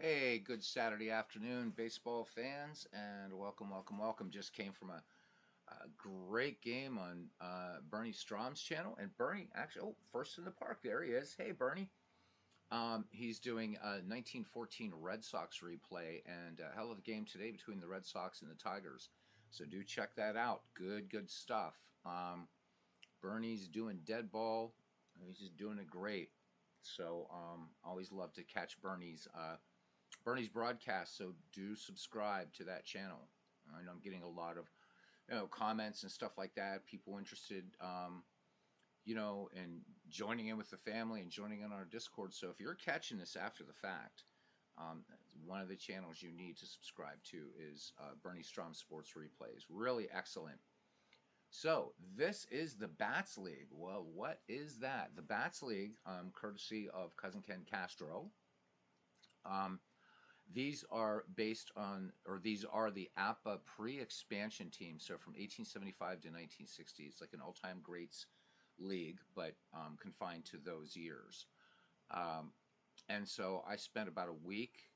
Hey, good Saturday afternoon, baseball fans, and welcome, welcome, welcome. Just came from a great game on Bernie Strom's channel, and Bernie actually, first in the park, there he is. Hey, Bernie. He's doing a 1914 Red Sox replay, and a hell of a game today between the Red Sox and the Tigers. So do check that out. Good, good stuff. Bernie's doing dead ball. He's just doing it great. So always love to catch Bernie's broadcast, so do subscribe to that channel. I know I'm getting a lot of comments and stuff like that. People interested, in joining in with the family and joining in on our Discord. So if you're catching this after the fact, one of the channels you need to subscribe to is Bernie Strom Sports Replays. Really excellent. So this is the Bats League. Well, what is that? The Bats League, courtesy of Cousin Ken Castro. These are based on, or these are the APA pre-expansion teams. So from 1875 to 1960, it's like an all-time greats league, but confined to those years. And so I spent about a week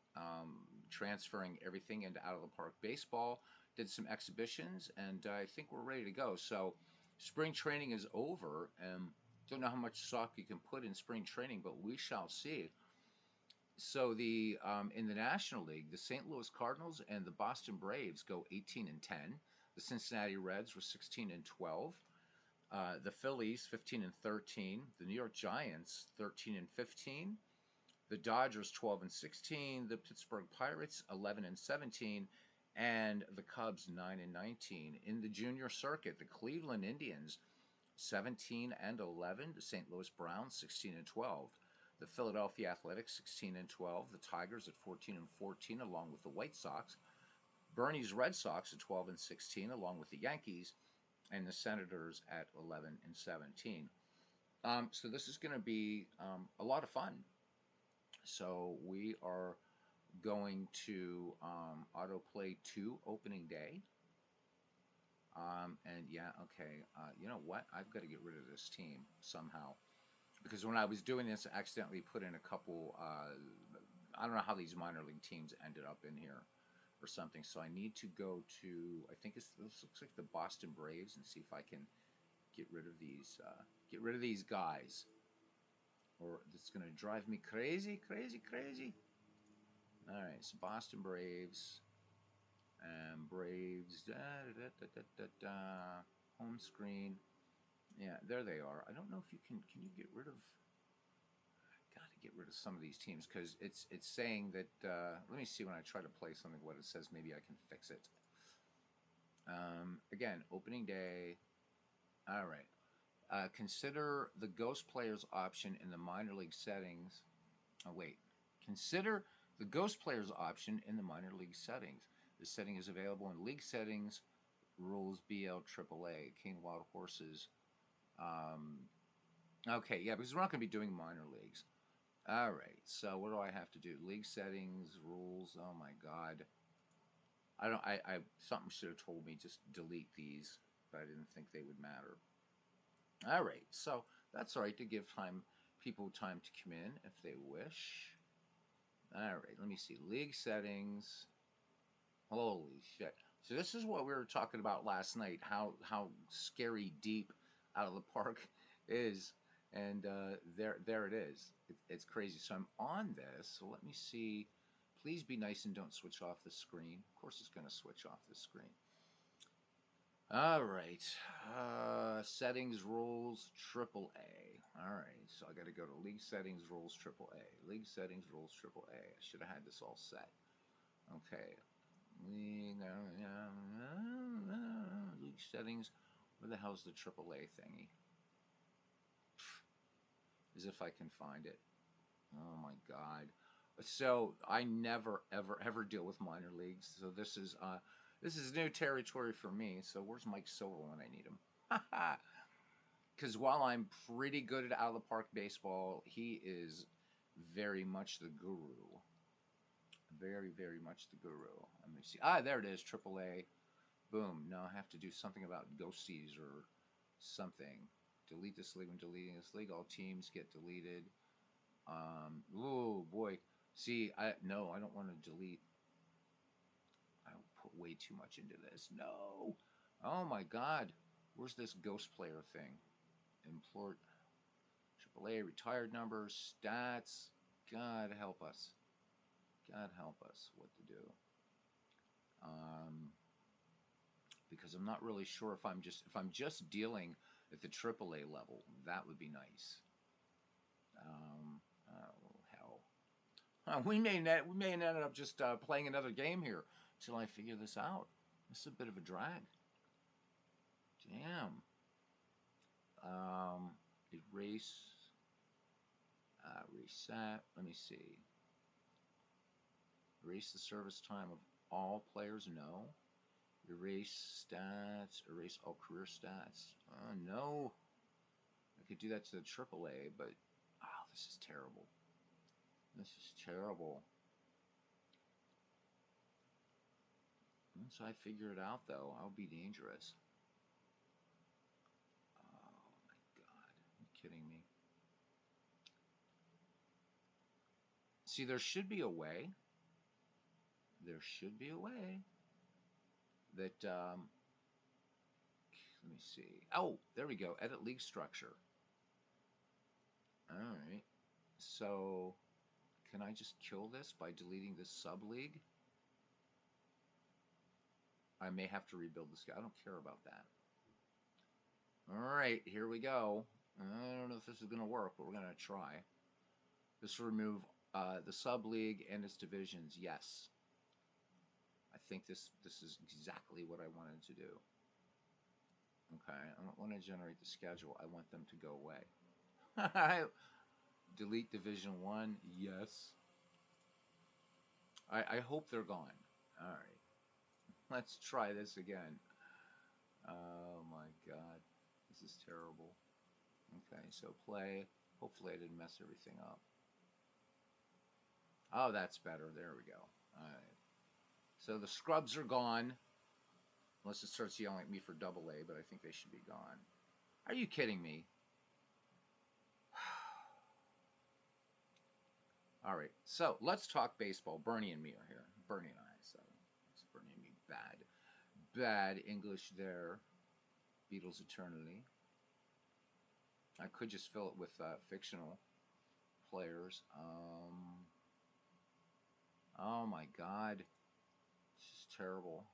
transferring everything into out of the park baseball. Did some exhibitions, and I think we're ready to go. So spring training is over, and don't know how much stock you can put in spring training, but we shall see. So the in the National League, the St. Louis Cardinals and the Boston Braves go 18-10. The Cincinnati Reds were 16-12. The Phillies 15-13. The New York Giants 13-15. The Dodgers 12-16. The Pittsburgh Pirates 11-17. And the Cubs 9-19. In the junior circuit, the Cleveland Indians 17-11. The St. Louis Browns 16-12. The Philadelphia Athletics 16-12, the Tigers at 14-14, along with the White Sox, Bernie's Red Sox at 12-16, along with the Yankees, and the Senators at 11-17. So this is going to be a lot of fun. So we are going to autoplay 2 opening day. And yeah, okay. You know what? I've got to get rid of this team somehow. Because when I was doing this, I accidentally put in a couple, I don't know how these minor league teams ended up in here or something. So I need to go to, I think this looks like the Boston Braves, and see if I can get rid of these guys. Or it's going to drive me crazy, crazy, crazy. All right, so Boston Braves, and Braves, home screen. Yeah, there they are. I don't know if you can you get rid of, got to get rid of some of these teams, because it's saying that, let me see when I try to play something what it says. Maybe I can fix it. Again, opening day. All right. Consider the ghost players option in the minor league settings. Oh, wait. Consider the ghost players option in the minor league settings. The setting is available in league settings, rules BL AAA, King Wild Horses. Okay, yeah, because we're not going to be doing minor leagues. All right, so what do I have to do? League settings, rules. Oh my God, I don't. I something should have told me just delete these, but I didn't think they would matter. All right, so that's all right to give people time to come in if they wish. All right, let me see. League settings. Holy shit! So this is what we were talking about last night. How scary deep out of the park is. And there it is. It's crazy. So I'm on this. So let me see. Please be nice and don't switch off the screen. Of course it's going to switch off the screen. All right. Settings, rules, AAA. All right. So I got to go to League Settings, Rules, AAA. League Settings, Rules, AAA. I should have had this all set. Okay. League Settings. Where the hell's the AAA thingy? As if I can find it. Oh my God. So I never ever deal with minor leagues. So this is new territory for me. So where's Mike Silver when I need him? Because while I'm pretty good at out of the park baseball, he is very much the guru. Very, very much the guru. Let me see. Ah, there it is. AAA. Boom. Now I have to do something about ghosties or something. Delete this league. When deleting this league, all teams get deleted. Oh boy. See, no, I don't want to delete. I put way too much into this. No. Oh my God. Where's this ghost player thing? Import AAA retired numbers, stats. God help us. God help us what to do. Because I'm not really sure if I'm just dealing at the AAA level. That would be nice. Oh hell. We may end up just playing another game here until I figure this out. This is a bit of a drag. Damn. Erase. Reset. Let me see. Erase the service time of all players. No. Erase stats. Erase all career stats. No. I could do that to the AAA, but oh, this is terrible. This is terrible. Once I figure it out, though, I'll be dangerous. Oh my God. Are you kidding me? See, there should be a way. There should be a way that, let me see. Oh, there we go. Edit league structure. All right. So, can I just kill this by deleting this sub-league? I may have to rebuild this guy. I don't care about that. All right, here we go. I don't know if this is going to work, but we're going to try. This will remove the sub-league and its divisions. Yes. I think this is exactly what I wanted to do. Okay, I don't want to generate the schedule. I want them to go away. Delete Division 1. Yes. I hope they're gone. All right. Let's try this again. Oh my God. This is terrible. Okay, so play. Hopefully I didn't mess everything up. Oh, that's better. There we go. All right. So the scrubs are gone. Unless it starts yelling at me for double A, but I think they should be gone. Are you kidding me? All right, so let's talk baseball. Bernie and me are here. Bernie and I, so it's Bernie and me. Bad English there. Beatles eternally. I could just fill it with fictional players. Oh my God, this is terrible.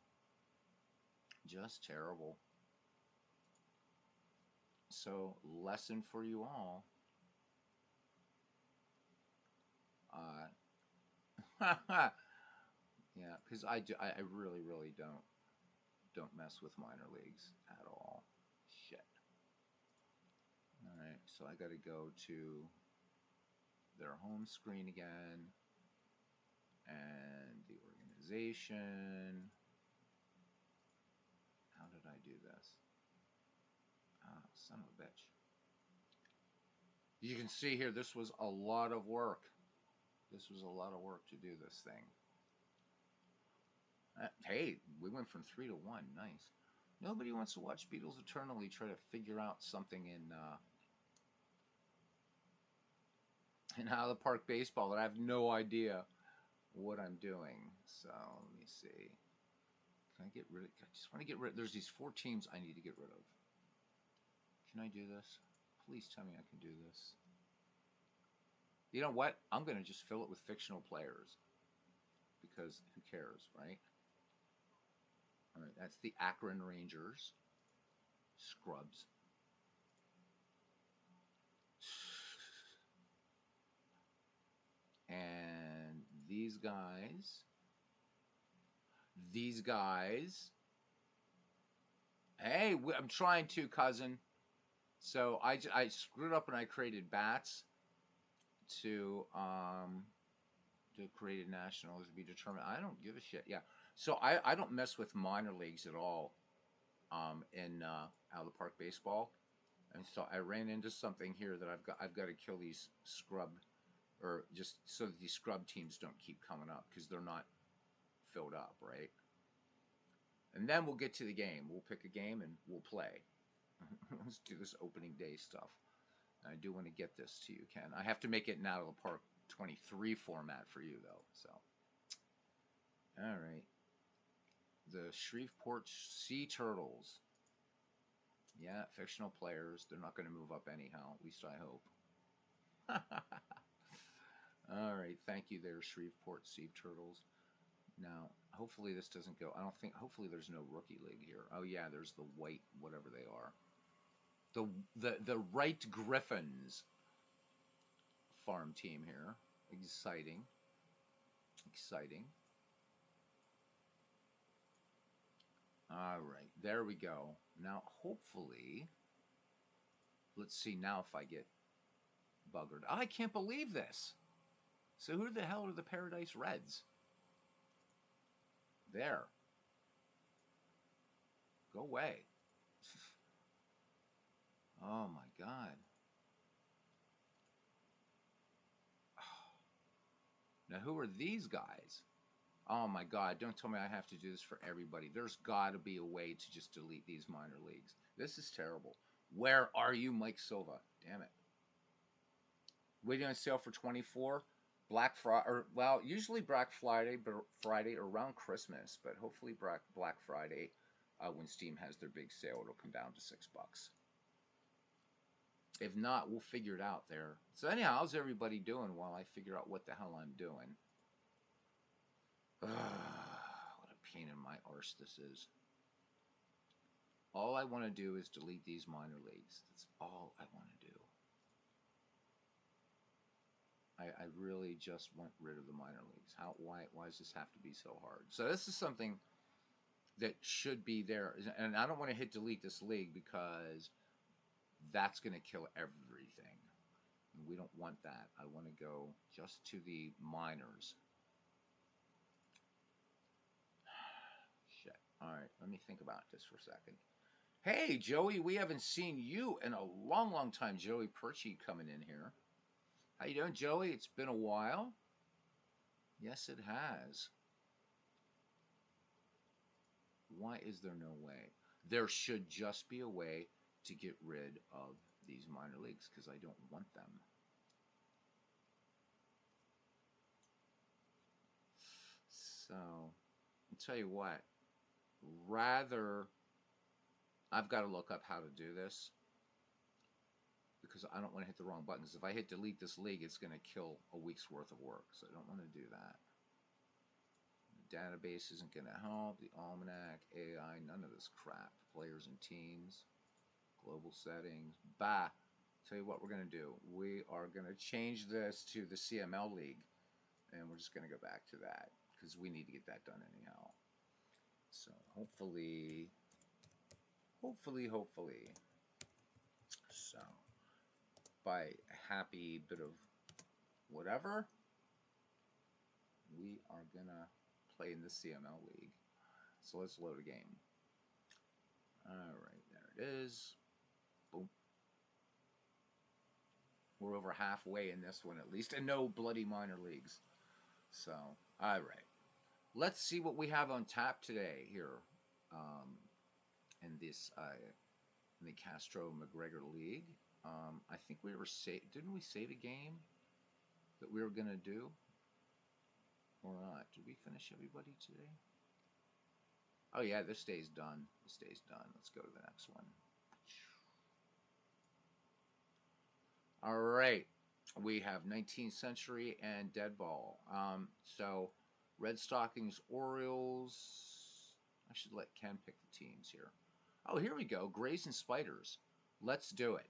Just terrible. So, lesson for you all. Yeah, because I really don't mess with minor leagues at all. Shit. All right, so I got to go to their home screen again, and the organization. How did I do this? Ah, son of a bitch. You can see here, this was a lot of work. This was a lot of work to do this thing. Hey, we went from 3 to 1. Nice. Nobody wants to watch Beatles Eternally try to figure out something in Out of the Park baseball that I have no idea what I'm doing. So let me see. Can I get rid of? I just want to get rid. There's these 4 teams I need to get rid of. Can I do this? Please tell me I can do this. You know what? I'm going to just fill it with fictional players because who cares, right? All right, that's the Akron Rangers. Scrubs. And these guys. Hey, I'm trying to, cousin. So I screwed up and I created bats to create nationals to be determined. I don't give a shit. Yeah. So I don't mess with minor leagues at all in out of the park baseball. And so I ran into something here that I've got to kill these scrub, or just so that these scrub teams don't keep coming up because they're not filled up, right? And then we'll get to the game. We'll pick a game and we'll play. Let's do this opening day stuff. I do want to get this to you, Ken. I have to make it an out of the park 23 format for you, though. So, all right. The Shreveport Sea Turtles. Yeah, fictional players. They're not going to move up anyhow. At least I hope. All right. Thank you there, Shreveport Sea Turtles. Now, hopefully this doesn't go. I don't think. Hopefully there's no rookie league here. Oh yeah, there's the white whatever they are. The Wright Griffins farm team here. Exciting. Exciting. All right, there we go. Now, hopefully, let's see now if I get buggered. Oh, I can't believe this. So who the hell are the Paradise Reds? There. Go away. Oh my God. Now, who are these guys? Oh my God, don't tell me I have to do this for everybody. There's got to be a way to just delete these minor leagues. This is terrible. Where are you, Mike Silva? Damn it. Waiting on sale for 24. Black Friday, or well, usually Black Friday, Friday around Christmas, but hopefully Black Friday, when Steam has their big sale, it'll come down to $6. If not, we'll figure it out there. So anyhow, how's everybody doing while I figure out what the hell I'm doing? What a pain in my arse this is. All I want to do is delete these minor leagues. That's all I want to do. I really just want rid of the minor leagues. Why does this have to be so hard? So this is something that should be there. And I don't want to hit delete this league because that's going to kill everything. And we don't want that. I want to go just to the minors. Shit. All right, let me think about this for a second. Hey, Joey, we haven't seen you in a long, long time. Joey Perchie coming in here. How you doing, Joey? It's been a while. Yes, it has. Why is there no way? There should just be a way to get rid of these minor leagues because I don't want them. So, I'll tell you what. I've got to look up how to do this because I don't want to hit the wrong buttons. If I hit delete this league, it's going to kill a week's worth of work. So I don't want to do that. The database isn't going to help. The almanac, AI, none of this crap. Players and teams, global settings. Bah. Tell you what we're going to do. We are going to change this to the CML League. And we're just going to go back to that because we need to get that done anyhow. So hopefully. So by a happy bit of whatever, we are going to play in the CML League. So let's load a game. All right, there it is. Boom. We're over halfway in this one at least, and no bloody minor leagues. So, all right. Let's see what we have on tap today here in this in the Castro McGregor League. I think we were didn't we save a game that we were going to do? Or not? Did we finish everybody today? Oh yeah, this day's done. This day's done. Let's go to the next one. All right. We have 19th Century and Dead Ball. So Red Stockings, Orioles. I should let Ken pick the teams here. Oh, here we go. Grays and Spiders. Let's do it.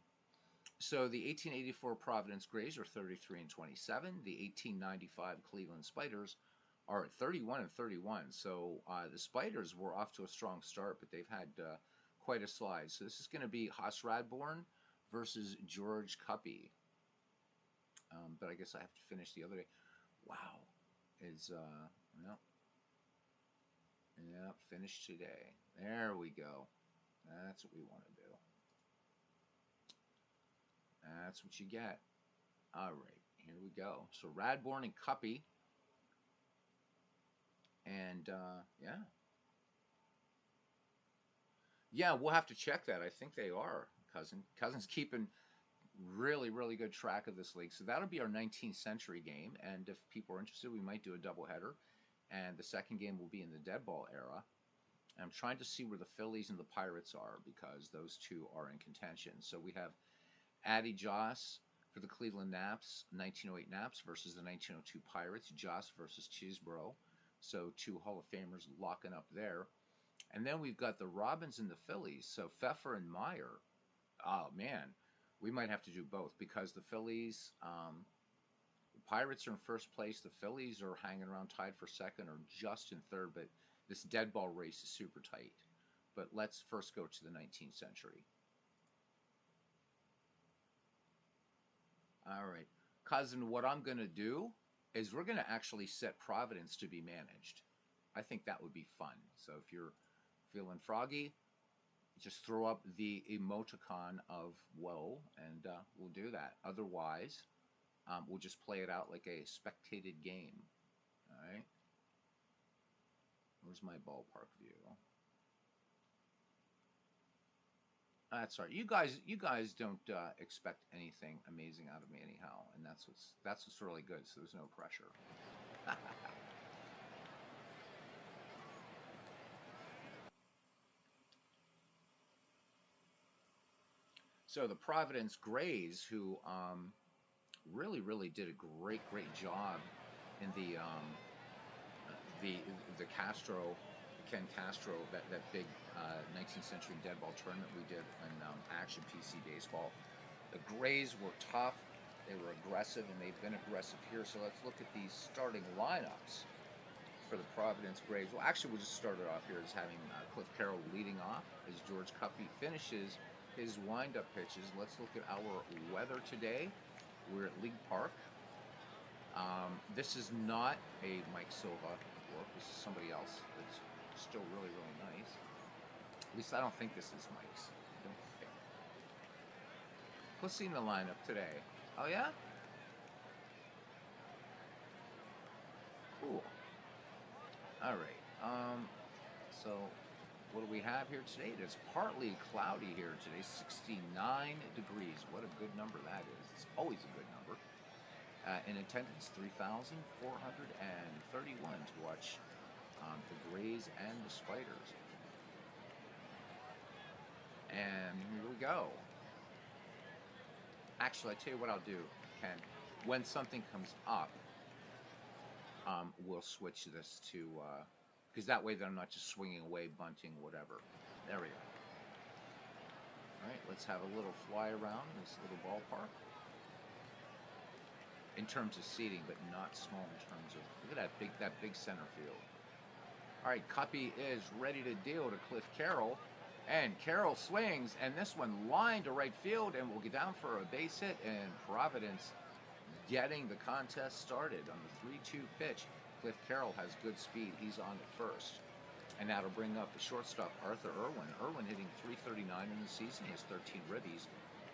So the 1884 Providence Grays are 33 and 27. The 1895 Cleveland Spiders are at 31 and 31. So the Spiders were off to a strong start, but they've had quite a slide. So this is going to be Haas Radborn versus George Cuppy. But I guess I have to finish the other day. Wow. Yeah, finished today. There we go. That's what we want to do. That's what you get. All right, here we go. So Radborn and Cuppy. And, yeah. Yeah, we'll have to check that. I think they are, Cousin. Cousin's keeping really, really good track of this league. So that'll be our 19th century game. And if people are interested, we might do a doubleheader. And the second game will be in the dead ball era. I'm trying to see where the Phillies and the Pirates are because those two are in contention. So we have Addie Joss for the Cleveland Naps, 1908 Naps versus the 1902 Pirates, Joss versus Cheeseborough. So two Hall of Famers locking up there. And then we've got the Robins and the Phillies. So Pfeffer and Meyer. Oh, man. We might have to do both because the Phillies, the Pirates are in first place. The Phillies are hanging around tied for second or just in third, but this dead ball race is super tight. But let's first go to the 19th century. All right. Cousin, what I'm going to do is we're going to actually set Providence to be managed. I think that would be fun. So if you're feeling froggy, just throw up the emoticon of whoa, and we'll do that. Otherwise, we'll just play it out like a spectated game. All right. Where's my ballpark view? That's all right. You guys don't expect anything amazing out of me anyhow, and that's what's really good. So there's no pressure. So the Providence Grays, who really did a great job in the the Castro, Ken Castro, that big 19th century dead ball tournament we did in Action PC Baseball. The Grays were tough, they were aggressive, and they've been aggressive here. So let's look at these starting lineups for the Providence Grays. Well, actually, we'll just start it off here as having Cliff Carroll leading off as George Cuffey finishes his wind-up pitches. Let's look at our weather today. We're at League Park. This is not a Mike Silva work. This is somebody else. It's still really nice. At least I don't think this is Mike's. I don't think. Who's seen the lineup today? Oh yeah? Cool. All right. So what do we have here today? It is partly cloudy here today. 69 degrees. What a good number that is. It's always a good number. In attendance, 3,431 to watch the Grays and the Spiders. And here we go. Actually, I tell you what I'll do, Ken. When something comes up, we'll switch this to, because that way then I'm not just swinging away, bunting, whatever. There we go. All right, let's have a little fly around this little ballpark. In terms of seating, but not small in terms of, look at that big center field. All right, Cuppy is ready to deal to Cliff Carroll, and Carroll swings, and this one lined to right field, and will get down for a base hit, and Providence getting the contest started on the 3-2 pitch. Cliff Carroll has good speed. He's on at first. And that'll bring up the shortstop, Arthur Irwin. Irwin hitting .339 in the season. He has 13 ribbies,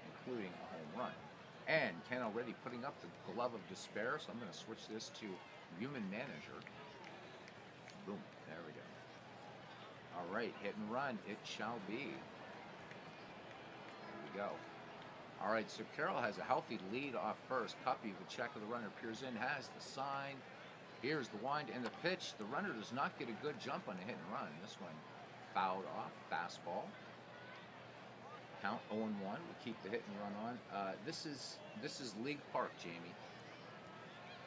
including a home run. And Ken already putting up the glove of despair, so I'm going to switch this to human manager. Boom, there we go. All right, hit and run, it shall be. There we go. All right, so Carroll has a healthy lead off first. Cuppy, the check of the runner appears in, has the sign. Here's the wind and the pitch. The runner does not get a good jump on the hit and run. This one fouled off, fastball. Count 0-1. We'll keep the hit and run on. This is League Park, Jamie.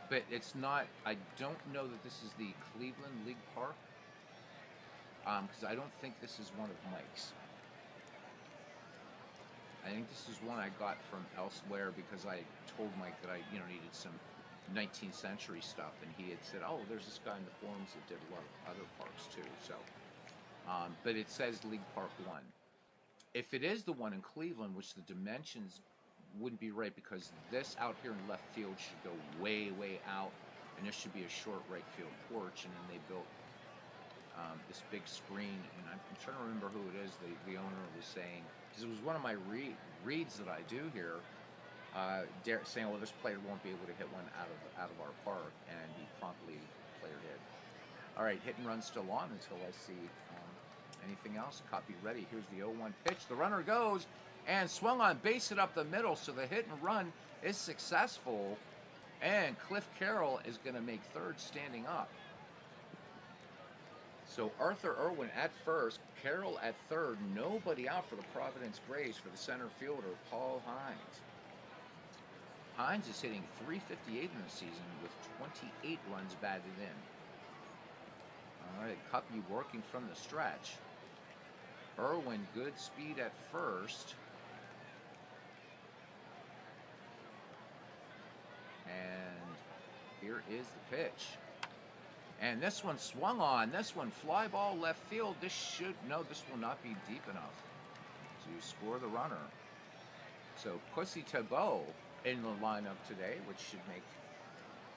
But it's not. I don't know that this is the Cleveland League Park, because I don't think this is one of Mike's. I think this is one I got from elsewhere because I told Mike that I needed some 19th century stuff, and he had said, "Oh, there's this guy in the forums that did a lot of other parks too." So, but it says League Park 1. If it is the one in Cleveland, which the dimensions wouldn't be right because this out here in left field should go way out, and this should be a short right field porch, and then they built this big screen, and I'm trying to remember who it is. The owner was saying, because it was one of my reads that I do here, saying, "Well, this player won't be able to hit one out of our park," and he promptly player did. All right, hit and run still on until I see anything else. Copy ready. Here's the 0-1 pitch. The runner goes, and swung on, base it up the middle, so the hit and run is successful, and Cliff Carroll is going to make third standing up. So Arthur Irwin at first, Carroll at third, nobody out for the Providence Grays for the center fielder, Paul Hines. Hines is hitting .358 in the season with 28 runs batted in. All right, Cuppy working from the stretch. Irwin, good speed at first. And here is the pitch. And this one swung on. This one fly ball left field. This will not be deep enough to score the runner. So Pussy Tebow in the lineup today, which should make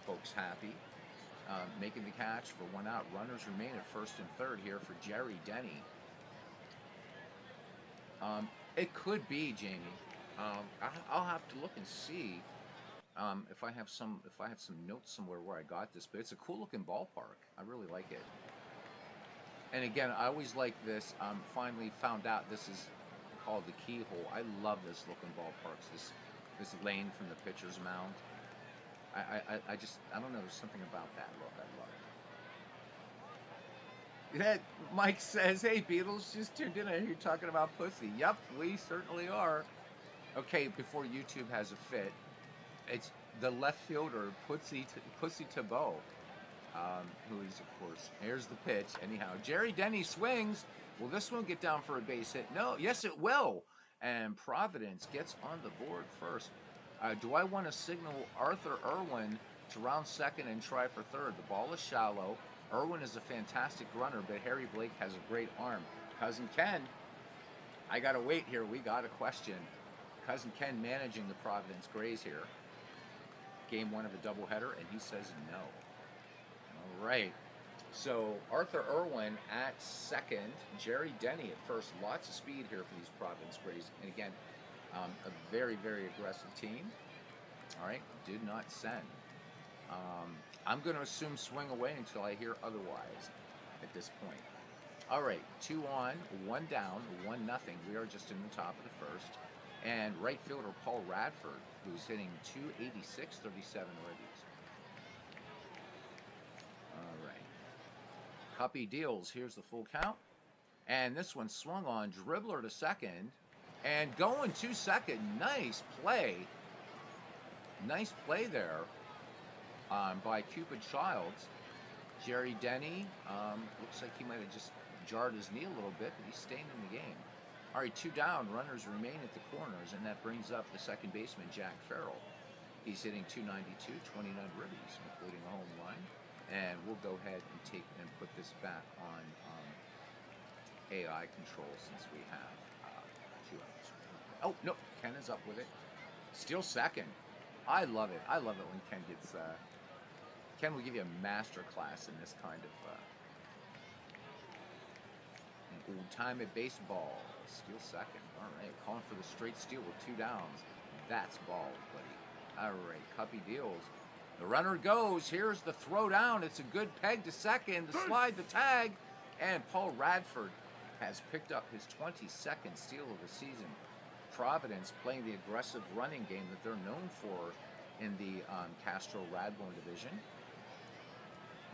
folks happy. Making the catch for one out. Runners remain at first and third here for Jerry Denny. It could be, Jamie. I'll have to look and see if I have some notes somewhere where I got this, but it's a cool looking ballpark. I really like it. And again, I always like this. Finally found out this is called the keyhole. I love this looking ballparks. This lane from the pitcher's mound. I don't know. There's something about that look. I love it. Mike says, "Hey, Beatles, just tuned in. I hear you talking about pussy." Yep, we certainly are. Okay, before YouTube has a fit, it's the left fielder, Pussy Tebow, who is, of course, here's the pitch. Anyhow, Jerry Denny swings. Will this one get down for a base hit? No. Yes, it will. And Providence gets on the board first. Do I want to signal Arthur Irwin to round second and try for third? The ball is shallow. Irwin is a fantastic runner, but Harry Blake has a great arm. Cousin Ken, I got to wait here. We got a question. Cousin Ken managing the Providence Grays here. Game one of a doubleheader, and he says no. All right. So Arthur Irwin at second. Jerry Denny at first. Lots of speed here for these Providence Grays. And again, a very, very aggressive team. All right. Did not send. I'm going to assume swing away until I hear otherwise at this point. All right. 2 on, 1 down, 1-0. We are just in the top of the first. And right fielder Paul Radford, who's hitting .286, 37 ribbies. All right. Cuppy deals. Here's the full count. And this one swung on. Dribbler to second. And going to second. Nice play. Nice play there by Cupid Childs. Jerry Denny looks like he might have just jarred his knee a little bit, but he's staying in the game. All right, 2 down. Runners remain at the corners, and that brings up the second baseman, Jack Farrell. He's hitting .292, 29 ribbies, including a home run. And we'll go ahead and put this back on AI control since we have 2 outs. Oh, no, Ken is up with it. Still second. I love it. I love it when Ken gets... Ken will give you a master class in this kind of old-time at baseball. Steal second. All right, calling for the straight steal with 2 downs. That's ball, buddy. All right, Cuppy deals. The runner goes. Here's the throw down. It's a good peg to second. The slide, the tag. And Paul Radford has picked up his 22nd steal of the season. Providence playing the aggressive running game that they're known for in the Castro-Radbourne division.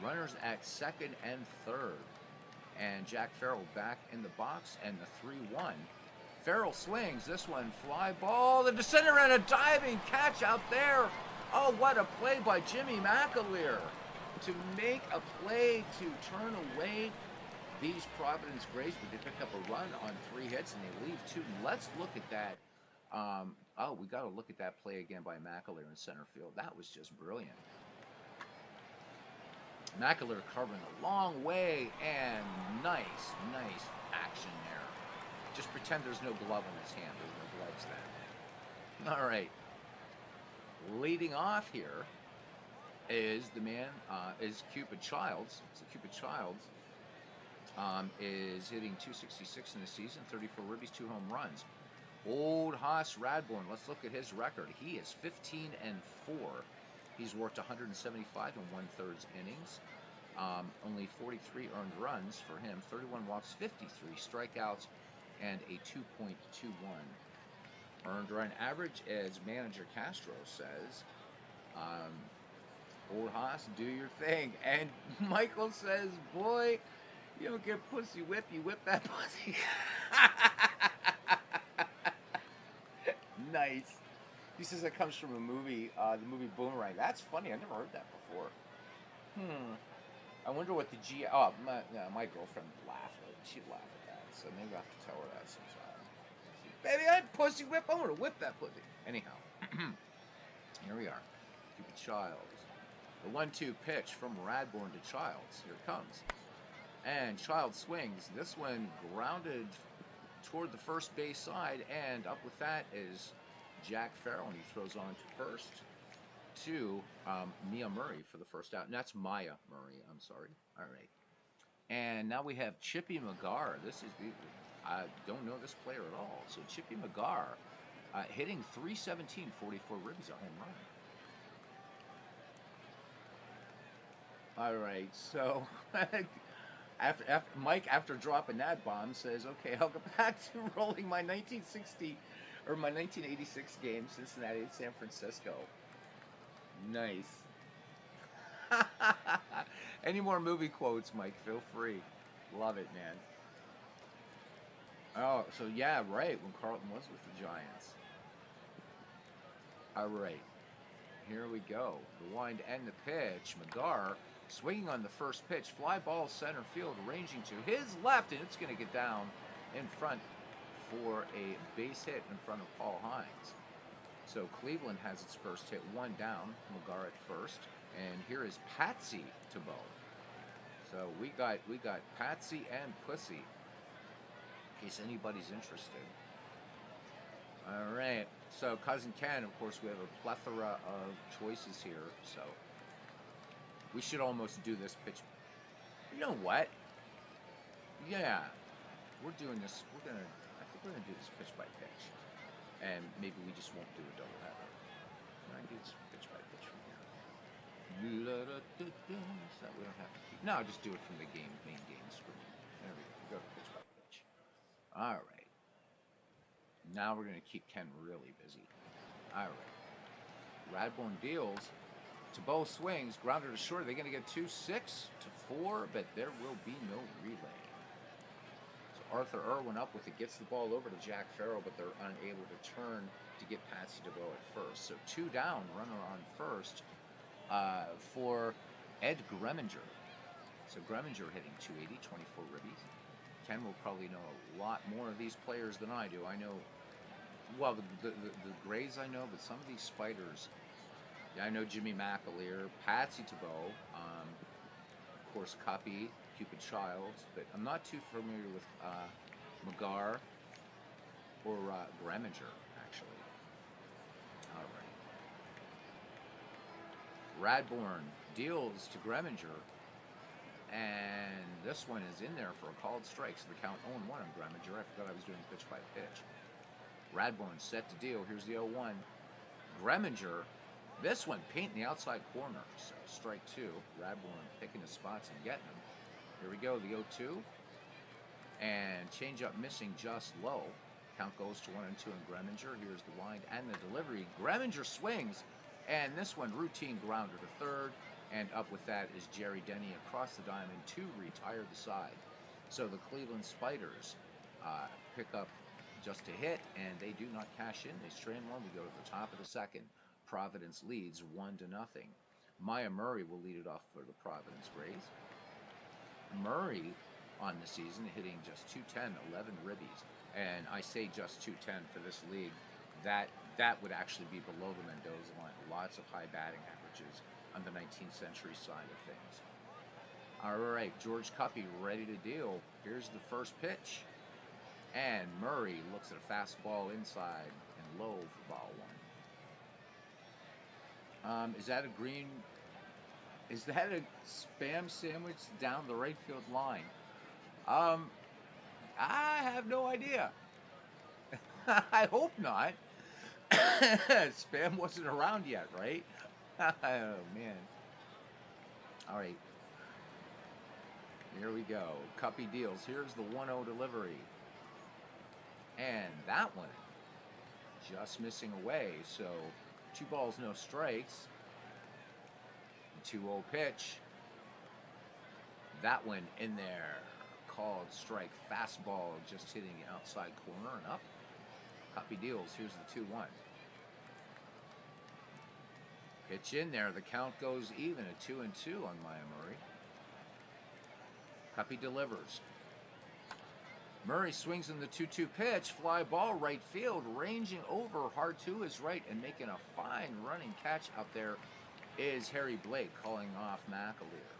Runners at second and third. And Jack Farrell back in the box, and the 3-1. Farrell swings. This one, fly ball. The descender and a diving catch out there. Oh, what a play by Jimmy McAleer to make a play to turn away these Providence Grays, but they pick up a run on 3 hits, and they leave 2. Let's look at that. We got to look at that play again by McAleer in center field. That was just brilliant. McAleer covering a long way, and nice action there. Just pretend there's no glove in his hand. There's no gloves then. All right. Leading off here is the man, is Cupid Childs. So Cupid Childs is hitting .266 in the season, 34 ribbies, 2 home runs. Old Hoss Radbourne, let's look at his record. He is 15-4. He's worked 175 and 1/3 innings. Only 43 earned runs for him, 31 walks, 53 strikeouts, and a 2.21 Earned run average, as manager Castro says. Um, Old Haas, do your thing. And Michael says, boy, you don't get pussy whip, you whip that pussy. Nice. He says that comes from a movie, the movie Boomerang. That's funny. I never heard that before. Hmm. I wonder what the G. Oh, my girlfriend laughed. She'd laugh at that. So maybe I have to tell her that sometime. Baby, I pussy whip. I want to whip that pussy. Anyhow, here we are. Cupid Childs. The 1-2 pitch from Radbourne to Childs. Here it comes. And Childs swings. This one grounded toward the first base side. And up with that is Jack Farrell. And he throws on to first to Mia Murray for the first out. And that's Maya Murray. I'm sorry. All right. And now we have Chippy McGar. I don't know this player at all. So Chippy McGar hitting 317, 44 ribbies, a home run. All right, so Mike, after dropping that bomb, says, "Okay, I'll go back to rolling my 1960 or my 1986 game, Cincinnati and San Francisco." Nice. Any more movie quotes, Mike? Feel free. Love it, man. Oh, so yeah, right. When Carlton was with the Giants. All right. Here we go. The wind and the pitch. McGar swinging on the first pitch. Fly ball center field, ranging to his left, and it's going to get down in front for a base hit in front of Paul Hines. So Cleveland has its first hit, one down. McGar at first, and here is Patsy to Bo. So we got Patsy and Pussy, in case anybody's interested. All right. So Cousin Ken, of course, we have a plethora of choices here. So we should almost do this pitch. You know what? Yeah, we're doing this. I think we're gonna do this pitch by pitch, and maybe we just won't do a doubleheader. Can I do this pitch by pitch from here? So we don't have to keep. No, just do it from the main game screen. There we go. Go to pitch by pitch. All right. Now we're going to keep Ken really busy. All right. Radbourne deals to both swings. Grounder to short. They're going to get 2-6 to 4, but there will be no relay. So Arthur Irwin up with it. Gets the ball over to Jack Farrell, but they're unable to turn to get Patsy DeVoe at first. So 2 down, runner on first for Ed Greminger. So Greminger hitting 280, 24 ribbies. Ken will probably know a lot more of these players than I do. I know, well, the Grays I know, but some of these spiders, yeah, I know Jimmy McAleer, Patsy DeVoe, of course, Cuppy, Cupid Childs, but I'm not too familiar with McGar or Greminger, actually. All right. Radbourne deals to Greminger. And this one is in there for a called strike, so the count 0-1 on Greminger. I forgot I was doing pitch by pitch. Radbourne set to deal. Here's the 0-1. Greminger, this one painting the outside corner. So strike 2. Radbourne picking his spots and getting them. Here we go, the 0-2. And changeup missing just low. Count goes to 1-2 on Greminger. Here's the wind and the delivery. Greminger swings, and this one routine grounder to third. And up with that is Jerry Denny across the diamond to retire the side. So the Cleveland Spiders pick up just a hit, and they do not cash in. They strand one. We go to the top of the second. Providence leads 1-0. Maya Murray will lead it off for the Providence Grays. Murray on the season hitting just 210, 11 ribbies. And I say just 210 for this league. That would actually be below the Mendoza line. Lots of high batting averages on the 19th century side of things. All right, George Cuppy ready to deal. Here's the first pitch. And Murray looks at a fastball inside and low for ball 1. Is that a spam sandwich down the right field line? I have no idea. I hope not. Spam wasn't around yet, right? Oh, man. All right. Here we go. Cuppy deals. Here's the 1-0 delivery. And that one just missing away. So 2 balls, no strikes. 2-0 pitch. That one in there. Called strike. Fastball just hitting the outside corner and up. Copy deals. Here's the 2-1. Pitch in there. The count goes even at 2-2 on Maya Murray. Copy delivers. Murray swings in the 2-2 pitch. Fly ball right field. Ranging over hard to his right and making a fine running catch out there is Harry Blake calling off McAleer.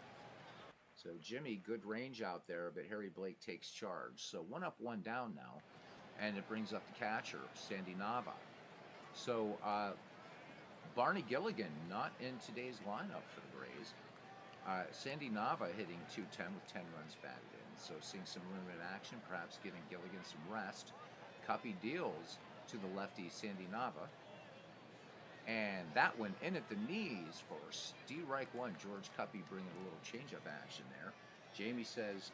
So Jimmy, good range out there, but Harry Blake takes charge. So 1 up, 1 down now. And it brings up the catcher, Sandy Nava. So Barney Gilligan not in today's lineup for the Rays. Sandy Nava hitting .210 with 10 runs batted in. So seeing some limited action, perhaps giving Gilligan some rest. Cuppy deals to the lefty Sandy Nava. And that one in at the knees for strike 1. George Cuppy bringing a little change-up action there. Jamie says,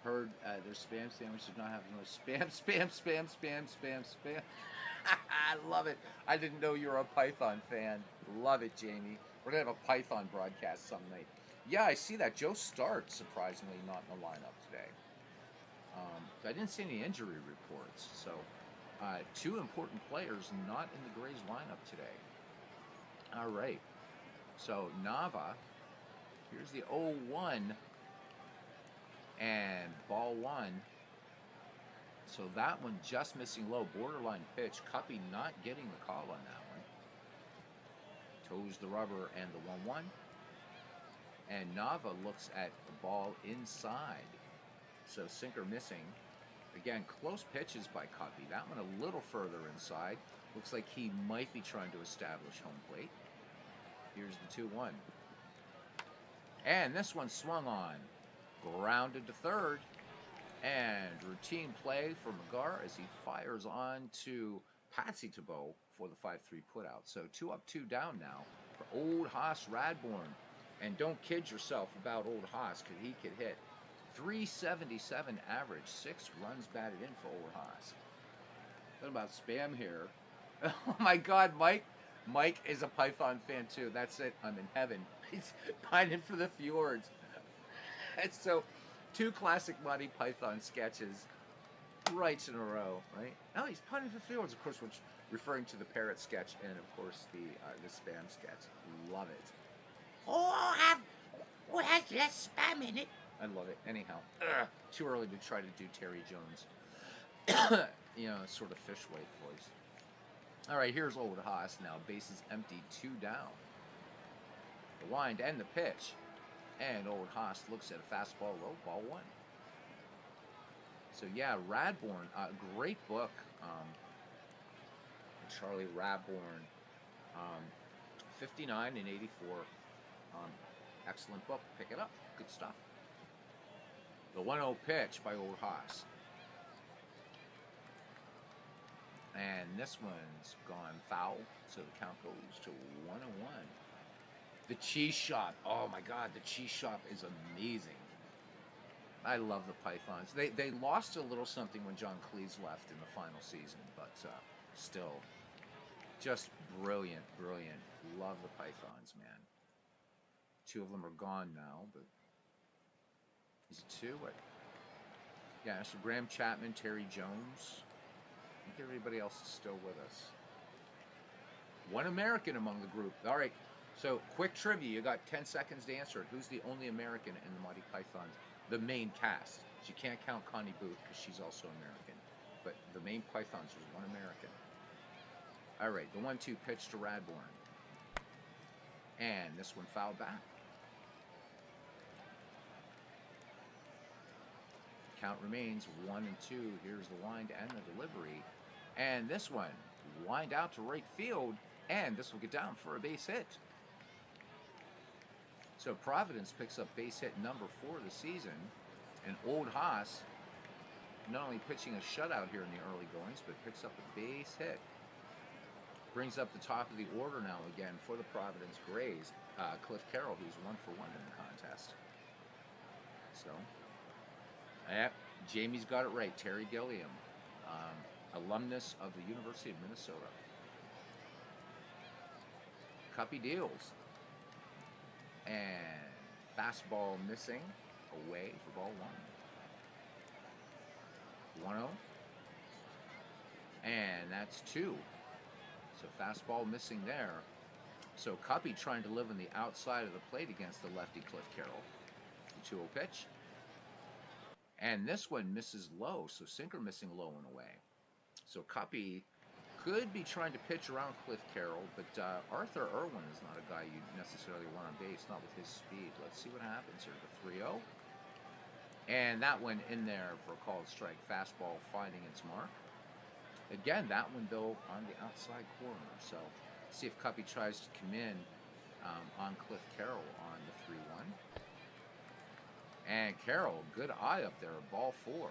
heard their spam sandwich does not have no spam. I love it. I didn't know you were a Python fan. Love it, Jamie. We're going to have a Python broadcast some night. Yeah, I see that. Joe Start, surprisingly, not in the lineup today. I didn't see any injury reports. So, 2 important players not in the Grays lineup today. All right. So, Nava, here's the 0-1. And ball 1. So that one just missing low, borderline pitch. Cuppy not getting the call on that one. Toes the rubber and the 1-1. And Nava looks at the ball inside. So sinker missing. Again, close pitches by Cuppy. That one a little further inside. Looks like he might be trying to establish home plate. Here's the 2-1. And this one swung on. Grounded to third. And routine play for McGar as he fires on to Patsy Tebow for the 5-3 putout. So 2 up, 2 down now for old Haas Radbourne. And don't kid yourself about old Haas, because he could hit. 377 average, 6 runs batted in for old Haas. What about spam here? Oh my God, Mike. Mike is a Python fan too. That's it. I'm in heaven. He's pining for the fjords. It's so 2 classic Monty Python sketches right in a row, right? Oh, he's pining for fjords. Of course, which referring to the parrot sketch and of course the spam sketch. Love it. Oh, what has less spam in it? I love it. Anyhow, too early to try to do Terry Jones. You know, sort of fish weight voice. All right, here's old Haas now. Bases empty, 2 down. The wind and the pitch. And old Haas looks at a fastball low, ball 1. So yeah, Radbourne, great book. Charlie Radbourne, 59 and 84. Excellent book. Pick it up. Good stuff. The 1-0 pitch by old Haas. And this one's gone foul, so the count goes to 1-1. The cheese shop. Oh my God, the cheese shop is amazing. I love the Pythons. They lost a little something when John Cleese left in the final season, but still, just brilliant, brilliant. Love the Pythons, man. 2 of them are gone now, but is it 2? What? Yeah, so Graham Chapman, Terry Jones. I think everybody else is still with us. 1 American among the group. All right, so quick trivia. You got 10 seconds to answer it. Who's the only American in the Monty Python, the main cast? You can't count Connie Booth because she's also American. But the main Pythons was 1 American. All right, the 1-2 pitch to Radbourne. And this one fouled back. Count remains 1-2. Here's the wind and the delivery. And this one, wind out to right field. And this will get down for a base hit. So Providence picks up base hit number 4 of the season. And old Haas not only pitching a shutout here in the early goings, but picks up a base hit. Brings up the top of the order now again for the Providence Grays. Cliff Carroll, who's 1 for 1 in the contest. So, yeah, Jamie's got it right. Terry Gilliam, alumnus of the University of Minnesota. Cuppy deals. And fastball missing. Away for ball 1. 1-0. And that's 2. So fastball missing there. So Cuppy trying to live on the outside of the plate against the lefty Cliff Carroll. The 2-0 pitch. And this one misses low, so sinker missing low and away. So Cuppy could be trying to pitch around Cliff Carroll, but Arthur Irwin is not a guy you necessarily want on base, not with his speed. Let's see what happens here. The 3-0. And that one in there for a called strike. Fastball finding its mark. Again, that one, though, on the outside corner. So see if Cuppy tries to come in on Cliff Carroll on the 3-1. And Carroll, good eye up there, ball 4.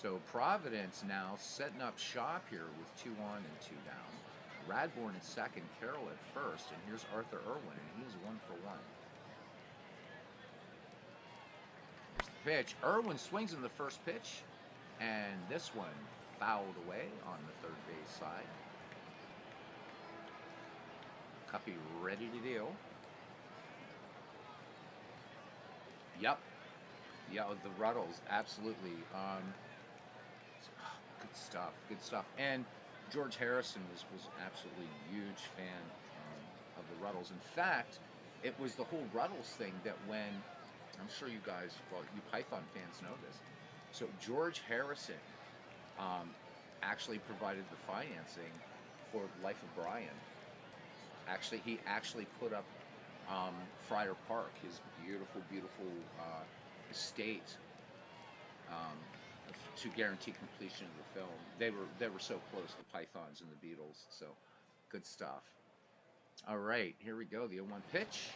So Providence now setting up shop here with 2 on and 2 down. Radbourne at second, Carroll at first, and here's Arthur Irwin, and he is 1 for 1. Here's the pitch. Irwin swings in the first pitch, and this one fouled away on the third base side. Cuppy ready to deal. Yep. Yeah, the Ruddles, absolutely. Good stuff, good stuff. And George Harrison was absolutely a huge fan of the Ruddles. In fact, it was the whole Ruddles thing that when, I'm sure you guys, well, you Python fans know this. So George Harrison actually provided the financing for Life of Brian. Actually, he actually put up Friar Park, his beautiful, beautiful estate, to guarantee completion of the film. They were so close, the Pythons and the Beatles. So good stuff. All right, here we go. The 0-1 pitch,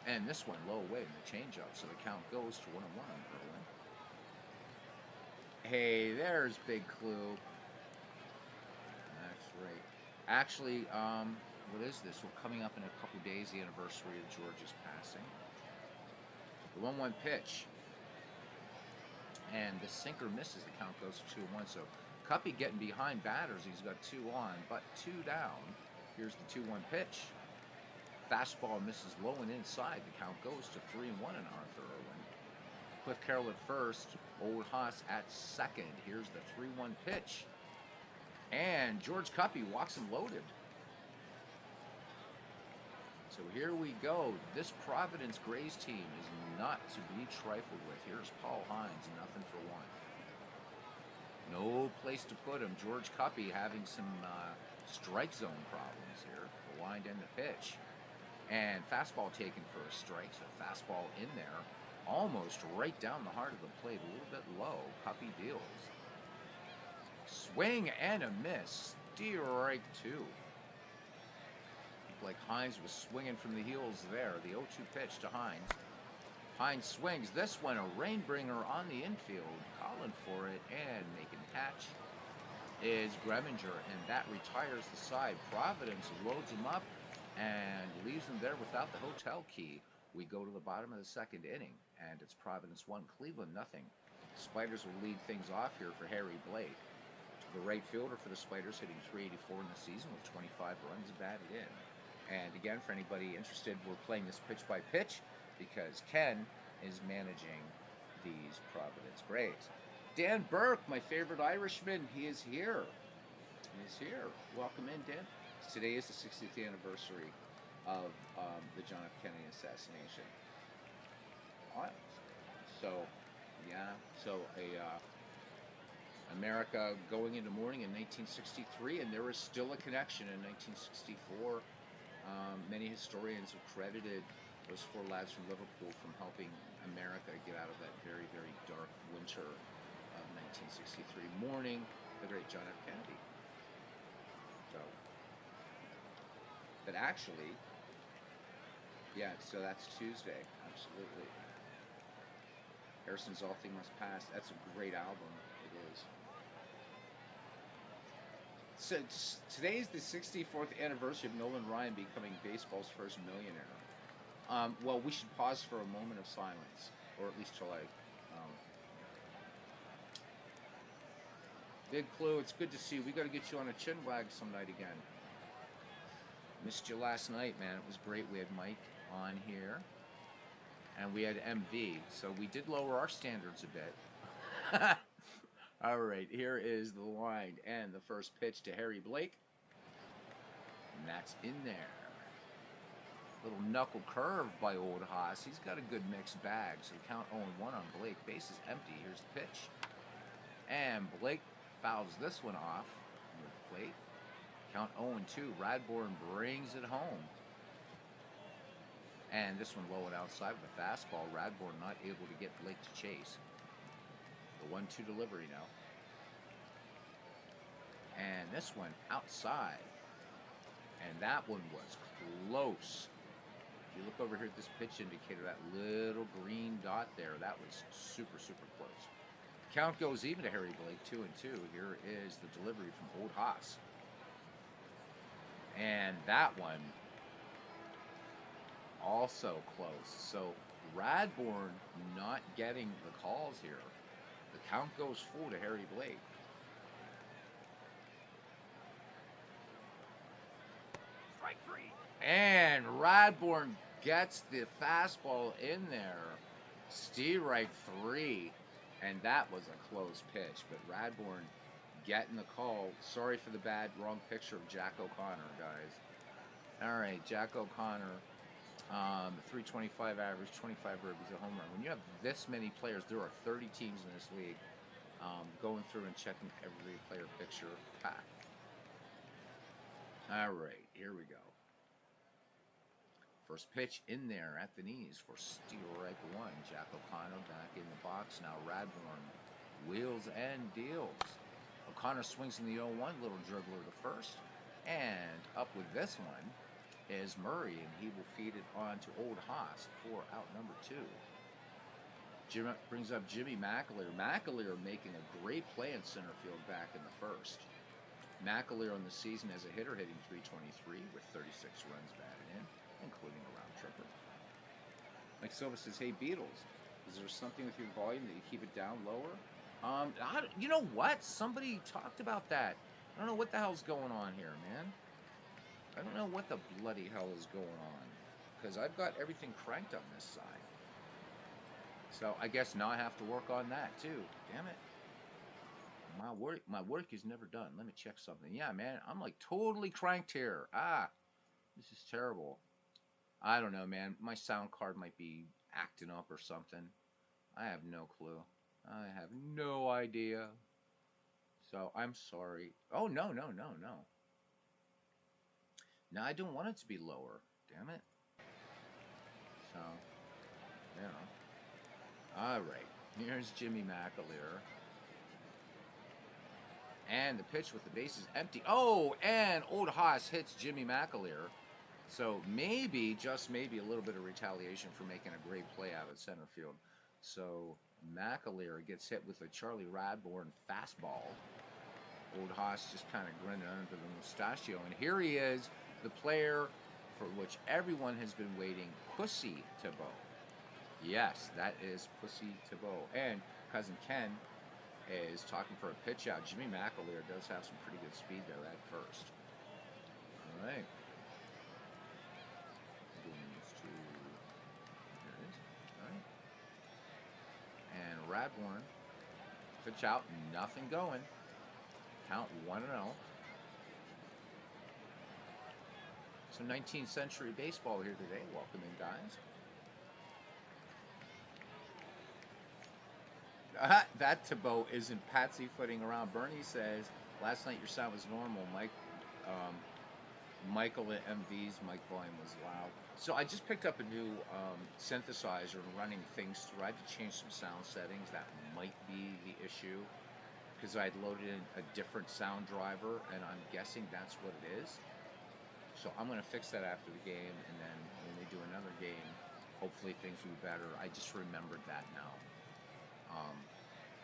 and this one low away in the changeup. So the count goes to 1-1. Irwin. Hey, there's Big Clue. That's right. Actually, what is this? We're coming up in a couple days, the anniversary of George's passing. The 1-1 pitch. And the sinker misses. The count goes to 2-1. So Cuppy getting behind batters. He's got 2 on, but 2 down. Here's the 2-1 pitch. Fastball misses low and inside. The count goes to 3-1 in Arthur Irwin. Cliff Carroll at first. Old Haas at second. Here's the 3-1 pitch. And George Cuppy walks him loaded. So here we go. This Providence Grays team is not to be trifled with. Here's Paul Hines, 0 for 1. No place to put him. George Cuppy having some strike zone problems here. The wind and the pitch. And fastball taken for a strike. So fastball in there. Almost right down the heart of the plate. A little bit low. Cuppy deals. Swing and a miss. Strike 2. Like Hines was swinging from the heels there. The 0-2 pitch to Hines. Hines swings. This one a rainbringer on the infield. Calling for it and making catch is Greminger, and that retires the side. Providence loads him up and leaves him there without the hotel key. We go to the bottom of the second inning, and it's Providence 1, Cleveland 0. Spiders will lead things off here for Harry Blake. The right fielder for the Spiders, hitting .384 in the season with 25 runs batted in. And again, for anybody interested, we're playing this pitch by pitch because Ken is managing these Providence Grays. Dan Burke, my favorite Irishman, he is here. He is here. Welcome in, Dan. Today is the 60th anniversary of the John F. Kennedy assassination. So, yeah. So America going into mourning in 1963, and there is still a connection in 1964. Many historians have credited those 4 lads from Liverpool from helping America get out of that very, very dark winter of 1963, mourning the great John F. Kennedy. So, but actually, yeah, so that's Tuesday, absolutely. Harrison's All Thing Must Pass, that's a great album, it is. So today's the 64th anniversary of Nolan Ryan becoming baseball's first millionaire. Well, we should pause for a moment of silence, or at least till I... Big Clue, it's good to see you. We got to get you on a chin wag some night again. Missed you last night, man. It was great. We had Mike on here, and we had MV, so we did lower our standards a bit. All right, here is the line and the first pitch to Harry Blake, and that's in there. Little knuckle curve by Old Haas. He's got a good mixed bag, so count 0-1 on Blake. Base is empty. Here's the pitch. And Blake fouls this one off with the plate. Count 0-2. Radbourn brings it home. And this one low and outside with a fastball. Radbourn not able to get Blake to chase. The 1-2 delivery now. And this one outside. And that one was close. If you look over here at this pitch indicator, that little green dot there, that was super, super close. Count goes even to Harry Blake, 2-2. Here is the delivery from Old Haas. And that one also close. So Radbourn not getting the calls here. The count goes full to Harry Blake. Strike 3. And Radbourn gets the fastball in there. Strike 3. And that was a close pitch. But Radbourn getting the call. Sorry for the bad, wrong picture of Jack O'Connor, guys. All right, Jack O'Connor, 325 average, 25 ribbies, a home run. When you have this many players, there are 30 teams in this league, going through and checking every player picture. All right, here we go. First pitch in there at the knees for strike 1. Jack O'Connor back in the box. Now Radbourn wheels and deals. O'Connor swings in the 0-1, little dribbler to first. And up with this one is Murray, and he will feed it on to Old Haas for out number 2. Jim brings up Jimmy McAleer. McAleer making a great play in center field back in the first. McAleer on the season as a hitter, hitting .323 with 36 runs batted in, including a round tripper. Mike Silva says, hey, Beatles, is there something with your volume that you keep it down lower? You know what? Somebody talked about that. I don't know what the hell's going on here, man. I don't know what the bloody hell is going on. Because I've got everything cranked on this side. So I guess now I have to work on that too. Damn it. My work is never done. Let me check something. Yeah, man, I'm like totally cranked here. This is terrible. I don't know, man. My sound card might be acting up or something. I have no clue. I have no idea. So I'm sorry. Oh, no. No, I don't want it to be lower. Damn it. So, you know. All right. Here's Jimmy McAleer. And the pitch with the bases empty. Oh, and Old Haas hits Jimmy McAleer. So maybe, just maybe, a little bit of retaliation for making a great play out of center field. So McAleer gets hit with a Charlie Radbourn fastball. Old Haas just kind of grinning under the mustachio. And here he is, the player for which everyone has been waiting, Pussy Thibault. Yes, that is Pussy Thibault. And Cousin Ken is talking for a pitch out. Jimmy McAleer does have some pretty good speed there at first. All right. And Radbourn, pitch out, nothing going. Count 1-0. So 19th century baseball here today. Welcome in, guys. That Thibault isn't patsy footing around. Bernie says, last night your sound was normal. Michael at MV's mic volume was loud. So I just picked up a new synthesizer and running things through. I had to change some sound settings. That might be the issue because I had loaded in a different sound driver, and I'm guessing that's what it is. So I'm going to fix that after the game, and then when we do another game, hopefully things will be better. I just remembered that now.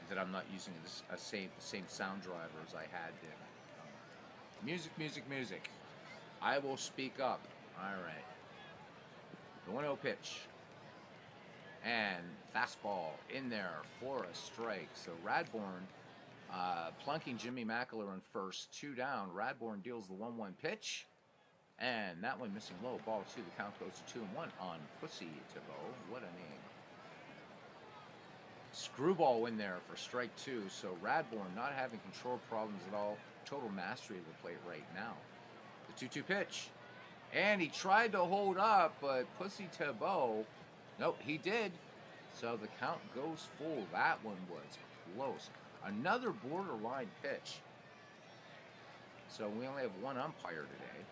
That I'm not using the same sound driver as I had been. Music. I will speak up. All right. The 1-0 pitch. And fastball in there for a strike. So Radbourn plunking Jimmy McAleer on first, 2 down. Radbourn deals the 1-1 pitch. And that one missing low. Ball 2. The count goes to 2-1 on Pussy Thibault. What a name. Screwball in there for strike 2. So Radbourne not having control problems at all. Total mastery of the plate right now. The 2-2 pitch. And he tried to hold up, but Pussy Thibault, nope, he did. So the count goes full. That one was close. Another borderline pitch. So we only have one umpire today.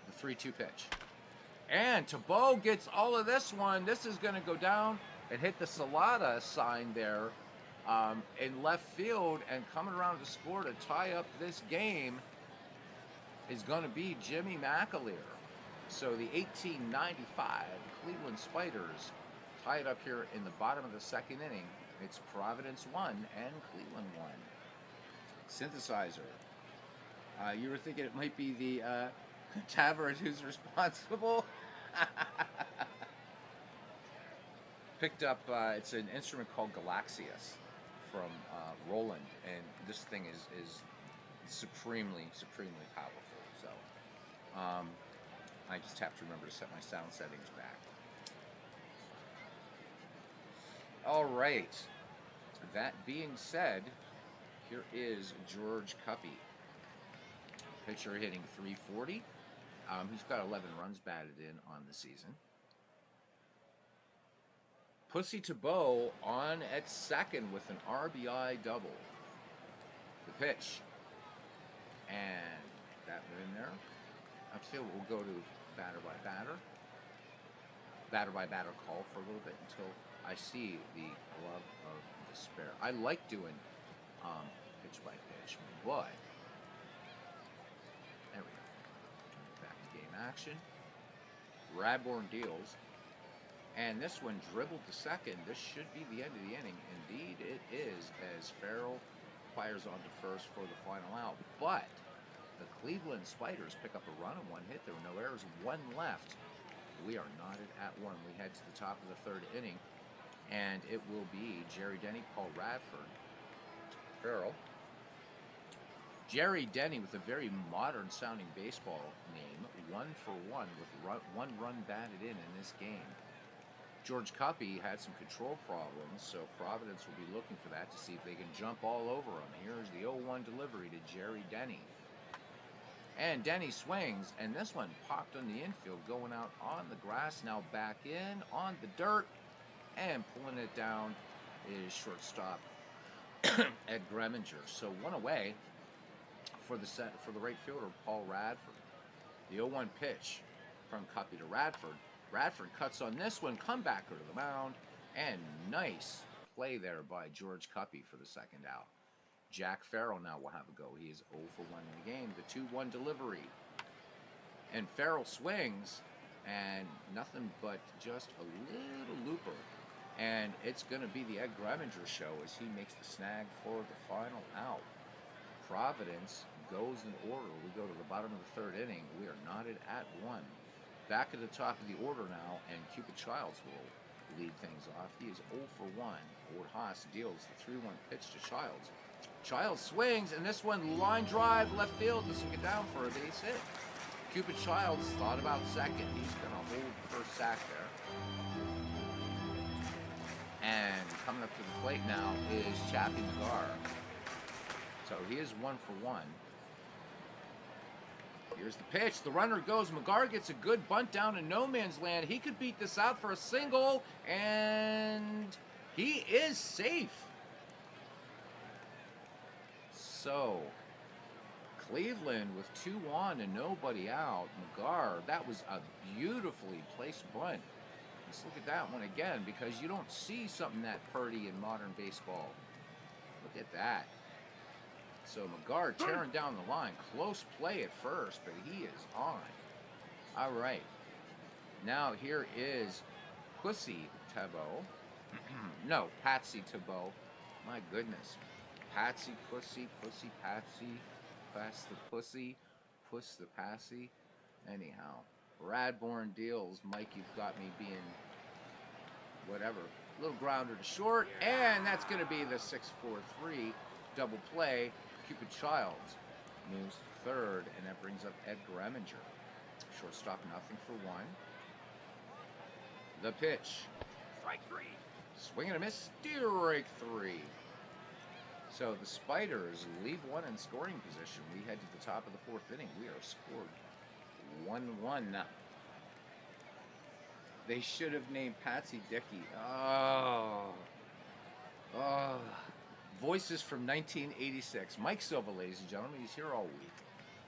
The 3-2 pitch. And Thibault gets all of this one. This is going to go down and hit the Salada sign there in left field. And coming around to score to tie up this game is going to be Jimmy McAleer. So the 1895 Cleveland Spiders tie it up here in the bottom of the second inning. It's Providence 1 and Cleveland 1. Synthesizer. You were thinking it might be the tavern who's responsible. Picked up, it's an instrument called Galaxius from Roland, and this thing is supremely powerful. So I just have to remember to set my sound settings back. All right. That being said, here is George Cuppy. Pitcher hitting .340. He's got 11 runs batted in on the season. Pussy Thibault on at second with an RBI double. The pitch. And that one in there. Upfield, we'll go to batter by batter. Batter by batter call for a little bit until I see the glove of despair. I like doing pitch by pitch, but there we go. Back to game action. Radbourne deals. And this one dribbled to second. This should be the end of the inning. Indeed, it is, as Farrell fires on to first for the final out. But the Cleveland Spiders pick up a run and one hit. There were no errors. One left. We are knotted at one. We head to the top of the third inning. And it will be Jerry Denny, Paul Radford, Farrell. Jerry Denny with a very modern-sounding baseball name. 1 for 1 with one run batted in this game. George Cuppy had some control problems, so Providence will be looking for that to see if they can jump all over him. Here's the 0-1 delivery to Jerry Denny. And Denny swings, and this one popped on the infield, going out on the grass, now back in on the dirt, and pulling it down is shortstop Ed Greminger. So one away for the right fielder, Paul Radford. The 0-1 pitch from Cuppy to Radford. Radford cuts on this one, comebacker to the mound, and nice play there by George Cuppy for the second out. Jack Farrell now will have a go. He is 0 for 1 in the game. The 2-1 delivery. And Farrell swings, and nothing but just a little looper. And it's going to be the Ed Greminger show as he makes the snag for the final out. Providence goes in order. We go to the bottom of the third inning. We are knotted at 1. Back at the top of the order now, and Cupid Childs will lead things off. He is 0 for 1. Ward Haas deals the 3-1 pitch to Childs. Childs swings, and this one line drive left field. Doesn't get down for a base hit. Cupid Childs thought about second. He's going to hold the first sack there. And coming up to the plate now is Chappie McGar. So he is 1 for 1. Here's the pitch. The runner goes. McGar gets a good bunt down in no man's land. He could beat this out for a single, and he is safe. So, Cleveland with 2 on and nobody out. McGar, that was a beautifully placed bunt. Let's look at that one again, because you don't see something that pretty in modern baseball. Look at that. So McGar tearing down the line. Close play at first, but he is on. All right. Now here is Pussy Thibault. No, Patsy Thibault. My goodness. Patsy, Pussy, Pussy, Patsy. Pass the Pussy, Puss the Passy. Anyhow. Radbourne deals. Mike, you've got me being whatever. Little grounder to short. And that's going to be the 6-4-3 double play. Cupid Childs moves third, and that brings up Ed Greminger. Shortstop, nothing for one. The pitch. Strike three. Swing and a miss. Strike three. So the Spiders leave one in scoring position. We head to the top of the fourth inning. We are scored 1-1. They should have named Patsy Dickey. Oh. Voices from 1986. Mike Silva, ladies and gentlemen. He's here all week.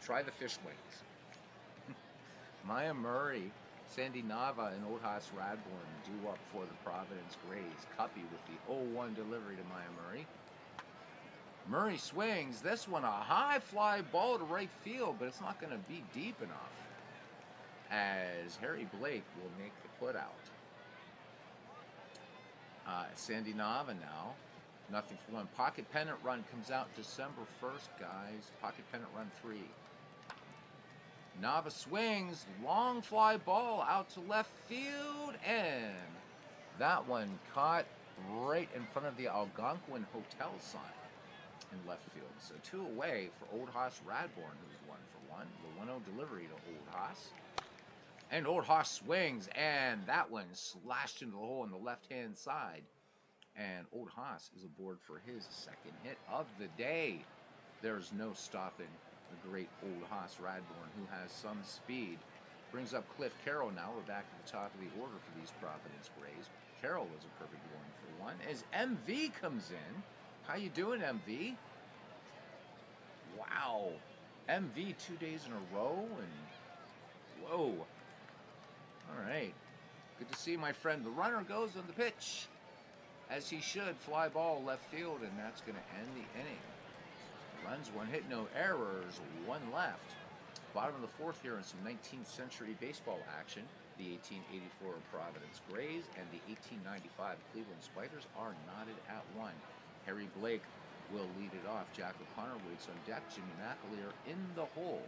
Try the fish wings. Maya Murray, Sandy Nava, and Old Hoss Radbourne due up for the Providence Grays. Cuppy with the 0-1 delivery to Maya Murray. Murray swings. This one a high fly ball to right field, but it's not going to be deep enough, as Harry Blake will make the put out. Sandy Nava now. Nothing for one. Pocket pennant run comes out December 1st, guys. Pocket pennant run 3. Nava swings. Long fly ball out to left field. And that one caught right in front of the Algonquin Hotel sign in left field. So 2 away for Old Hoss Radbourne, who's 1 for 1. The 1-0 delivery to Old Hoss. And Old Hoss swings. And that one slashed into the hole on the left-hand side. And Old Hoss is aboard for his second hit of the day. There's no stopping the great Old Hoss Radbourne, who has some speed. Brings up Cliff Carroll now. We're back at the top of the order for these Providence Grays. Carroll was a perfect 1 for 1. As MV comes in. How you doing, MV? Wow. MV 2 days in a row. And whoa. All right. Good to see my friend. The runner goes on the pitch, as he should. Fly ball left field, and that's going to end the inning. Runs, 1 hit, no errors, 1 left. Bottom of the fourth here in some 19th century baseball action. The 1884 Providence Grays and the 1895 Cleveland Spiders are knotted at 1. Harry Blake will lead it off. Jack O'Connor waits on deck. Jimmy McAleer in the hole.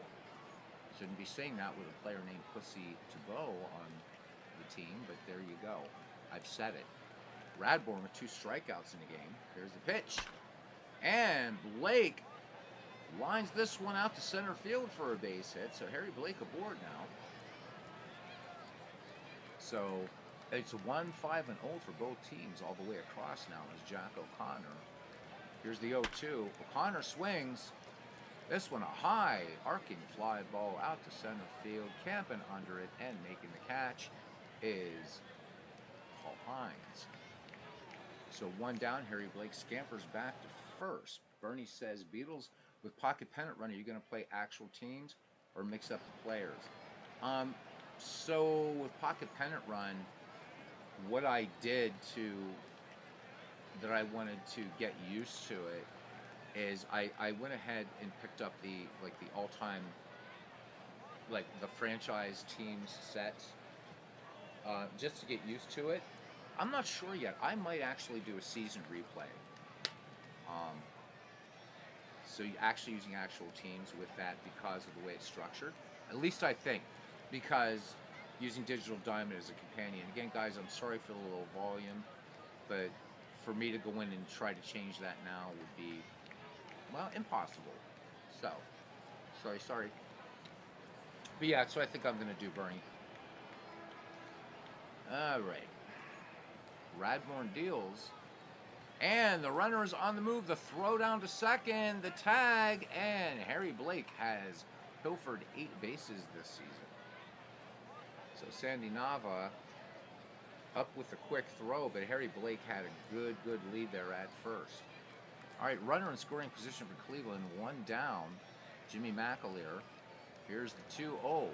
Shouldn't be saying that with a player named Pussy Thibault on the team, but there you go. I've said it. Radbourne with 2 strikeouts in the game. There's the pitch. And Blake lines this one out to center field for a base hit. So Harry Blake aboard now. So it's a 1-5-0 for both teams all the way across now as Jack O'Connor. Here's the 0-2. O'Connor swings. This one a high arcing fly ball out to center field. Camping under it and making the catch is Paul Hines. So 1 down, Harry Blake scampers back to first. Bernie says, Beatles, with pocket pennant run, are you going to play actual teams or mix up the players? So with pocket pennant run, what I did that I wanted to get used to it is I went ahead and picked up the all-time, like the franchise teams sets, just to get used to it. I'm not sure yet. I might actually do a season replay. So actually using actual teams with that because of the way it's structured. At least I think. Because using Digital Diamond as a companion. Again, guys, I'm sorry for the little volume. But for me to go in and try to change that now would be, well, impossible. So, sorry. But yeah, so I think I'm going to do Bernie. All right. Radbourne deals. And the runner is on the move. The throw down to second. The tag. And Harry Blake has pilfered 8 bases this season. So Sandy Nava up with a quick throw. But Harry Blake had a good lead there at first. All right, runner in scoring position for Cleveland. 1 down. Jimmy McAleer. Here's the 2-0.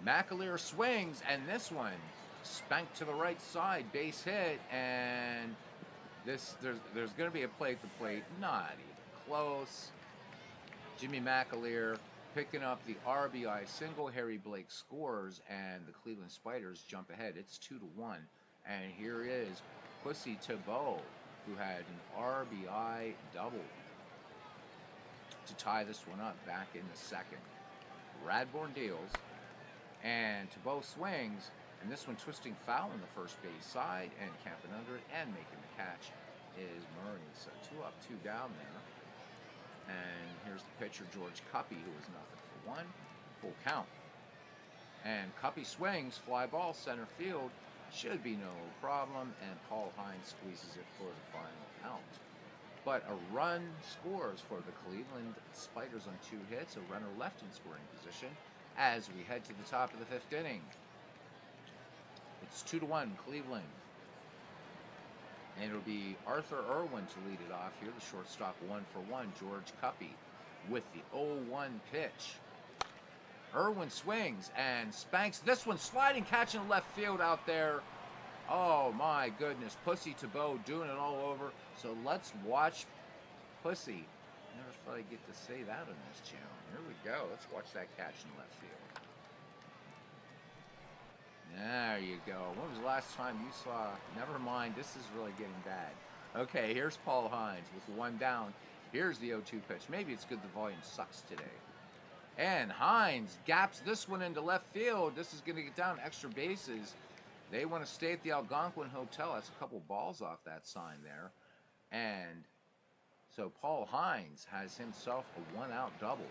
McAleer swings. And this one spanked to the right side. Base hit. And there's going to be a play at the plate. Not even close. Jimmy McAleer picking up the RBI single. Harry Blake scores, and the Cleveland Spiders jump ahead. It's 2-1. And here is Pussy Thibault, who had an RBI double to tie this one up back in the second. Radbourne deals, and Thibault swings. And this one twisting foul on the first base side and camping under it and making the catch is Murray. So 2 up, 2 down there And here's the pitcher, George Cuppy, who is nothing for one. Full count. And Cuppy swings, fly ball, center field. Should be no problem. And Paul Hines squeezes it for the final out. But a run scores for the Cleveland Spiders on 2 hits. A runner left in scoring position as we head to the top of the 5th inning. It's 2-1 Cleveland. And it'll be Arthur Irwin to lead it off here. The shortstop 1-for-1, George Cuppy with the 0-1 pitch. Irwin swings and spanks this one, sliding catch in left field out there. Oh my goodness, Pussy Tebow doing it all over. So let's watch Pussy. Never thought I'd get to say that on this channel. Here we go. Let's watch that catch in left field. There you go. When was the last time you saw? Never mind. This is really getting bad. Okay, here's Paul Hines with 1 down. Here's the 0-2 pitch. Maybe it's good the volume sucks today. And Hines gaps this one into left field. This is going to get down extra bases. They want to stay at the Algonquin Hotel. That's a couple balls off that sign there. And so Paul Hines has himself a 1-out double.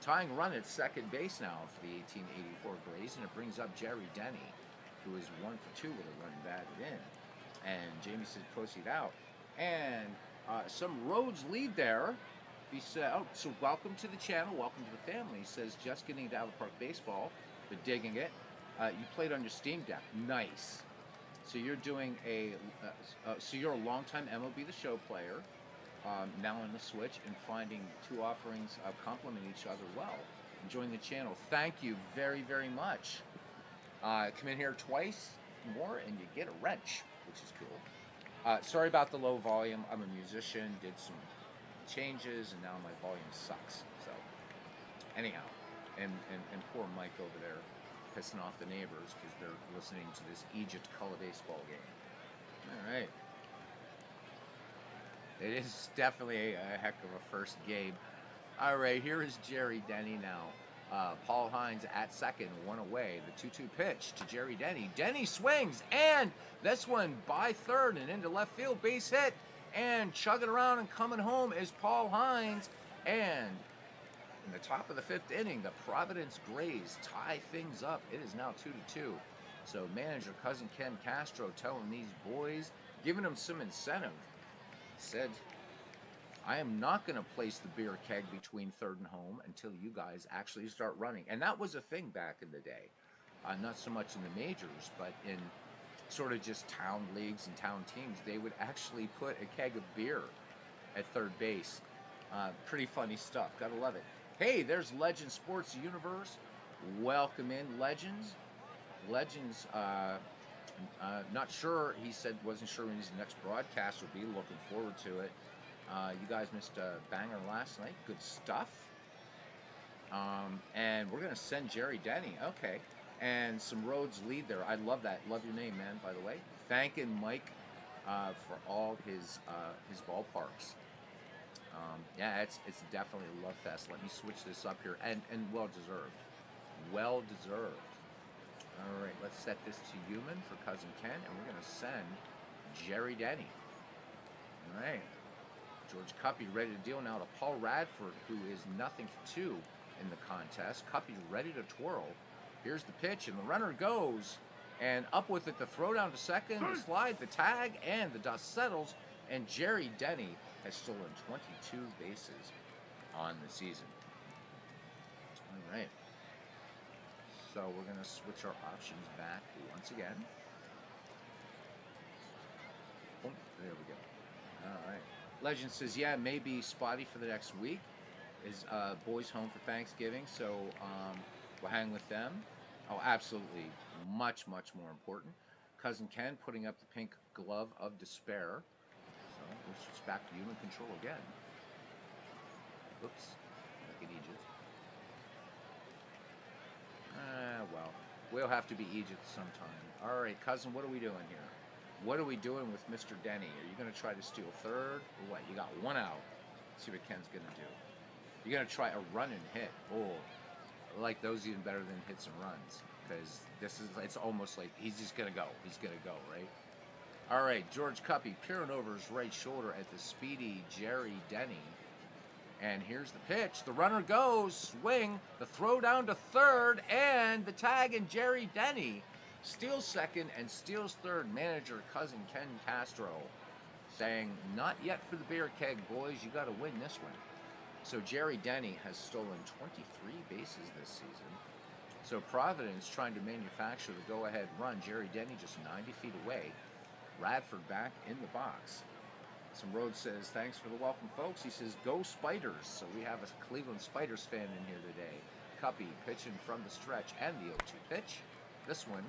Tying run at second base now for the 1884 Braves, and it brings up Jerry Denny, who is 1-for-2 with a run batted in. And Jamie says proceed out. And some Rhodes lead there. He said, oh, so welcome to the channel, welcome to the family. He says, just getting into Out of Park Baseball, but digging it. You played on your Steam Deck. Nice. So you're doing so you're a longtime MLB The Show player, now on the Switch, and finding 2 offerings complement each other well. Enjoying the channel. Thank you very, very much. Come in here twice more and you get a wrench, which is cool. Sorry about the low volume. I'm a musician, did some changes, and now my volume sucks. So anyhow, and poor Mike over there pissing off the neighbors because they're listening to this Egypt color baseball game. All right. It is definitely a heck of a first game. All right, here is Jerry Denny now. Paul Hines at second, 1 away. The 2-2 pitch to Jerry Denny. Denny swings, and this one by third and into left field, base hit. And chugging around and coming home is Paul Hines. And in the top of the 5th inning, the Providence Grays tie things up. It is now 2-2. So manager cousin Ken Castro telling these boys, giving them some incentive, said, I am not going to place the beer keg between third and home until you guys actually start running. And that was a thing back in the day. Not so much in the majors, but in sort of just town leagues and town teams, they would actually put a keg of beer at third base. Pretty funny stuff. Gotta love it. Hey, there's Legends Sports Universe. Welcome in, Legends. Legends, not sure, he said, wasn't sure when his next broadcast would be. Looking forward to it. You guys missed a banger last night. Good stuff. And we're going to send Jerry Denny. Okay. And some Rhodes lead there. I love that. Love your name, man, by the way. Thanking Mike for all his ballparks. Yeah, it's definitely a love fest. Let me switch this up here. And well deserved. Well deserved. All right, let's set this to human for Cousin Ken, and we're going to send Jerry Denny. All right. George Cuppy ready to deal now to Paul Radford, who is 0-for-2 in the contest. Cuppy ready to twirl. Here's the pitch, and the runner goes. And up with it, the throw down to second, the slide, the tag, and the dust settles. And Jerry Denny has stolen 22 bases on the season. All right. So we're going to switch our options back once again. Oh, there we go. All right. Legend says, yeah, maybe spotty for the next week. Is boys home for Thanksgiving, so we'll hang with them. Oh, absolutely. Much, much more important. Cousin Ken putting up the pink glove of despair. So we'll switch back to human control again. Oops. Like in Egypt. Well, we'll have to be Egypt sometime. All right, cousin, what are we doing here? What are we doing with Mr. Denny? Are you going to try to steal third or what? You got 1 out. Let's see what Ken's going to do. You're going to try a run and hit. Oh, I like those even better than hits and runs, because it's almost like he's just going to go. He's going to go, right? All right, George Cuppy peering over his right shoulder at the speedy Jerry Denny. And here's the pitch. The runner goes, swing, the throw down to third, and the tag, and Jerry Denny steals second and steals third. Manager cousin Ken Castro saying, not yet for the beer keg, boys. You got to win this one. So Jerry Denny has stolen 23 bases this season. So Providence trying to manufacture the go-ahead run. Jerry Denny just 90 feet away. Radford back in the box. Some Road says, thanks for the welcome, folks. He says, go Spiders. So we have a Cleveland Spiders fan in here today. Cuppy pitching from the stretch and the 0-2 pitch. This one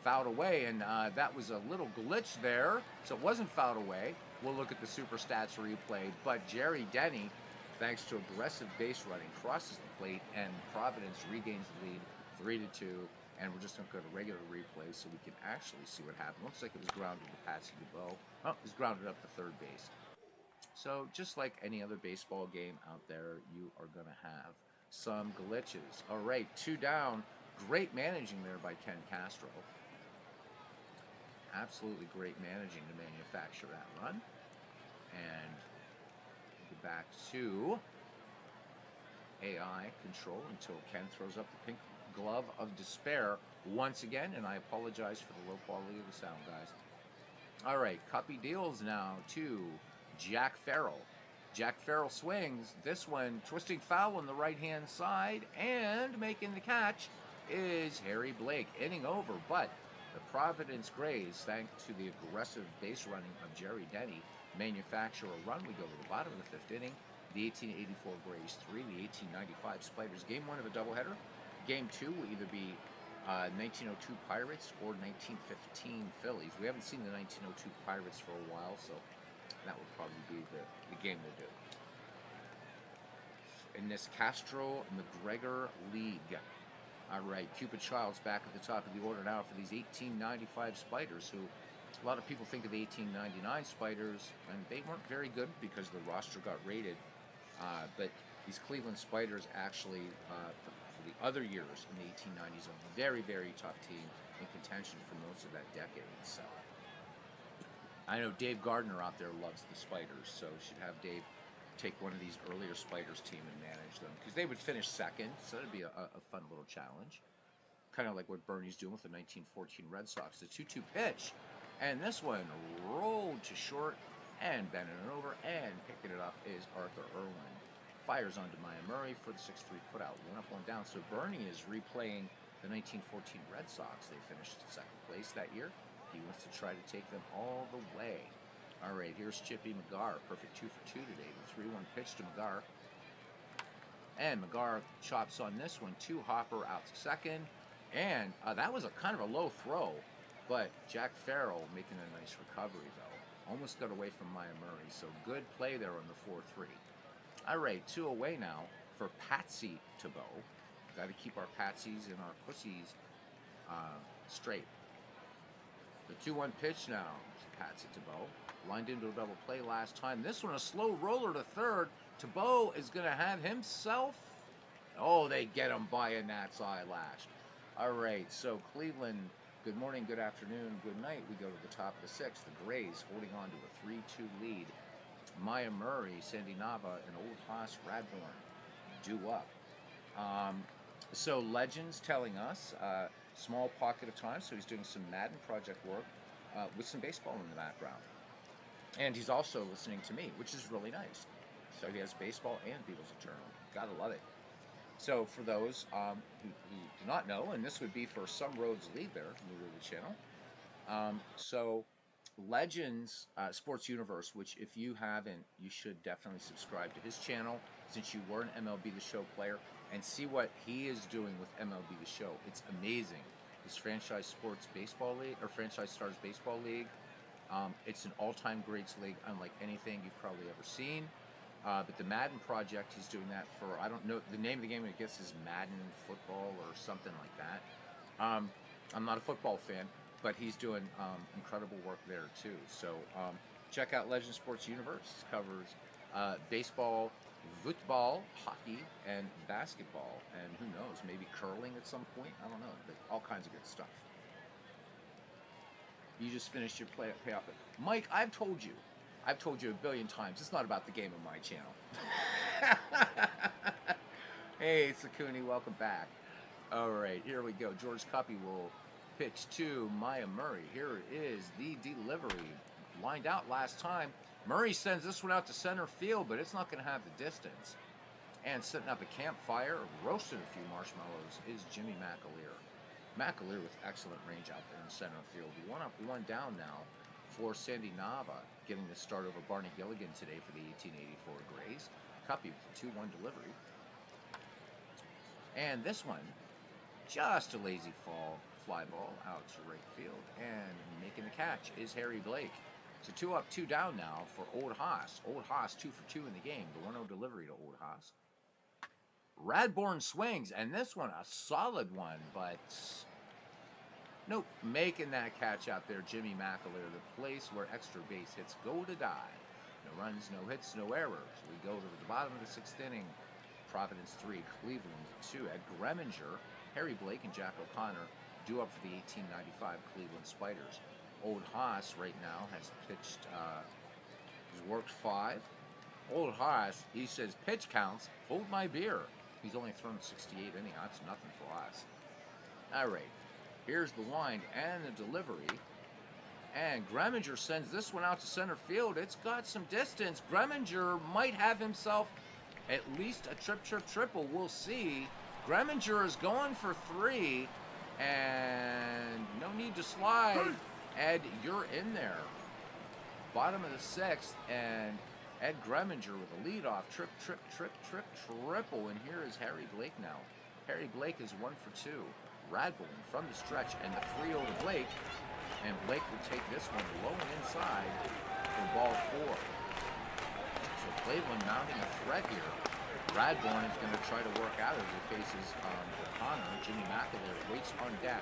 fouled away, and that was a little glitch there. So it wasn't fouled away. We'll look at the Super Stats replay. But Jerry Denny, thanks to aggressive base running, crosses the plate, and Providence regains the lead 3-2. And we're just going to go to regular replay so we can actually see what happened. Looks like it was grounded to Patsy DeBow. Oh, it was grounded up to third base. So just like any other baseball game out there, you are going to have some glitches. All right, 2 down. Great managing there by Ken Castro. Absolutely great managing to manufacture that run. And get back to AI control until Ken throws up the pink glove of despair once again, and I apologize for the low quality of the sound, guys. All right, Cuppy deals now to Jack Farrell. Jack Farrell swings. This one twisting foul on the right-hand side, and making the catch is Harry Blake. Inning over, but the Providence Grays, thanks to the aggressive base running of Jerry Denny, manufacture a run. We go to the bottom of the 5th inning. The 1884 Grays 3, the 1895 Spiders. Game 1 of a doubleheader. Game 2 will either be 1902 Pirates or 1915 Phillies. We haven't seen the 1902 Pirates for a while, so that would probably be the game we'll do. In this Castro-McGregor League. All right, Cupid Child's back at the top of the order now for these 1895 Spiders, who a lot of people think of the 1899 Spiders, and they weren't very good because the roster got raided. But these Cleveland Spiders actually, for the other years in the 1890s, a very, very tough team in contention for most of that decade. So I know Dave Gardner out there loves the Spiders, so should have Dave take one of these earlier Spiders team and manage them, because they would finish second, so that'd be a fun little challenge. Kind of like what Bernie's doing with the 1914 Red Sox. The 2-2 pitch, and this one rolled to short, and bending it over, and picking it up is Arthur Irwin. Fires onto Maya Murray for the 6-3 putout. 1 up, 1 down. So Bernie is replaying the 1914 Red Sox. They finished second place that year. He wants to try to take them all the way. All right, here's Chippy McGarr. Perfect 2 for 2 today. The 3-1 pitch to McGarr. And McGarr chops on this one. 2 Hopper out to second. And that was a kind of a low throw. But Jack Farrell making a nice recovery, though. Almost got away from Maya Murray. So good play there on the 4-3. All right, 2 away now for Patsy DeBow. Got to keep our Patsies and our pussies straight. The 2-1 pitch now to Patsy DeBow. Lined into a double play last time. This one a slow roller to third. DeBow is going to have himself. Oh, they get him by a gnat's eyelash. All right, so Cleveland, good morning, good afternoon, good night. We go to the top of the 6th. The Grays holding on to a 3-2 lead. Maya Murray, Sandy Nava, and Old Haas Radborn due up. So Legends telling us, small pocket of time, so he's doing some Madden project work with some baseball in the background. And he's also listening to me, which is really nice. So he has baseball and Beatles Eternal. Gotta love it. So for those who do not know, and this would be for Some Roads League there, new to the channel. So Legends Sports Universe, which if you haven't, you should definitely subscribe to his channel since you were an MLB The Show player, and see what he is doing with MLB The Show. It's amazing. His Franchise Sports Baseball League, or Franchise Stars Baseball League. It's an all-time greats league, unlike anything you've probably ever seen. But the Madden project, he's doing that for, I don't know, the name of the game, I guess, is Madden Football or something like that. I'm not a football fan, but he's doing incredible work there too. So check out Legend Sports Universe. It covers baseball, football, hockey, and basketball. And who knows, maybe curling at some point. I don't know, but all kinds of good stuff. You just finished your payoff. Mike, I've told you, I've told you a billion times, it's not about the game on my channel. Hey, Sakuni, welcome back. All right, here we go. George Cuppy will pitch to Maya Murray. Here is the delivery. Lined out last time. Murray sends this one out to center field, but it's not going to have the distance. And setting up a campfire, roasting a few marshmallows, is Jimmy McAleer. McAleer with excellent range out there in center field. 1 up, 1 down now for Sandy Nava, getting the start over Barney Gilligan today for the 1884 Grays. Cuppy with a 2-1 delivery. And this one, just a lazy fly ball out to right field. And making the catch is Harry Blake. So 2 up, 2 down now for Old Haas. Old Haas 2 for 2 in the game. The 1-0 delivery to Old Haas. Radbourn swings, and this one a solid one, but nope. Making that catch out there, Jimmy McAleer, the place where extra base hits go to die. No runs, no hits, no errors. We go to the bottom of the 6th inning. Providence 3, Cleveland 2. Ed Greminger, Harry Blake, and Jack O'Connor due up for the 1895 Cleveland Spiders. Old Haas right now has pitched, he's worked 5. Old Haas, he says, pitch counts, hold my beer. He's only thrown 68 innings. That's nothing for us. All right, here's the wind and the delivery. And Greminger sends this one out to center field. It's got some distance. Greminger might have himself at least a triple. We'll see. Greminger is going for 3. And no need to slide. Ed, you're in there. Bottom of the 6th. And Ed Greminger with a leadoff triple. And here is Harry Blake now. Harry Blake is 1 for 2. Radbourn from the stretch and the 3-0 to Blake. And Blake will take this one low and inside for ball 4. So Cleveland mounting a threat here. Radbourn is going to try to work out as he faces O'Connor. Jimmy McAleer waits on deck.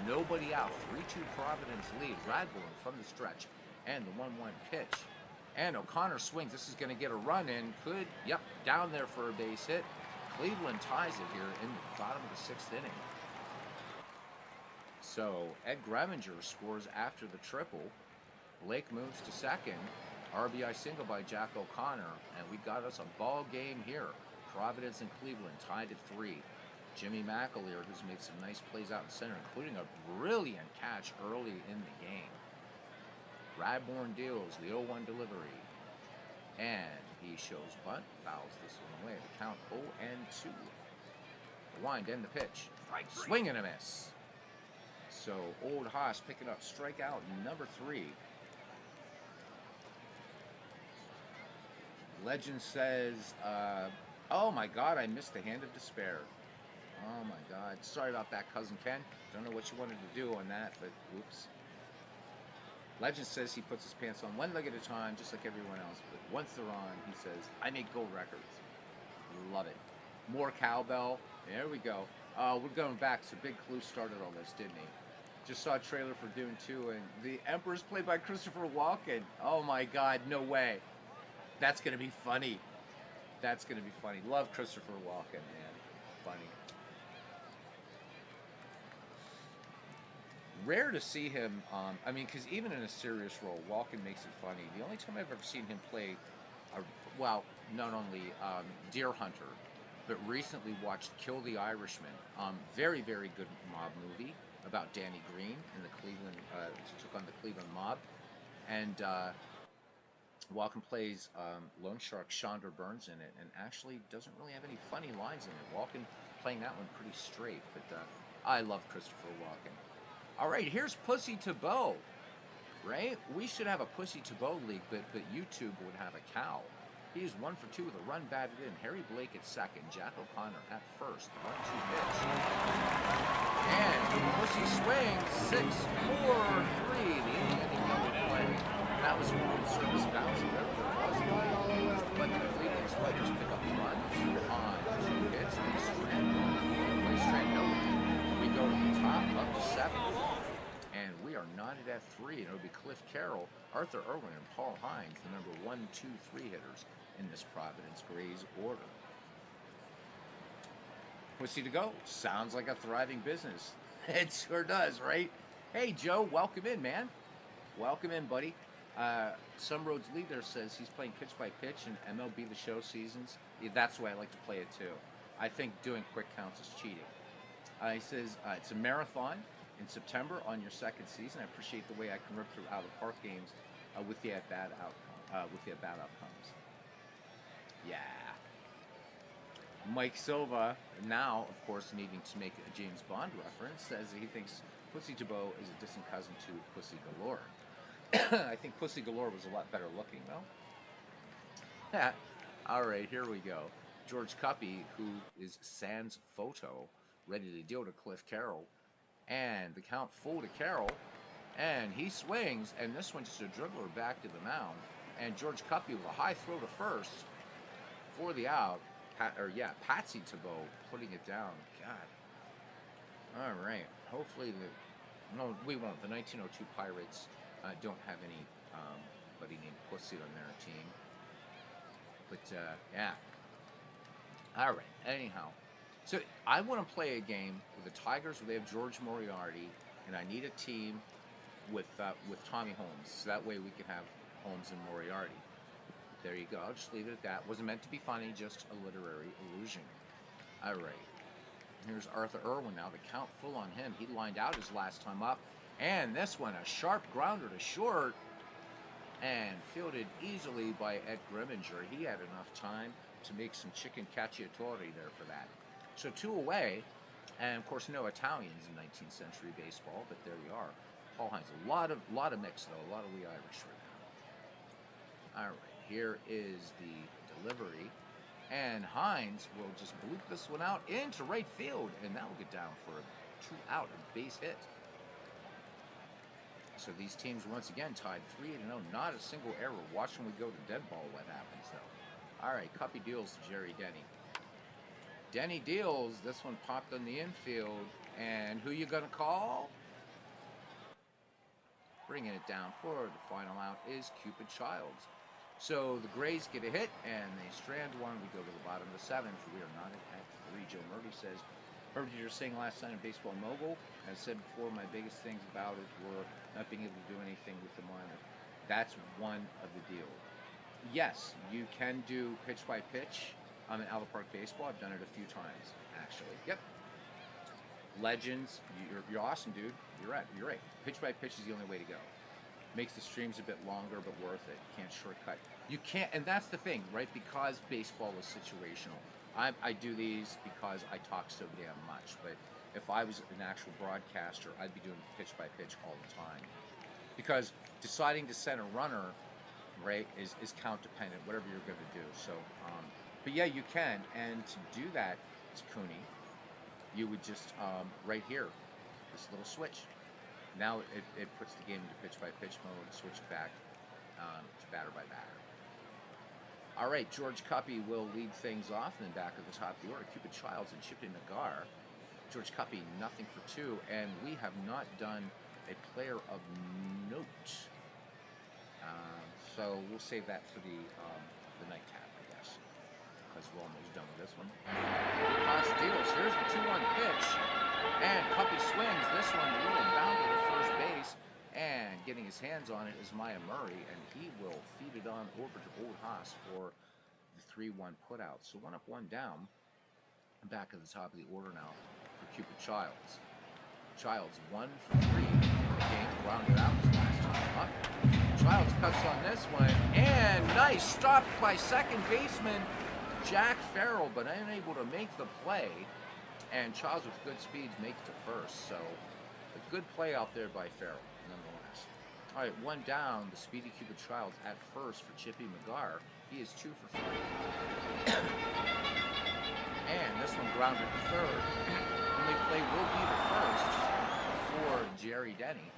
Nobody out. 3-2 Providence lead. Radbourn from the stretch. And the 1-1 pitch. And O'Connor swings. This is going to get a run in. Could, yep, down there for a base hit. Cleveland ties it here in the bottom of the 6th inning. So Ed Greminger scores after the triple. Blake moves to second. RBI single by Jack O'Connor. And we got us a ball game here. Providence and Cleveland tied at 3. Jimmy McAleer, who's made some nice plays out in center, including a brilliant catch early in the game. Radbourn deals the 0-1 delivery. And he shows bunt, fouls this one away. The count 0-2. The wind and the pitch. Swing and a miss. So Old Haas picking up strikeout number 3. Legend says, oh my God, I missed the hand of despair. Oh my God. Sorry about that, Cousin Ken. Don't know what you wanted to do on that, but oops. Legend says he puts his pants on one leg at a time, just like everyone else. But once they're on, he says, I make gold records. Love it. More cowbell. There we go. We're going back. So Big Clue started all this, didn't he? Just saw a trailer for Dune 2, and the Emperor's played by Christopher Walken. Oh my God, no way. That's going to be funny. That's going to be funny. Love Christopher Walken, man. Funny. Rare to see him, I mean, because even in a serious role, Walken makes it funny. The only time I've ever seen him play, well, not only Deer Hunter, but recently watched Kill the Irishman. Very, very good mob movie about Danny Green and the Cleveland, took on the Cleveland mob. And Walken plays loan shark Chandra Burns in it, and actually doesn't really have any funny lines in it. Walken playing that one pretty straight, but I love Christopher Walken. All right, here's Pussy to Bo, right? We should have a Pussy to Bo league, but YouTube would have a cow. He's 1 for 2 with a run batted in. Harry Blake at second, Jack O'Connor at first. 1-2 pitch. And Pussy swings 6-4-3. The inning double play. That was a room service bounce, whatever there was. But the Cleveland Spiders pick up the run on 2 hits. They strand out. We go to the top, up to 7. And we are knotted at 3. And it'll be Cliff Carroll, Arthur Irwin, and Paul Hines, the number 1, 2, 3 hitters in this Providence Grays order. Pussy to go. Sounds like a thriving business. It sure does, right? Hey, Joe, welcome in, man. Welcome in, buddy. Some Roads Leader says he's playing pitch by pitch and MLB The Show seasons. Yeah, that's the way I like to play it too. I think doing quick counts is cheating. He says it's a marathon in September on your second season. I appreciate the way I can rip through out of the park games with the at bat outcome. With the at bat outcomes. Yeah. Mike Silva, now of course needing to make a James Bond reference, says he thinks Pussy Tabot is a distant cousin to Pussy Galore. I think Pussy Galore was a lot better looking, though. All right, here we go. George Cuppy, who is sans photo, ready to deal to Cliff Carroll. And the count full to Carroll. And he swings, and this one's just a dribbler back to the mound. And George Cuppy with a high throw to first for the out. Patsy Tabot putting it down. God. All right. Hopefully no, we won't. The 1902 Pirates don't have anybody named Pussy on their team. But, yeah. All right. Anyhow. So, I want to play a game with the Tigers where they have George Moriarty, and I need a team with Tommy Holmes. So that way we can have Holmes and Moriarty. There you go. I'll just leave it at that. Wasn't meant to be funny, just a literary illusion. All right. Here's Arthur Irwin now. The count full on him. He lined out his last time up. And this one, a sharp grounder to short. And fielded easily by Ed Grimminger. He had enough time to make some chicken cacciatore there for that. So 2 away. And, of course, no Italians in 19th century baseball. But there we are. Paul Hines. A lot of mix, though. A lot of wee Irish right now. All right. Here is the delivery. And Hines will just bloop this one out into right field. And that will get down for a 2-out base hit. So these teams once again tied 3-0. Not a single error. Watch when we go to dead ball what happens though. All right, Cuppy deals to Jerry Denny. Denny deals. This one popped on the infield. And who you gonna call? Bringing it down for the final out is Cupid Childs. So the Grays get a hit, and they strand one. We go to the bottom of the 7th. We are not at 3. Joe Murphy says, heard you were saying last night in Baseball Mogul. As I said before, my biggest things about it were not being able to do anything with the minor. That's one of the deal. Yes, you can do pitch by pitch in Out of Park Baseball. I've done it a few times, actually. Yep. Legends, you're awesome, dude. You're right. Pitch by pitch is the only way to go. Makes the streams a bit longer, but worth it. Can't shortcut. You can't, and that's the thing, right? Because baseball is situational. I do these because I talk so damn much. But if I was an actual broadcaster, I'd be doing pitch by pitch all the time. Because deciding to send a runner, right, is count dependent, whatever you're going to do. So, but yeah, you can. And to do that, Cooney, you would just, right here, this little switch. Now it puts the game into pitch-by-pitch mode, switch back to batter by batter. All right, George Cuppy will lead things off in the back of the top of the order. Cupid Childs and Chippy Nagar. George Cuppy, 0-for-2, and we have not done a player of note. So we'll save that for the night tap, I guess, because we're almost done with this one. Deals. Here's the 2-1 pitch. And Cuppy swings. This one a little bounded to first base. And getting his hands on it is Maya Murray. And he will feed it on over to Old Haas for the 3-1 putout. So 1 up, 1 down. Back at the top of the order now for Cupid Childs. Childs 1 for 3 in the game. Rounded out his last time up. Childs cuts on this one. And nice stop by second baseman Jack Farrell, but unable to make the play. And Childs with good speeds makes it to first. So a good play out there by Farrell, nonetheless. All right, 1 down. The speedy Cupid Childs at first for Chippy Magar. He is 2 for 3. And this one grounded to third. Only play will be the first for Jerry Denny.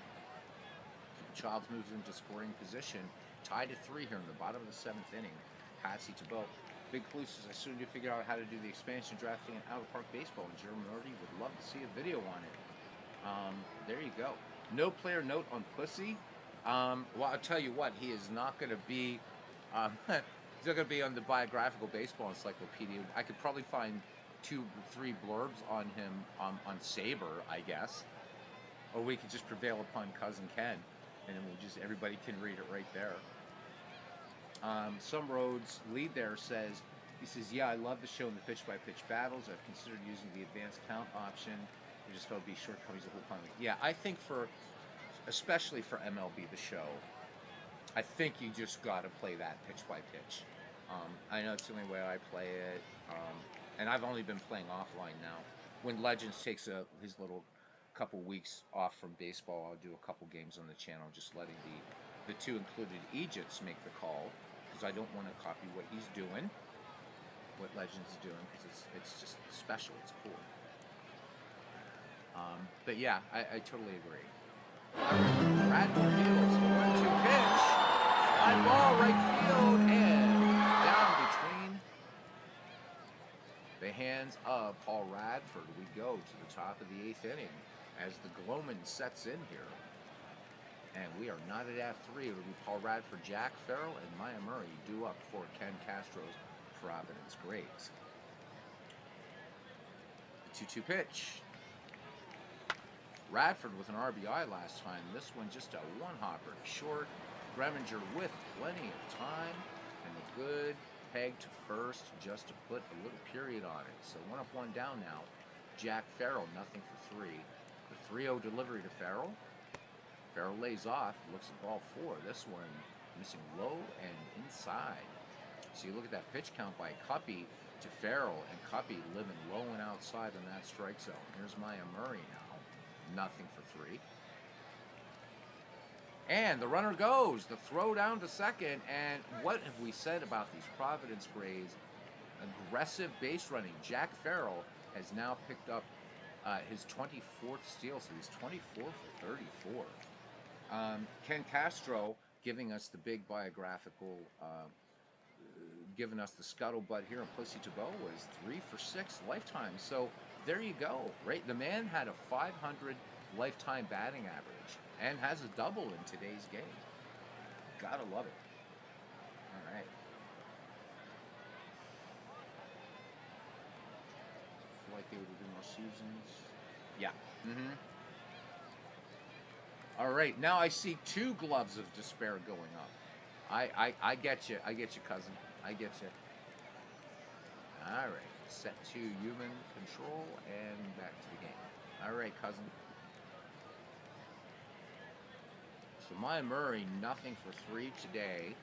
Cupid Childs moves into scoring position. Tied at 3 here in the bottom of the 7th inning. Patsy Tabot. Big Clues says, I soon do figure out how to do the expansion drafting in Out of Park Baseball, and Jeremy Murdy would love to see a video on it. There you go. No player note on Pussy. Well, I'll tell you what, he is not going to be. He's not going to be on the Biographical Baseball Encyclopedia. I could probably find 2 or 3 blurbs on him on Saber, I guess, or we could just prevail upon Cousin Ken. and then we'll just everybody can read it right there. Some roads lead there says he says, yeah, I love the show and the pitch by pitch battles. I've considered using the advanced count option. I just felt it'd be shortcomings the whole time. Yeah, I think for especially for MLB the show, I think you just got to play that pitch by pitch. I know it's the only way I play it, and I've only been playing offline now. When Legends takes his little couple weeks off from baseball, I'll do a couple games on the channel, just letting the two included Egypts make the call because I don't want to copy what he's doing, what Legends is doing, because it's just special, it's cool. But yeah, I totally agree. Bradford Fields, 1-2 pitch, fly ball right field and down between the hands of Paul Radford. We go to the top of the 8th inning as the Gloman sets in here. And we are knotted at 3. It'll be Paul Radford, Jack Farrell, and Maya Murray due up for Ken Castro's Providence Grays. The 2-2 pitch. Radford with an RBI last time. This one just a one-hopper to short. Greminger with plenty of time and a good peg to first just to put a little period on it. So 1 up, 1 down now. Jack Farrell, nothing for 3. The 3-0 delivery to Farrell. Farrell lays off, looks at ball 4. This one missing low and inside. So you look at that pitch count by Cuppy to Farrell, and Cuppy living low and outside in that strike zone. Here's Maya Murray now. Nothing for 3. And the runner goes. The throw down to second. And what have we said about these Providence Grays? Aggressive base running. Jack Farrell has now picked up his 24th steal, so he's 24 for 34. Ken Castro giving us the big biographical, giving us the scuttlebutt here, and Pussy Tebow was 3 for 6 lifetime. So there you go, right? The man had a 500 lifetime batting average and has a double in today's game. Gotta love it. All right. I feel like they would do more seasons. Yeah. All right, now I see 2 gloves of despair going up. I get you. I get you, cousin. I get you. All right, set to human control and back to the game. All right, cousin. So Maya Murray, nothing for 3 today.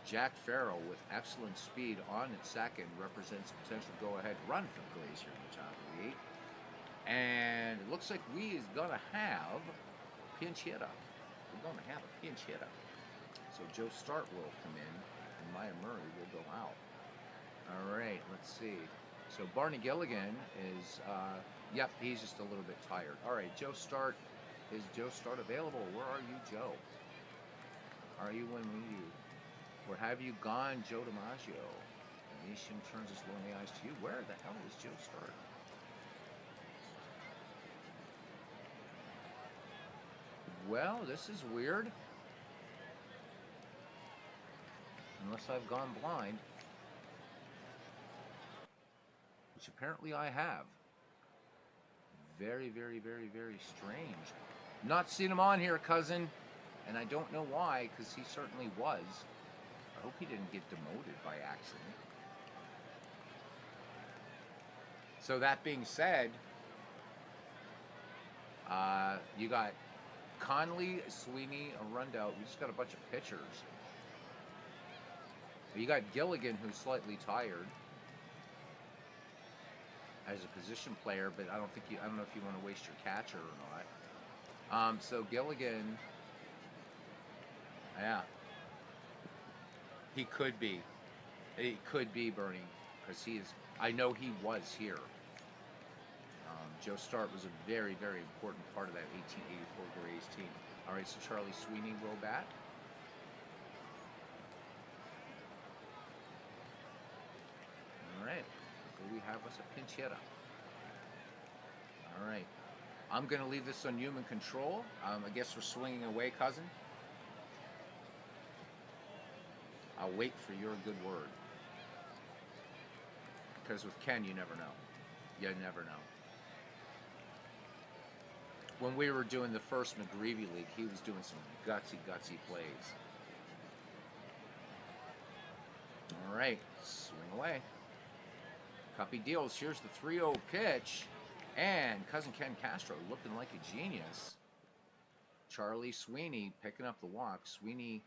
Jack Farrell with excellent speed on at second represents a potential go-ahead run for the Grays here in the top of the 8th. And it looks like we is going to have pinch hitter. We're going to have a pinch hitter. So Joe Start will come in, and Maya Murray will go out. All right, let's see. So Barney Gilligan is, yep, he's just a little bit tired. All right, Joe Start. Is Joe Start available? Where are you, Joe? Are you when we you? Where have you gone, Joe DiMaggio? The nation turns its lonely eyes to you. Where the hell is Joe Start? Well, this is weird. Unless I've gone blind. Which apparently I have. Very, very, very, very strange. Not seen him on here, cousin. And I don't know why, because he certainly was. I hope he didn't get demoted by accident. So that being said, you got Conley, Sweeney, a rundown. We just got a bunch of pitchers. You got Gilligan, who's slightly tired as a position player, but I don't know if you want to waste your catcher or not. So Gilligan, yeah, he could be Bernie, because I know he was here. Joe Start was a very, very important part of that 1884 Grays team. All right, so Charlie Sweeney will bat. All right, so we have us a pinch hitter. All right, I'm going to leave this on human control. I guess we're swinging away, cousin. I'll wait for your good word. Because with Ken, you never know. You never know. when we were doing the first McGreevy League, he was doing some gutsy plays. All right, swing away. Cuppy deals. Here's the 3-0 pitch. And Cousin Ken Castro looking like a genius. Charlie Sweeney picking up the walk. Sweeney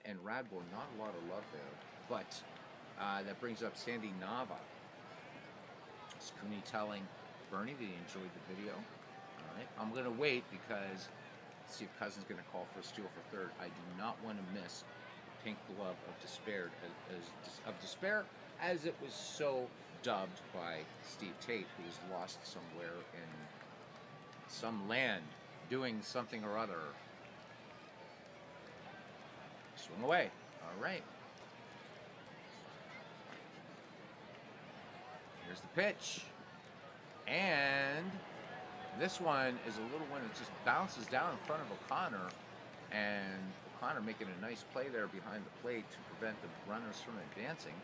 and Radbourne, not a lot of love there. But that brings up Sandy Nava. Is Cooney telling Bernie that he enjoyed the video? All right, I'm going to wait because see if Cousin's going to call for a steal for third. I do not want to miss Pink Glove of Despair, as it was so dubbed by Steve Tate, who was lost somewhere in some land doing something or other. Swing away. All right. Here's the pitch. And this one is a little one that just bounces down in front of O'Connor. And O'Connor making a nice play there behind the plate to prevent the runners from advancing.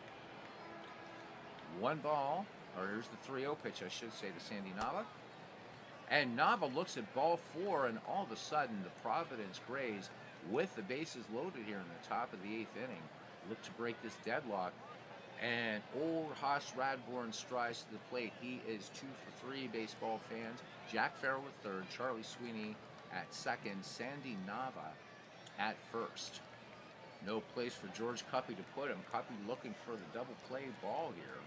One ball, or here's the 3-0 pitch, I should say, to Sandy Nava. And Nava looks at ball 4, and all of a sudden, the Providence Grays, with the bases loaded here in the top of the 8th inning, look to break this deadlock. And old Haas Radbourne strides to the plate. He is 2 for 3, baseball fans. Jack Farrell at third, Charlie Sweeney at second, Sandy Nava at first. No place for George Cuppy to put him. Cuppy looking for the double play ball here.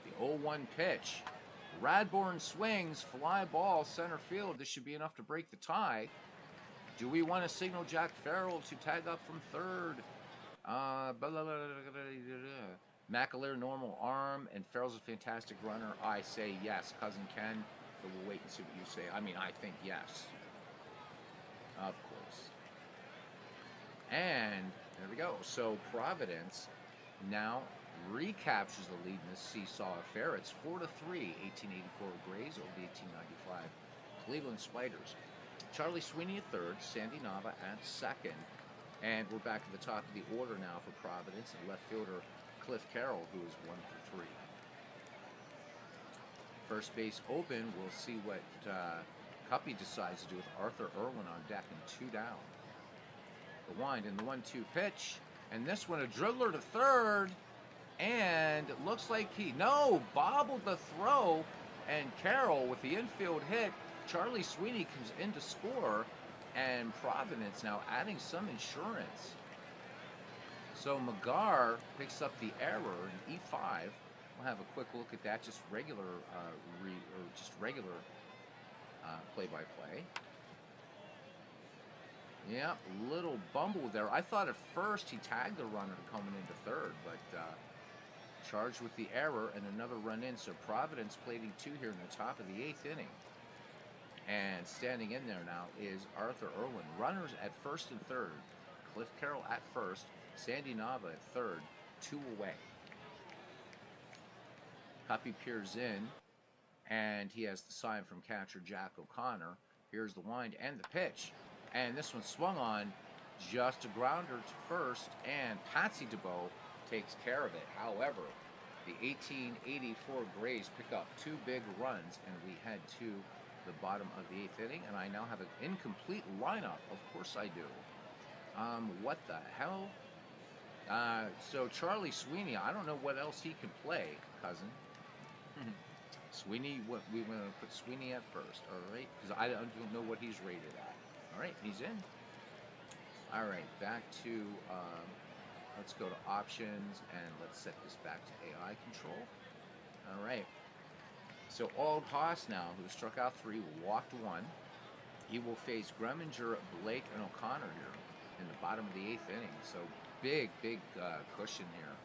The 0-1 pitch. Radbourne swings, fly ball, center field. This should be enough to break the tie. Do we want to signal Jack Farrell to tag up from third? McAleer normal arm, and Farrell's a fantastic runner. I say yes, Cousin Ken, but we'll wait and see what you say. I mean, I think yes. Of course. And there we go. So Providence now recaptures the lead in this seesaw affair. It's 4-3, 1884 Grays over the 1895 Cleveland Spiders. Charlie Sweeney at third, Sandy Nava at second, and we're back at the top of the order now for Providence and left fielder Cliff Carroll, who is 1 for 3. First base open. We'll see what Cuppy decides to do with Arthur Irwin on deck and 2 down. The wind and the 1-2 pitch, and this one a dribbler to third. And it looks like bobbled the throw, and Carroll with the infield hit. Charlie Sweeney comes in to score, and Providence now adding some insurance. So McGar picks up the error in E5. We'll have a quick look at that, just regular play-by-play. Yeah, little bumble there. I thought at first he tagged the runner coming into third, but charged with the error and another run in. So Providence plating 2 here in the top of the 8th inning. And standing in there now is Arthur Irwin. Runners at first and third. Cliff Carroll at first. Sandy Nava at third. 2 away. Cuppy peers in, and he has the sign from catcher Jack O'Connor. Here's the wind and the pitch. And this one swung on, just a grounder to first, and Patsy DeBow takes care of it. However, the 1884 Grays pick up 2 big runs, and we head to the bottom of the 8th inning, and I now have an incomplete lineup. Of course I do. What the hell? So Charlie Sweeney, I don't know what else he can play, Cousin. Sweeney, we want to put Sweeney at first, all right? Because I don't know what he's rated at. All right, he's in. All right, back to, let's go to options, and let's set this back to AI control. All right. So Ald Haas now, who struck out 3, walked 1. He will face Greminger, Blake, and O'Connor here in the bottom of the 8th inning. So big cushion here.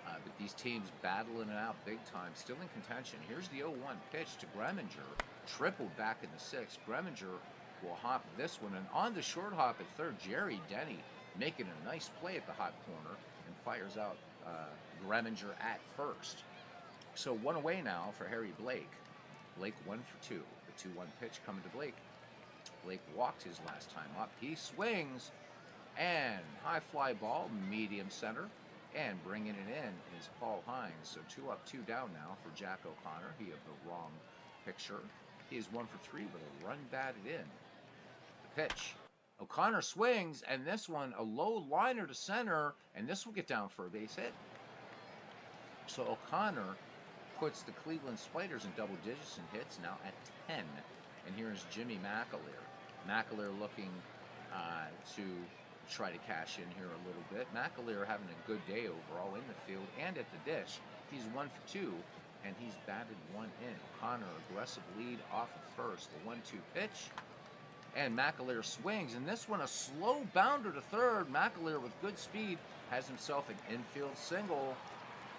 But these teams battling it out big time, still in contention. Here's the 0-1 pitch to Greminger, tripled back in the 6th. Greminger will hop this one, and on the short hop at third, Jerry Denny making a nice play at the hot corner and fires out Greminger at first. So 1 away now for Harry Blake. Blake 1 for 2. The 2-1 pitch coming to Blake. Blake walked his last time up. He swings, and high fly ball, medium center, and bringing it in is Paul Hines. So 2 up, 2 down now for Jack O'Connor. He of the wrong picture. He is 1 for 3 with a run batted in. The pitch. O'Connor swings, and this one, a low liner to center, and this will get down for a base hit. So O'Connor puts the Cleveland Spiders in double digits and hits, now at 10. And here's Jimmy McAleer. McAleer looking to try to cash in here a little bit. McAleer having a good day overall in the field and at the dish. He's 1 for 2, and he's batted 1 in. O'Connor, aggressive lead off of first. The 1-2 pitch. And McAleer swings, and this one a slow bounder to third. McAleer with good speed has himself an infield single.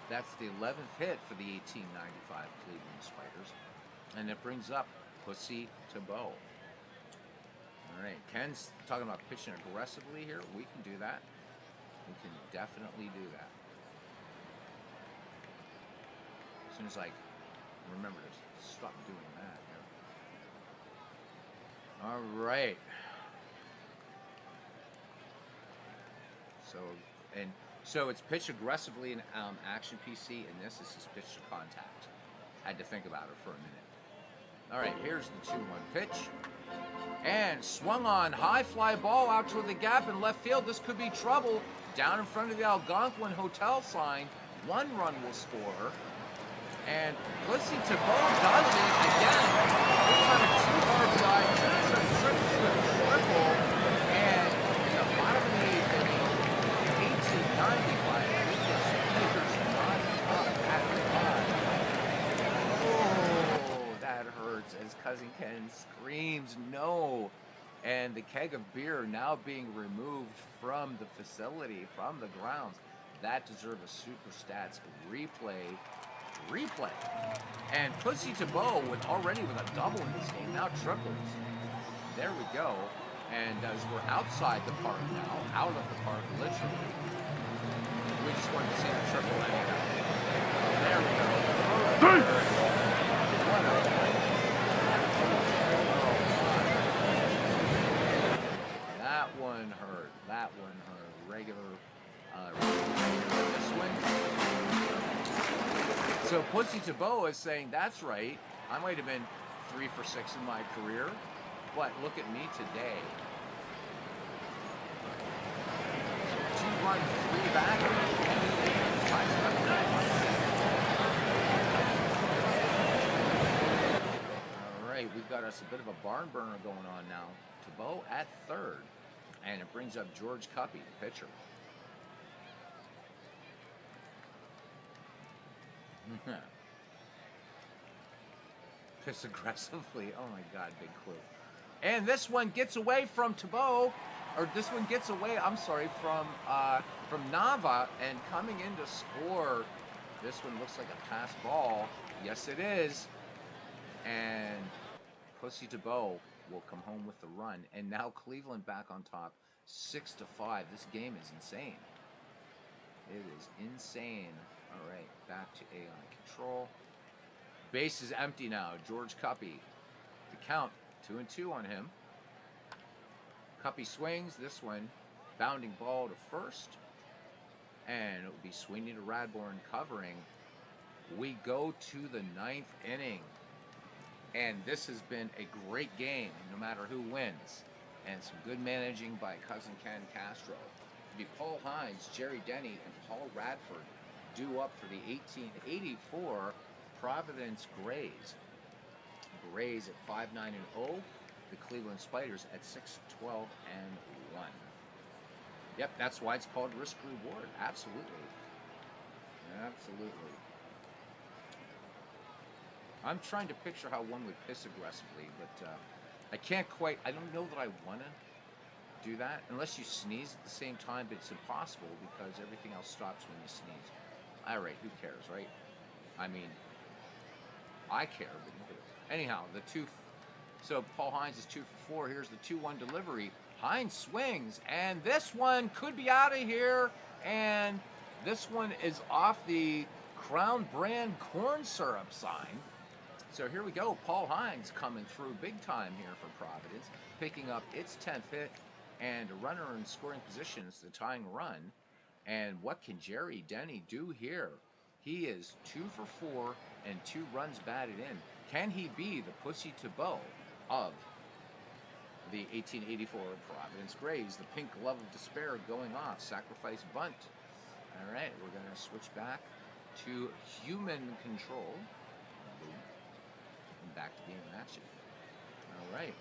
That's the 11th hit for the 1895 Cleveland Spiders. And it brings up Pussy Tebow. All right, Ken's talking about pitching aggressively here. We can do that. We can definitely do that. As soon as I remember to stop doing that. Yeah. All right. So it's pitched aggressively in action PC, and this is his pitch to contact. Had to think about it for a minute. All right, here's the 2-1 pitch. And swung on, high fly ball out to the gap in left field. This could be trouble. Down in front of the Algonquin Hotel sign. 1 run will score. And Pussy Tebow does it again. This time a 2 RBI, triple. And in the bottom of the 8th inning, 1895, oh, that hurts as Cousin Ken screams no. And the keg of beer now being removed from the facility, from the grounds. That deserves a Super Stats replay. And Pussy Tebow already with a double in this game, now triples. There we go. And as we're outside the park now, out of the park literally, we just wanted to see the triple anyhow. There we go. That one hurt. Regular this one. So Pussy Tebow is saying, that's right, I might have been 3 for 6 in my career, but look at me today. 2 runs, 3 back. All right, we've got us a bit of a barn burner going on now. Tebow at third, and it brings up George Cuppy, the pitcher. Piss aggressively. Oh my God, big clue. And this one gets away from Tebow, or this one gets away, I'm sorry, from Nava, and coming in to score. This one looks like a pass ball. Yes, it is. And Pussy Tebow will come home with the run. And now Cleveland back on top, 6-5. This game is insane. It is insane. All right, back to A on control. Base is empty now. George Cuppy. The count, 2-2 on him. Cuppy swings. This one, bounding ball to first. And it will be Sweeney to Radbourne covering. We go to the 9th inning. And this has been a great game, no matter who wins. And some good managing by Cousin Ken Castro. It'll be Paul Hines, Jerry Denny, and Paul Radford due up for the 1884 Providence Grays. Grays at 5-9-0. The Cleveland Spiders at 6-12-1. Yep, that's why it's called risk reward. Absolutely. Absolutely. I'm trying to picture how one would piss aggressively, but I can't quite, I don't know that I want to do that unless you sneeze at the same time, but it's impossible because everything else stops when you sneeze. All right, who cares, right? I mean, I care, but anyhow, so Paul Hines is 2 for 4. Here's the 2-1 delivery. Hines swings, and this one could be out of here, and this one is off the Crown Brand corn syrup sign. So here we go. Paul Hines coming through big time here for Providence, picking up its 10th hit, and a runner in scoring position is the tying run. And what can Jerry Denny do here? He is 2 for 4 and 2 runs batted in. Can he be the Pussy Tabot of the 1884 Providence Grays? The pink glove of despair going off. Sacrifice bunt. All right, we're going to switch back to human control. Boom. And back to being in action. All right.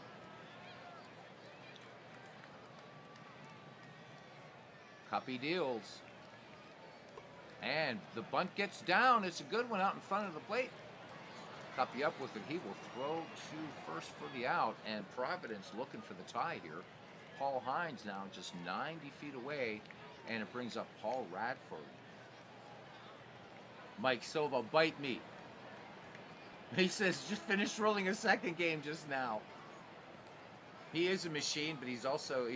Copy deals. And the bunt gets down. It's a good one out in front of the plate. Copy up with it. He will throw to first for the out. And Providence looking for the tie here. Paul Hines now just 90 feet away. And it brings up Paul Radford. Mike Silva, bite me. He says, just finished rolling a second game just now. He is a machine, but he's also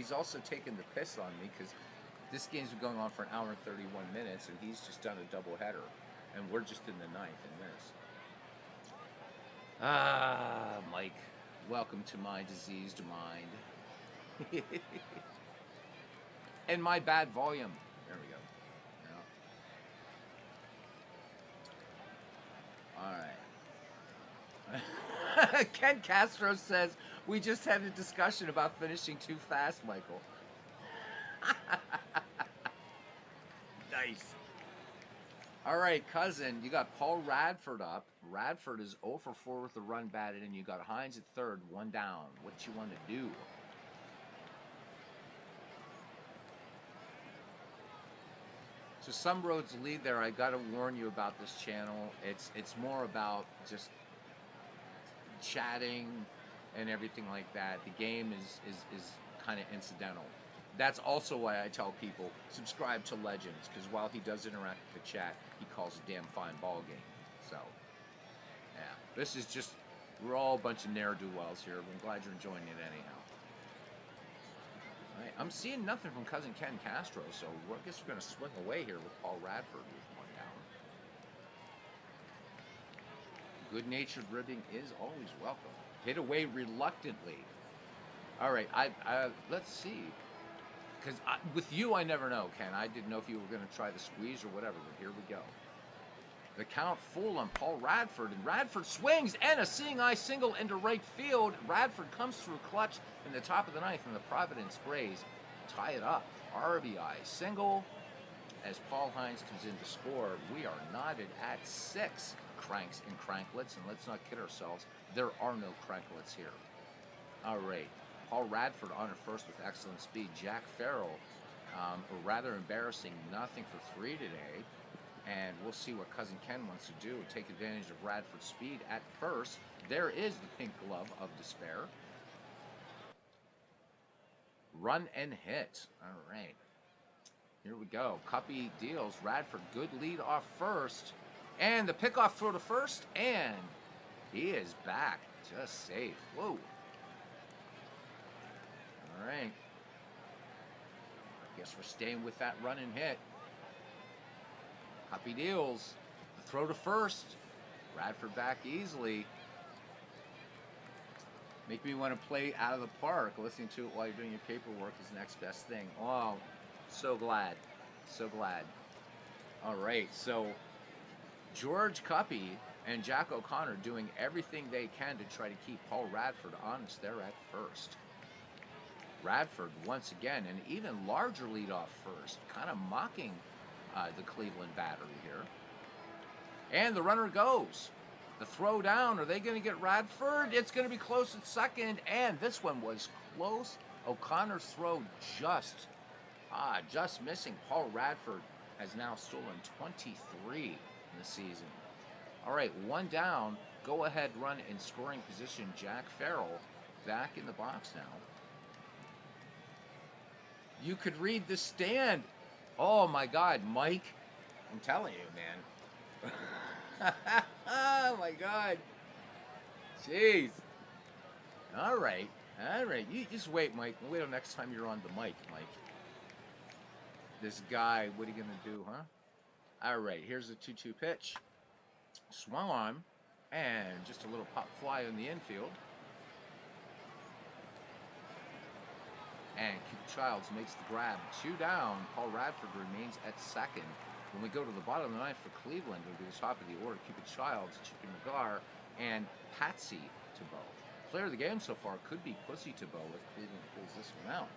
taking the piss on me because this game's been going on for an hour and 31 minutes, and he's just done a doubleheader, and we're just in the ninth in this. Ah, Mike, welcome to my diseased mind. And my bad volume. There we go. Yeah. All right. Ken Castro says, we just had a discussion about finishing too fast, Michael. Nice. All right, cousin, you got Paul Radford up. Radford is 0 for 4 with the run batted, and you got Hines at third, one down. What you want to do? So some roads lead there. I got to warn you about this channel. It's more about just chatting and everything like that. The game is kind of incidental. That's also why I tell people subscribe to Legends, because while he does interact with the chat, he calls a damn fine ball game. So, yeah, this is just, we're all a bunch of ne'er-do-wells here. I'm glad you're enjoying it anyhow. All right, I'm seeing nothing from cousin Ken Castro, so I guess we're going to swing away here with Paul Radford with one down. Good-natured ribbing is always welcome. Hit away reluctantly. All right, let's see. Because with you, I never know, Ken. I didn't know if you were going to try the squeeze or whatever, but here we go. The count full on Paul Radford, and Radford swings, and a seeing eye single into right field. Radford comes through clutch in the top of the ninth, and the Providence Grays tie it up. RBI single as Paul Hines comes in to score. We are knotted at 6 cranks and cranklets, and let's not kid ourselves. There are no cranklets here. All right. Paul Radford on at first with excellent speed. Jack Farrell, a rather embarrassing nothing for 3 today. And we'll see what cousin Ken wants to do. Take advantage of Radford's speed at first. There is the pink glove of despair. Run and hit. All right. Here we go. Cuppy deals. Radford, good lead off first. And the pickoff throw to first. And he is back. Just safe. Whoa. All right. I guess we're staying with that run and hit. Cuppy deals. The throw to first. Radford back easily. Make me want to play out of the park. Listening to it while you're doing your paperwork is the next best thing. Oh, so glad. So glad. All right, so George Cuppy and Jack O'Connor doing everything they can to try to keep Paul Radford honest there at first. Radford once again, an even larger lead off first, kind of mocking the Cleveland battery here. And the runner goes. The throw down, are they going to get Radford? It's going to be close at second, and this one was close. O'Connor's throw just missing. Paul Radford has now stolen 23 in the season. All right, one down. Go ahead run in scoring position. Jack Farrell back in the box now. You could read the stand. Oh my God, Mike. I'm telling you, man. Oh my God. Jeez. All right. You just wait, Mike. Wait till next time you're on the mic, Mike. This guy, what are you going to do, huh? All right, here's the 2-2 pitch. Swung on, and just a little pop fly in the infield. And Cupid Childs makes the grab. 2 down. Paul Radford remains at second. When we go to the bottom of the ninth for Cleveland, it'll be the top of the order. Cupid Childs, Chicken McGar, and Patsy Tebow. Player of the game so far could be Pussy Tebow if Cleveland pulls this one out.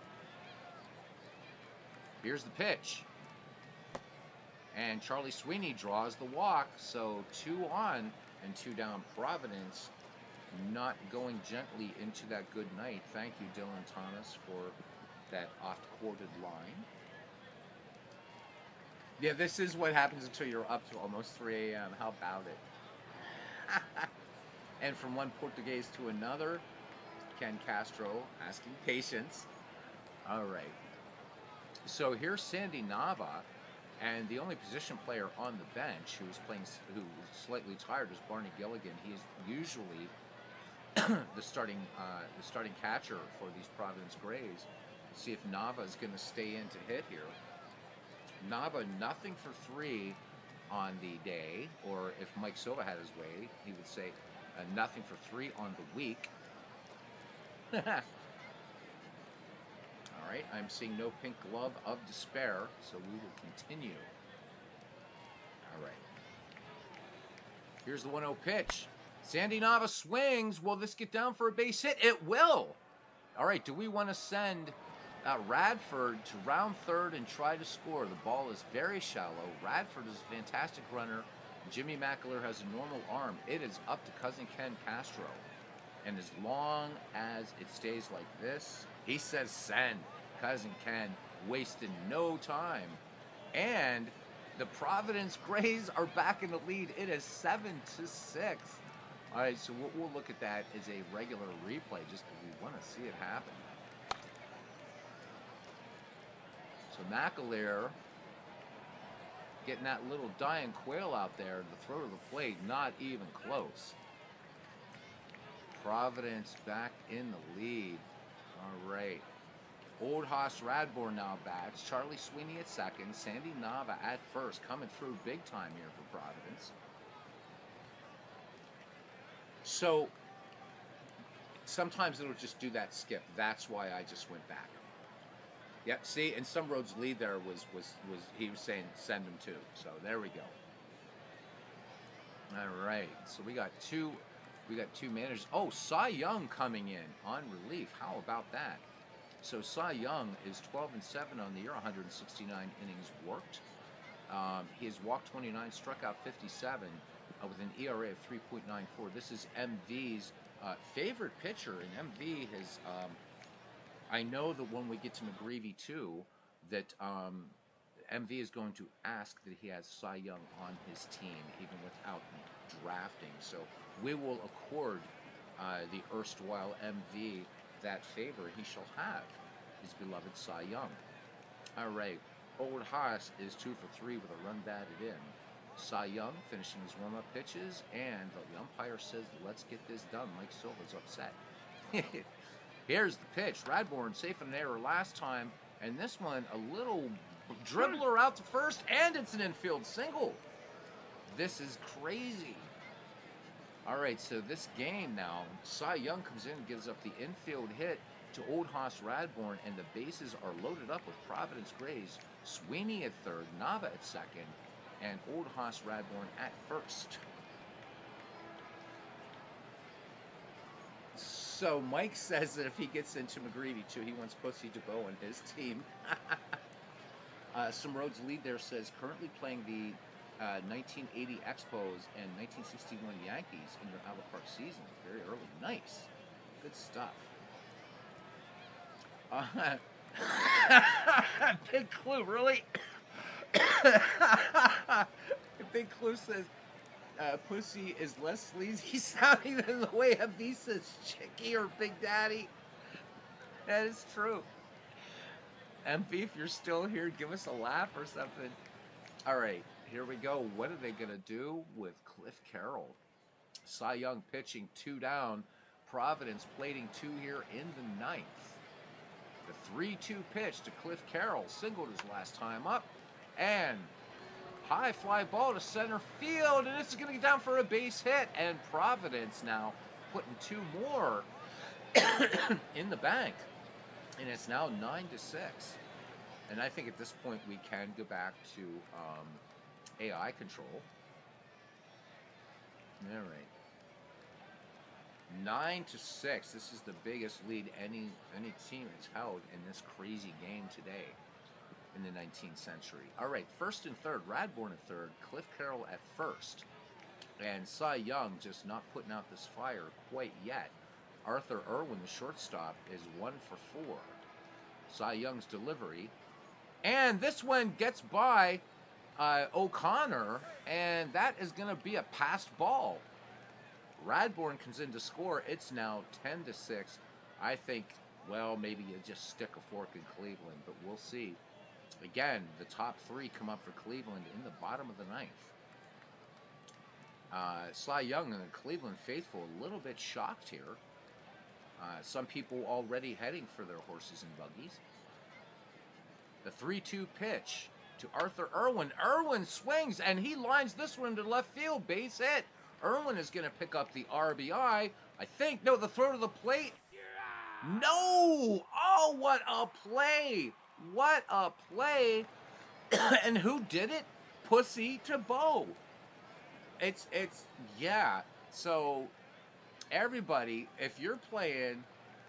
Here's the pitch. And Charlie Sweeney draws the walk, so 2 on and 2 down. Providence not going gently into that good night. Thank you, Dylan Thomas, for that oft-quoted line. Yeah, this is what happens until you're up to almost 3 a.m. How about it? And from one Portuguese to another, Ken Castro asking patience. All right. So here's Sandy Nava, and the only position player on the bench who was slightly tired is Barney Gilligan. He is usually the starting catcher for these Providence Grays. See if Nava is going to stay in to hit here. Nava nothing for 3 on the day, or if Mike Silva had his way, he would say nothing for 3 on the week. All right, I'm seeing no pink glove of despair, so we will continue. All right. Here's the 1-0 pitch. Sandy Nava swings. Will this get down for a base hit? It will. All right, do we want to send Radford to round third and try to score? The ball is very shallow. Radford is a fantastic runner. Jimmy McAleer has a normal arm. It is up to Cousin Ken Castro. And as long as it stays like this, he says send. Cousin Ken wasted no time. And the Providence Grays are back in the lead. It is 7-6. All right, so we'll look at that as a regular replay just because we want to see it happen. So McAleer getting that little dying quail out there to throw to the plate, not even close. Providence back in the lead. All right. Old Hoss Radbourne now bats. Charlie Sweeney at second. Sandy Nava at first. Coming through big time here for Providence. So sometimes it'll just do that skip. That's why I just went back. Yep, see, and some roads lead there was he was saying send him to. So there we go. All right. So we got two managers. Oh, Cy Young coming in on relief. How about that? So Cy Young is 12-7 on the year, 169 innings worked. He has walked 29, struck out 57 with an ERA of 3.94. This is MV's favorite pitcher, and MV has. I know that when we get to McGreevy too, that MV is going to ask that he has Cy Young on his team, even without drafting. So we will accord the erstwhile MV that favor. He shall have his beloved Cy Young. All right, Old Haas is 2 for 3 with a run batted in. Cy Young finishing his warm-up pitches, and the umpire says, let's get this done. Mike Silva's upset. Here's the pitch. Radbourne safe in an error last time, and this one a little dribbler out to first, and it's an infield single. This is crazy. All right, so this game now, Cy Young comes in and gives up the infield hit to Old Hoss Radbourne, and the bases are loaded up with Providence Grays. Sweeney at third, Nava at second, and Old Hoss Radbourne at first. So Mike says that if he gets into McGreevy too, he wants Pussy Tebow on his team. Some Roads lead there says currently playing the 1980 Expos and 1961 Yankees in your Albert Park season. Very early. Nice. Good stuff. Big Clue, really? Big Clue says Pussy is less sleazy sounding than the way MV says Chicky or Big Daddy. That is true. MV, if you're still here, give us a laugh or something. All right, here we go. What are they going to do with Cliff Carroll? Cy Young pitching 2 down. Providence plating 2 here in the 9th. The 3-2 pitch to Cliff Carroll. Singled his last time up. And high fly ball to center field. And this is going to get down for a base hit. And Providence now putting 2 more in the bank. And it's now 9-6. And I think at this point we can go back to AI control. All right. 9-6. This is the biggest lead any team has held in this crazy game today in the 19th century. All right, first and third. Radbourne at third. Cliff Carroll at first. And Cy Young just not putting out this fire quite yet. Arthur Irwin, the shortstop, is 1 for 4. Cy Young's delivery. And this one gets by O'Connor, and that is going to be a passed ball. Radbourne comes in to score. It's now 10-6. I think, well, maybe you just stick a fork in Cleveland, but we'll see. Again, the top three come up for Cleveland in the bottom of the ninth. Cy Young and the Cleveland faithful a little bit shocked here. Some people already heading for their horses and buggies. The 3-2 pitch to Arthur Irwin. Irwin swings, and he lines this one to left field. Base hit. Irwin is going to pick up the RBI. I think. No, the throw to the plate. No! Oh, what a play! What a play! And who did it? Pussy Tebow. Yeah. So, everybody, if you're playing,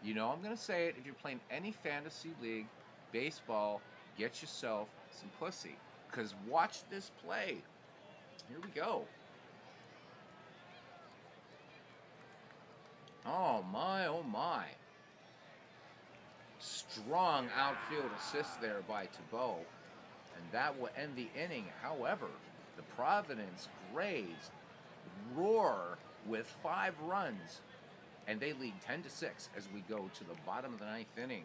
you know I'm going to say it, if you're playing any fantasy league, baseball, get yourself some pussy. Because watch this play. Here we go. Oh my, oh my. Strong outfield assist there by Tebow. And that will end the inning. However, the Providence Grays roar with 5 runs. And they lead 10-6 as we go to the bottom of the 9th inning.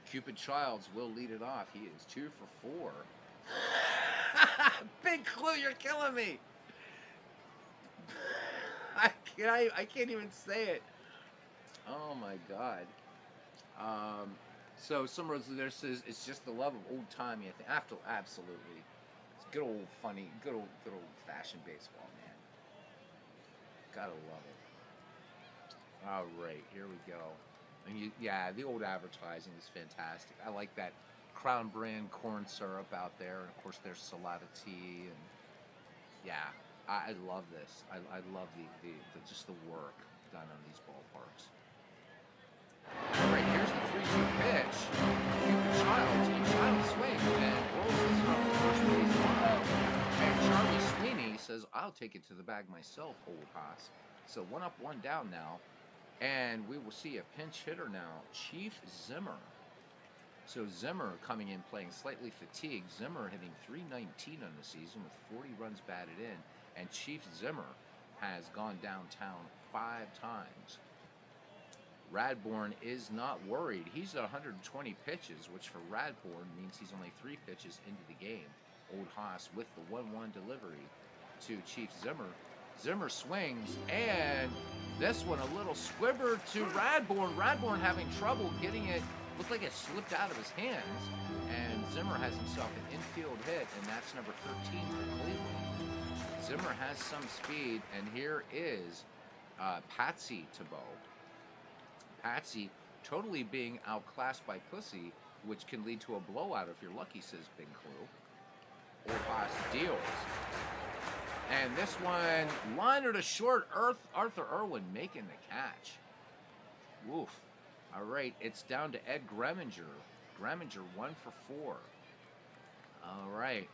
Cupid Childs will lead it off. He is 2 for 4. Big Clue, you're killing me. I can't even say it. Oh my God. So some roads there says it's just the love of old timey. I think absolutely, it's good old funny, good old fashioned baseball, man. Gotta love it. All right, here we go. And yeah, the old advertising is fantastic. I like that Crown brand corn syrup out there, and of course there's Salada tea, and yeah, I love this. I love the just the work done on these ballparks. All right, here's the 3-2 pitch. Cupid Childs swings and rolls this from the first base line. And Charlie Sweeney says, "I'll take it to the bag myself, old hoss." So 1 up, 1 down now. And we will see a pinch hitter now, Chief Zimmer. So Zimmer coming in playing slightly fatigued. Zimmer hitting .319 on the season with 40 runs batted in. And Chief Zimmer has gone downtown 5 times. Radbourne is not worried. He's at 120 pitches, which for Radbourne means he's only 3 pitches into the game. Old Haas with the 1-1 delivery to Chief Zimmer. Zimmer swings, and this one a little squibber to Radbourne. Radbourne having trouble getting it. Looked like it slipped out of his hands, and Zimmer has himself an infield hit, and that's number 13 for Cleveland. Zimmer has some speed, and here is Patsy Tebow. Patsy totally being outclassed by Pussy, which can lead to a blowout if you're lucky, says Big Clue. Old Haas deals. And this one, liner to short, Arthur Irwin making the catch. Woof. All right, it's down to Ed Greminger. Greminger 1 for 4. All right.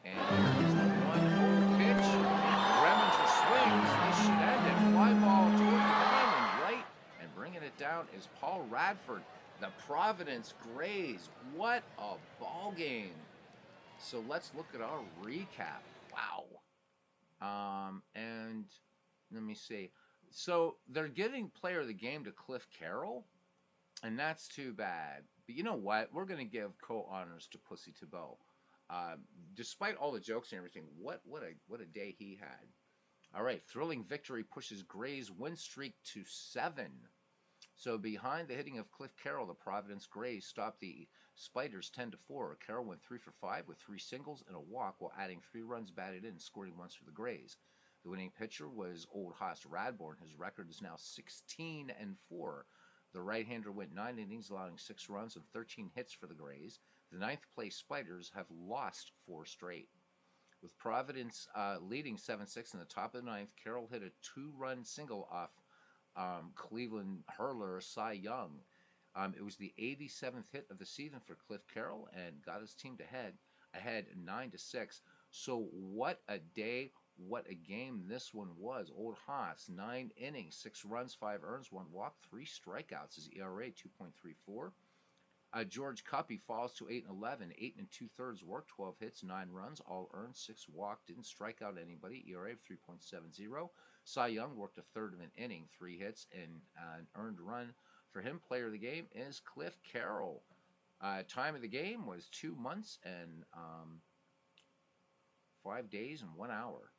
And here's the 1-0 pitch. Greminger swings. This should end it. Fly ball toward the diamond right. And bringing it down is Paul Radford. The Providence Grays. What a ball game. So let's look at our recap. Wow. And let me see. So they're giving player of the game to Cliff Carroll, and that's too bad. But you know what? We're going to give co-honors to Pussy Tebow. Despite all the jokes and everything, what a day he had. All right, thrilling victory pushes Gray's win streak to 7. So behind the hitting of Cliff Carroll, the Providence Grays stopped the Spiders 10-4. Carroll went 3 for 5 with 3 singles and a walk while adding 3 runs batted in, scoring once for the Grays. The winning pitcher was Old Haas Radbourne. His record is now 16-4. The right-hander went 9 innings, allowing 6 runs and 13 hits for the Grays. The 9th place Spiders have lost 4 straight. With Providence leading 7-6 in the top of the 9th, Carroll hit a 2-run single off Cleveland hurler Cy Young. It was the 87th hit of the season for Cliff Carroll and got his team ahead 9-6. So what a day, what a game this one was. Old Haas, 9 innings, 6 runs, 5 earned, 1 walk, 3 strikeouts. His ERA 2.34. George Cuppy falls to 8-11, 8 and 2/3 work, 12 hits, 9 runs, all earned, 6 walked, didn't strike out anybody. ERA of 3.70. Cy Young worked a third of an inning, 3 hits, and an earned run. For him, player of the game is Cliff Carroll. Time of the game was 2 months and 5 days and 1 hour.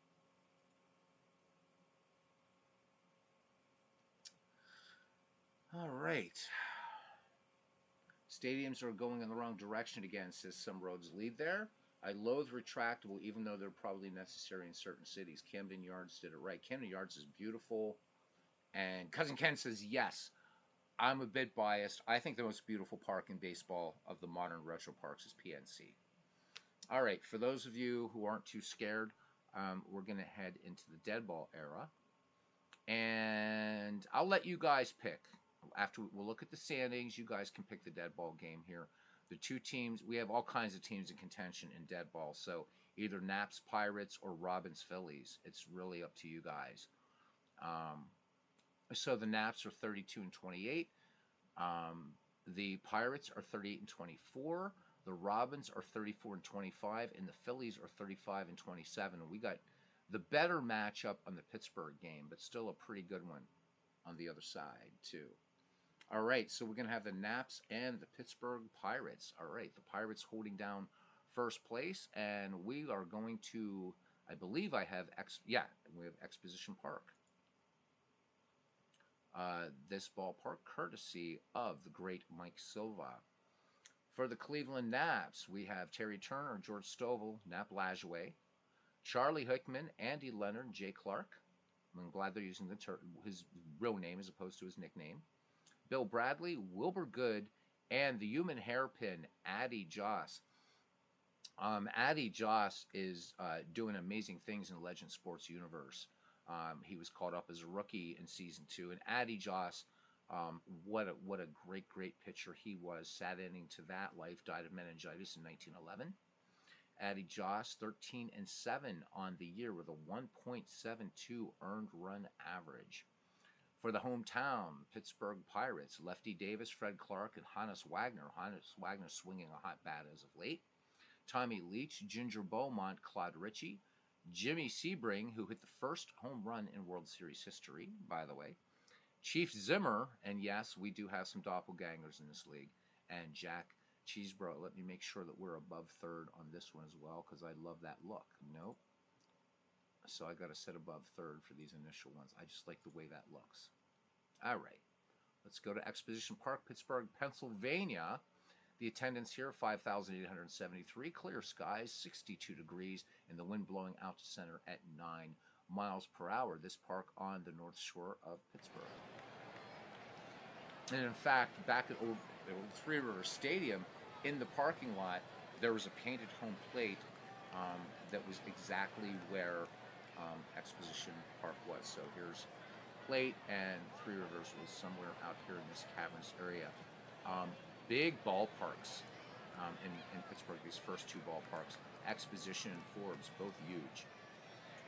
All right. Stadiums are going in the wrong direction again, says some roads lead there. I loathe retractable, even though they're probably necessary in certain cities. Camden Yards did it right. Camden Yards is beautiful. And Cousin Ken says, yes, I'm a bit biased. I think the most beautiful park in baseball of the modern retro parks is PNC. All right, for those of you who aren't too scared, we're going to head into the dead ball era. And I'll let you guys pick. After we'll look at the standings, you guys can pick the dead ball game here. The two teams, we have all kinds of teams in contention in dead ball. So either Naps Pirates or Robins Phillies. It's really up to you guys. So the Naps are 32-28. The Pirates are 38-24. The Robins are 34-25, and the Phillies are 35-27. And we got the better matchup on the Pittsburgh game, but still a pretty good one on the other side too. All right, so we're going to have the Naps and the Pittsburgh Pirates. All right, the Pirates holding down first place, and we are going to, I believe I have, we have Exposition Park. This ballpark, courtesy of the great Mike Silva. For the Cleveland Naps, we have Terry Turner, George Stovall, Nap Lajoie, Charlie Hickman, Andy Leonard, Jay Clark. I'm glad they're using his real name as opposed to his nickname. Bill Bradley, Wilbur Good, and the human hairpin, Addy Joss. Addy Joss is doing amazing things in the Legend Sports universe. He was called up as a rookie in season 2, and Addy Joss, what a great pitcher he was. Sad ending to that life. Died of meningitis in 1911. Addy Joss, 13-7 on the year with a 1.72 earned run average. For the hometown Pittsburgh Pirates, Lefty Davis, Fred Clark, and Hannes Wagner. Hannes Wagner swinging a hot bat as of late. Tommy Leach, Ginger Beaumont, Claude Ritchie, Jimmy Sebring, who hit the first home run in World Series history, by the way. Chief Zimmer, and yes, we do have some doppelgangers in this league, and Jack Cheesebro. Let me make sure that we're above third on this one as well, because I love that look. Nope. So I got to set above third for these initial ones. I just like the way that looks. All right. Let's go to Exposition Park, Pittsburgh, Pennsylvania. The attendance here, 5,873. Clear skies, 62 degrees, and the wind blowing out to center at 9 miles per hour. This park on the north shore of Pittsburgh. And in fact, back at Old Three Rivers Stadium, in the parking lot, there was a painted home plate that was exactly where Exposition Park was. So here's plate, and Three Rivers was somewhere out here in this cavernous area. Big ballparks in Pittsburgh, these first two ballparks. Exposition and Forbes, both huge.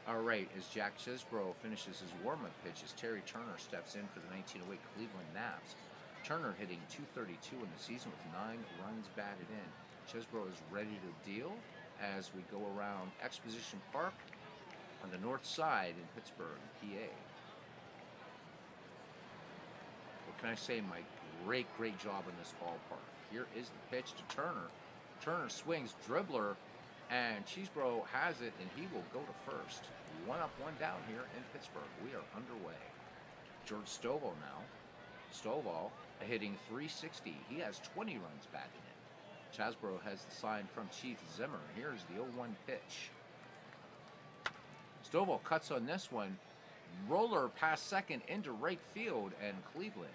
All right, as Jack Cheesebro finishes his warm-up pitch, as Terry Turner steps in for the 1908 Cleveland Naps. Turner hitting .232 in the season with 9 runs batted in. Cheesebro is ready to deal as we go around Exposition Park on the north side in Pittsburgh, PA. What can I say, Mike? Great job in this ballpark. Here is the pitch to Turner. Turner swings, dribbler, and Cheesebro has it, and he will go to first. 1 up, 1 down here in Pittsburgh. We are underway. George Stovall now. Stovall hitting .360. He has 20 runs batted in. Cheesebro has the sign from Chief Zimmer. Here's the 0-1 pitch. Stovall cuts on this one. Roller past second into right field, and Cleveland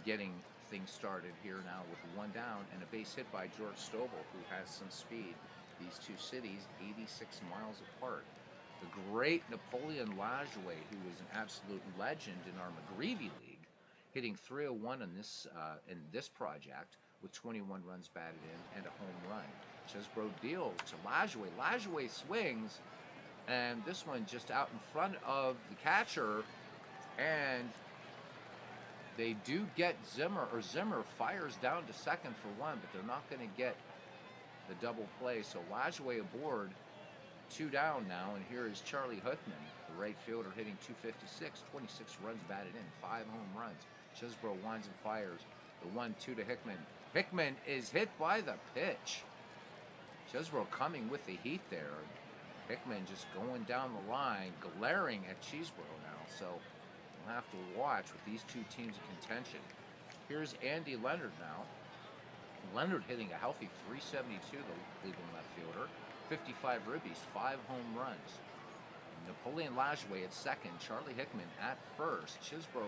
getting things started here now with 1 down and a base hit by George Stovall, who has some speed. These two cities, 86 miles apart. The great Napoleon Lajoie, who was an absolute legend in our McGreevy League, hitting 301 in this project with 21 runs batted in and a home run. Chesbro deals to Lajoie. Lajoie swings, and this one just out in front of the catcher, and they do get Zimmer, or Zimmer fires down to second for one, but they're not going to get the double play. So Lajoie aboard, 2 down now, and here is Charlie Hookman, the right fielder, hitting 256, 26 runs batted in, 5 home runs. Chesbro winds and fires the 1-2 to Hickman. Hickman is hit by the pitch. Chesbro coming with the heat there. Hickman just going down the line, glaring at Chesbro now. So we'll have to watch with these two teams in contention. Here's Andy Leonard now. Leonard hitting a healthy 372, the Cleveland left fielder. 55 ribbies, 5 home runs. Napoleon Lajoie at second, Charlie Hickman at first. Chesbro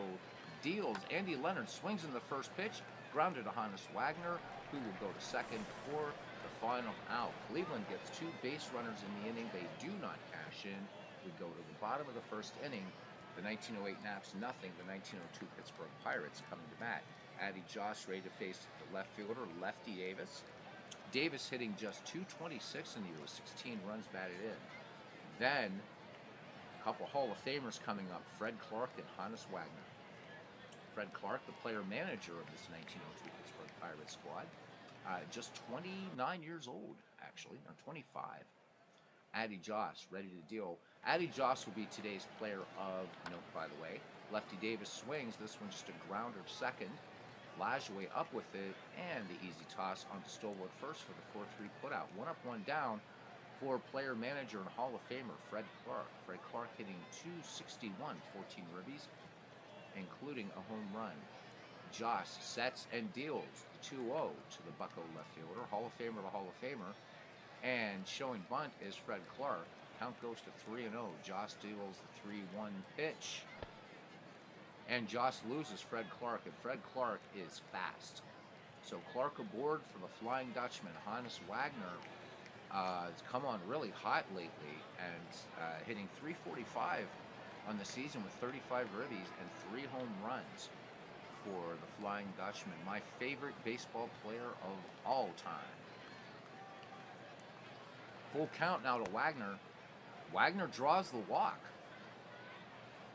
deals. Andy Leonard swings in the first pitch, grounded to Hannes Wagner, who will go to second for the final out. Cleveland gets 2 base runners in the inning. They do not cash in. We go to the bottom of the first inning. The 1908 Naps nothing. The 1902 Pittsburgh Pirates coming to bat. Addie Joss ready to face the left fielder, Lefty Davis. Davis hitting just 226 in the year with 16 runs batted in. Then a couple Hall of Famers coming up, Fred Clark and Hannes Wagner. Fred Clark, the player manager of this 1902 Pittsburgh Pirates squad, just 29 years old, actually, or 25. Addie Joss ready to deal. Addie Joss will be today's player of note, by the way. Lefty Davis swings. This one just a grounder second. Lajoie up with it, and the easy toss onto Stolwood first for the 4-3 putout. 1 up, 1 down for player manager and Hall of Famer Fred Clark. Fred Clark hitting 261, 14 ribbies, including a home run. Joss sets and deals the 2-0 to the Bucko left fielder. Hall of Famer to Hall of Famer. And showing bunt is Fred Clark. Count goes to 3-0. Joss deals the 3-1 pitch. And Joss loses Fred Clark, and Fred Clark is fast. So Clark aboard for the Flying Dutchman. Hannes Wagner has come on really hot lately and hitting 345 on the season with 35 ribbies and 3 home runs for the Flying Dutchman. My favorite baseball player of all time. Full count now to Wagner. Wagner draws the walk.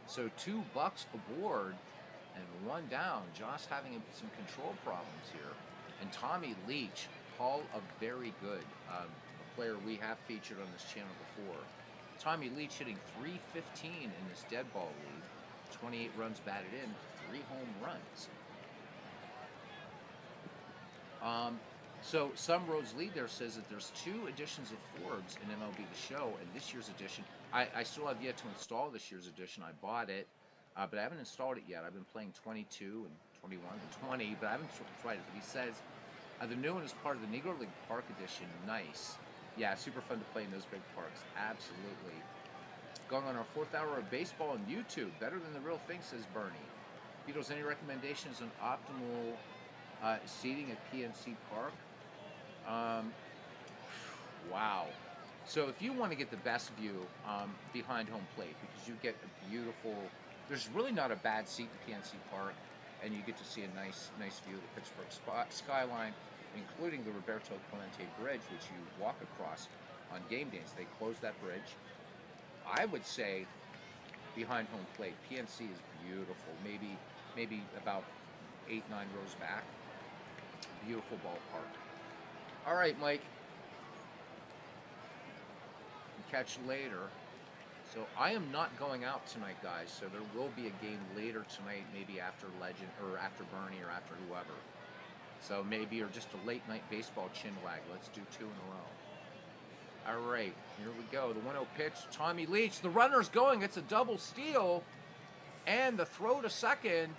So 2 Bucks aboard and 1 down. Joss having some control problems here. And Tommy Leach, Hall of Very Good, a player we have featured on this channel before. Tommy Leach hitting 315 in this dead ball league. 28 runs batted in, 3 home runs. So some Roads Lead there says that there's 2 editions of Forbes in MLB The Show, and this year's edition, I still have yet to install this year's edition. I bought it, but I haven't installed it yet. I've been playing 22 and 21 and 20, but I haven't tried it. But he says the new one is part of the Negro League Park Edition. Nice. Yeah, super fun to play in those big parks. Absolutely. Going on our 4th hour of baseball on YouTube. Better than the real thing, says Bernie. Beatles, any recommendations on optimal seating at PNC Park? Wow. So if you want to get the best view behind home plate, because you get a beautiful, there's really not a bad seat in PNC Park, and you get to see a nice view of the Pittsburgh skyline, including the Roberto Clemente Bridge, which you walk across on game days. They close that bridge. I would say behind home plate, PNC is beautiful. Maybe about 8-9 rows back. Beautiful ballpark. All right, Mike. We'll catch you later. So I am not going out tonight, guys. So there will be a game later tonight, maybe after Legend or after Bernie or after whoever. So maybe or just a late night baseball chin wag. Let's do 2 in a row. All right, here we go. The 1-0 pitch. Tommy Leach. The runner's going. It's a double steal, and the throw to second.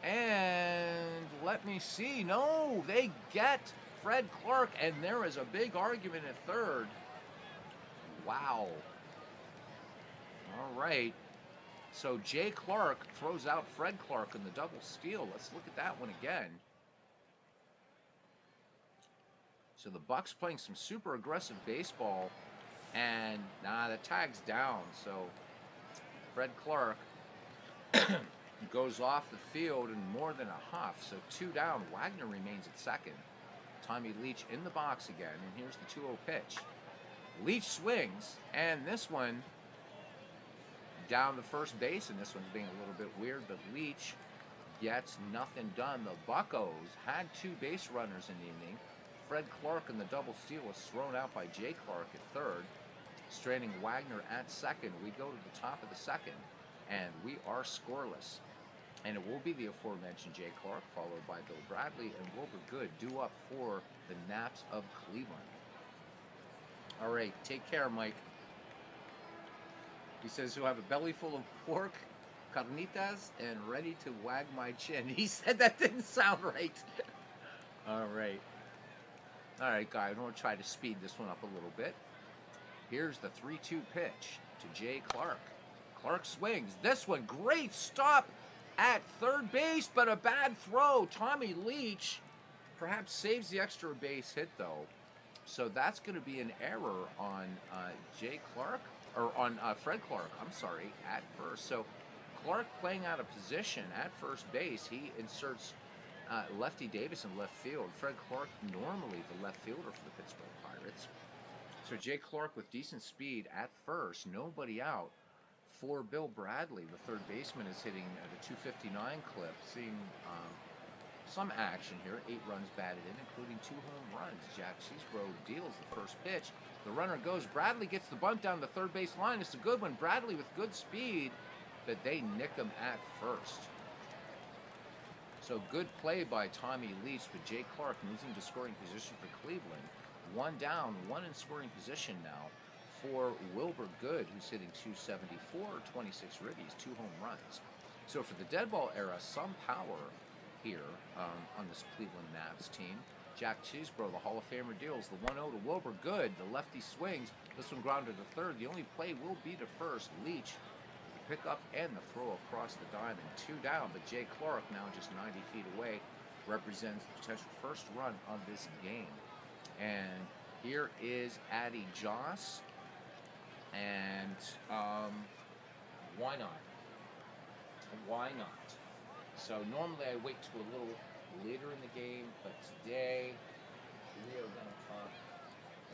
And let me see. No, they get Fred Clark, and there is a big argument at third. Wow. All right. So Jay Clark throws out Fred Clark in the double steal. Let's look at that one again. So the Bucks playing some super aggressive baseball, And the tag's down. So Fred Clark goes off the field in more than a huff. So 2 down. Wagner remains at second. Tommy Leach in the box again. And here's the 2-0 pitch. Leach swings. And this one down the first base. And this one's being a little bit weird. But Leach gets nothing done. The Buccos had 2 base runners in the inning. Fred Clark in the double steal was thrown out by Jay Clark at third. Straining Wagner at second. We go to the top of the second. And we are scoreless. And it will be the aforementioned Jay Clark, followed by Bill Bradley and Wilbur Good, due up for the Naps of Cleveland. All right, take care, Mike. He says he'll have a belly full of pork, carnitas, and ready to wag my chin. He said that didn't sound right. All right. All right, guys, I'm going to try to speed this one up a little bit. Here's the 3-2 pitch to Jay Clark. Clark swings. This one, great stop at third base, but a bad throw. Tommy Leach perhaps saves the extra base hit, though. So that's going to be an error on Jay Clark, or on Fred Clark, I'm sorry, at first. So Clark playing out of position at first base. He inserts Lefty Davis in left field. Fred Clark, normally the left fielder for the Pittsburgh Pirates. So Jay Clark with decent speed at first, nobody out. For Bill Bradley, the third baseman, is hitting at a 259 clip, seeing some action here. 8 runs batted in, including 2 home runs. Jack Cheesebro deals the first pitch. The runner goes. Bradley gets the bunt down the third base line. It's a good one. Bradley with good speed, but they nick him at first. So good play by Tommy Leach, but Jay Clark moves into scoring position for Cleveland. 1 down, 1 in scoring position now for Wilbur Good, who's hitting 274, 26 ribbies, 2 home runs. So for the dead ball era, some power here on this Cleveland Navs team. Jack Cheesebro, the Hall of Famer, deals the 1-0 to Wilbur Good. The lefty swings. This one grounded to third. The only play will be to first. Leach, the pickup and the throw across the diamond. 2 down, but Jay Clark, now just 90 feet away, represents the potential first run of this game. And here is Addy Joss. And why not? Why not? So normally I wait till a little later in the game, but today we are going to talk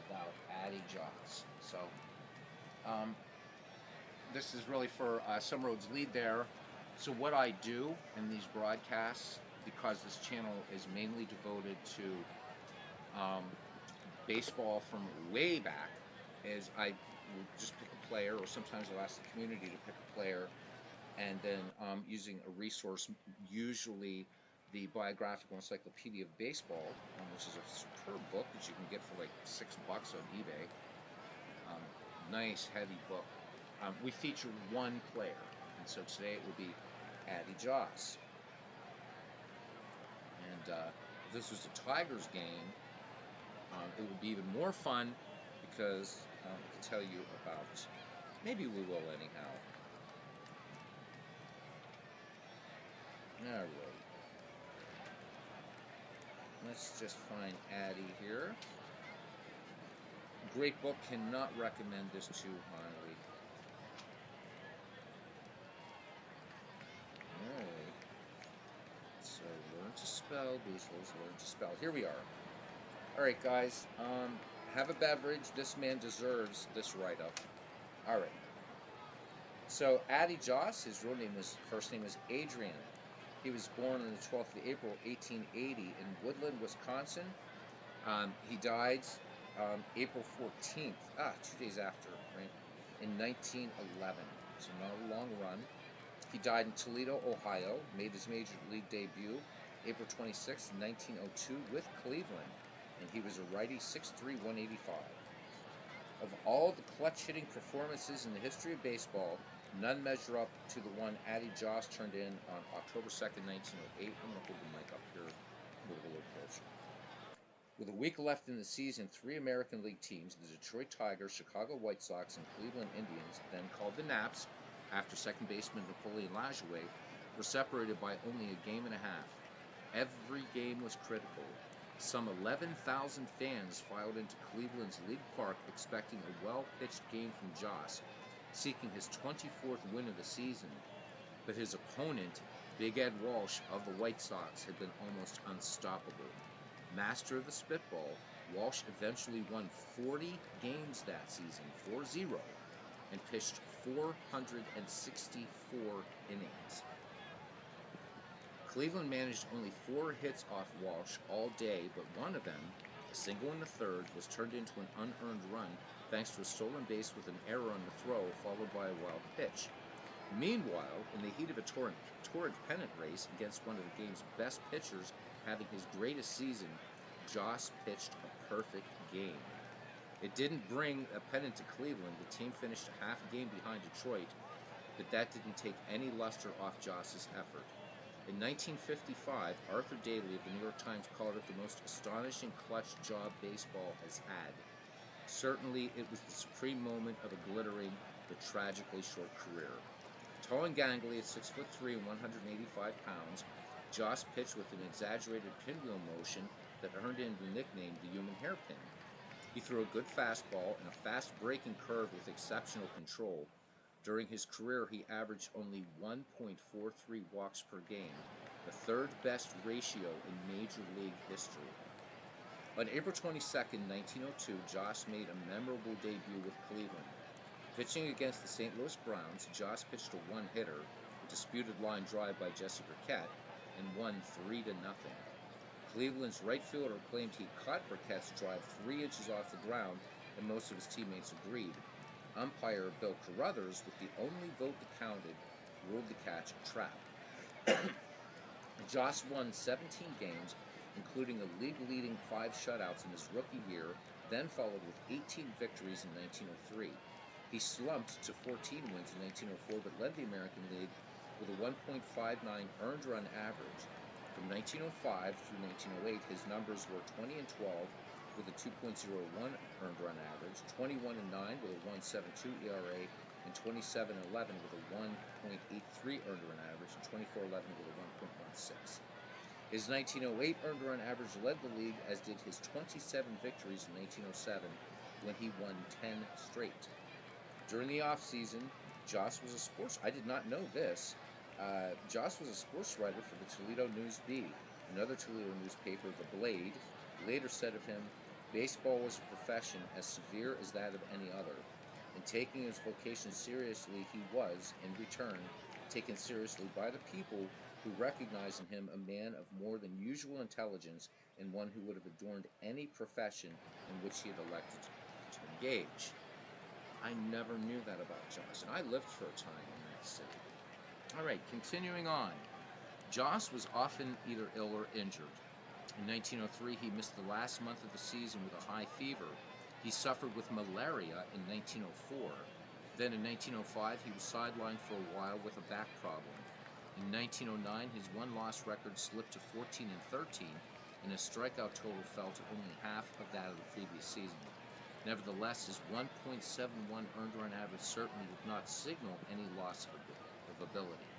about Addy Joss. So this is really for Some Roads Lead there. So what I do in these broadcasts, because this channel is mainly devoted to baseball from way back, is I will just pick a player, or sometimes I'll ask the community to pick a player, and then using a resource, usually the Biographical Encyclopedia of Baseball, which is a superb book that you can get for like $6 on eBay. Nice, heavy book. We feature one player, and so today it will be Addy Joss. And if this was a Tigers game, it would be even more fun, because I can tell you about, maybe we will anyhow. Alright. Let's just find Addy here. Great book, cannot recommend this too highly. Alright. So learn to spell, Boozles, learn to spell. Here we are. Alright guys, have a beverage. This man deserves this write-up. Alright. So Addy Joss, his real name is, first name is Adrian. He was born on the 12th of April, 1880 in Woodland, Wisconsin. He died April 14th, 2 days after, right, in 1911. So not a long run. He died in Toledo, Ohio, made his major league debut April 26th, 1902 with Cleveland. And he was a righty, 6'3", 185. Of all the clutch hitting performances in the history of baseball, none measure up to the one Addy Joss turned in on October 2nd, 1908. I'm going to hold the mic up here, move it a little closer. With a week left in the season, 3 American League teams, the Detroit Tigers, Chicago White Sox, and Cleveland Indians, then called the Naps, after second baseman Napoleon Lajoie, were separated by only a game and a half. Every game was critical. Some 11,000 fans filed into Cleveland's League Park expecting a well-pitched game from Joss, seeking his 24th win of the season. But his opponent, Big Ed Walsh of the White Sox, had been almost unstoppable. Master of the spitball, Walsh eventually won 40 games that season, 4-0, and pitched 464 innings. Cleveland managed only 4 hits off Walsh all day, but one of them, a single in the third, was turned into an unearned run thanks to a stolen base with an error on the throw, followed by a wild pitch. Meanwhile, in the heat of a torrid pennant race against one of the game's best pitchers having his greatest season, Joss pitched a perfect game. It didn't bring a pennant to Cleveland. The team finished a half game behind Detroit, but that didn't take any luster off Joss's effort. In 1955, Arthur Daly of the New York Times called it the most astonishing clutch job baseball has had. Certainly, it was the supreme moment of a glittering but tragically short career. Tall and gangly at 6'3" and 185 pounds, Joss pitched with an exaggerated pinwheel motion that earned him the nickname the human hairpin. He threw a good fastball and a fast breaking curve with exceptional control. During his career, he averaged only 1.43 walks per game, the third best ratio in Major League history. On April 22, 1902, Joss made a memorable debut with Cleveland. Pitching against the St. Louis Browns, Joss pitched a one-hitter, a disputed line drive by Jesse Burkett, and won 3-0. Cleveland's right fielder claimed he caught Burkett's drive 3 inches off the ground, and most of his teammates agreed. Umpire Bill Carruthers, with the only vote that counted, ruled the catch a trap. Joss won 17 games, including a league-leading 5 shutouts in his rookie year, then followed with 18 victories in 1903. He slumped to 14 wins in 1904, but led the American League with a 1.59 earned run average. From 1905 through 1908, his numbers were 20-12 with a 2.01 earned run average, 21-9 with a 1.72 ERA, and 27-11 with a 1.83 earned run average, and 24-11 with a 1.16. His 1908 earned run average led the league, as did his 27 victories in 1907, when he won 10 straight. During the offseason, Joss was a sports... I did not know this. Joss was a sports writer for the Toledo News-Bee. Another Toledo newspaper, The Blade, later said of him, "Baseball was a profession as severe as that of any other. In taking his vocation seriously, he was, in return, taken seriously by the people who recognized in him a man of more than usual intelligence and one who would have adorned any profession in which he had elected to engage." I never knew that about Joss, and I lived for a time in that city. All right, continuing on. Joss was often either ill or injured. In 1903, he missed the last month of the season with a high fever. He suffered with malaria in 1904. Then in 1905, he was sidelined for a while with a back problem. In 1909, his one-loss record slipped to 14-13, and his strikeout total fell to only half of that of the previous season. Nevertheless, his 1.71 earned run average certainly did not signal any loss of ability.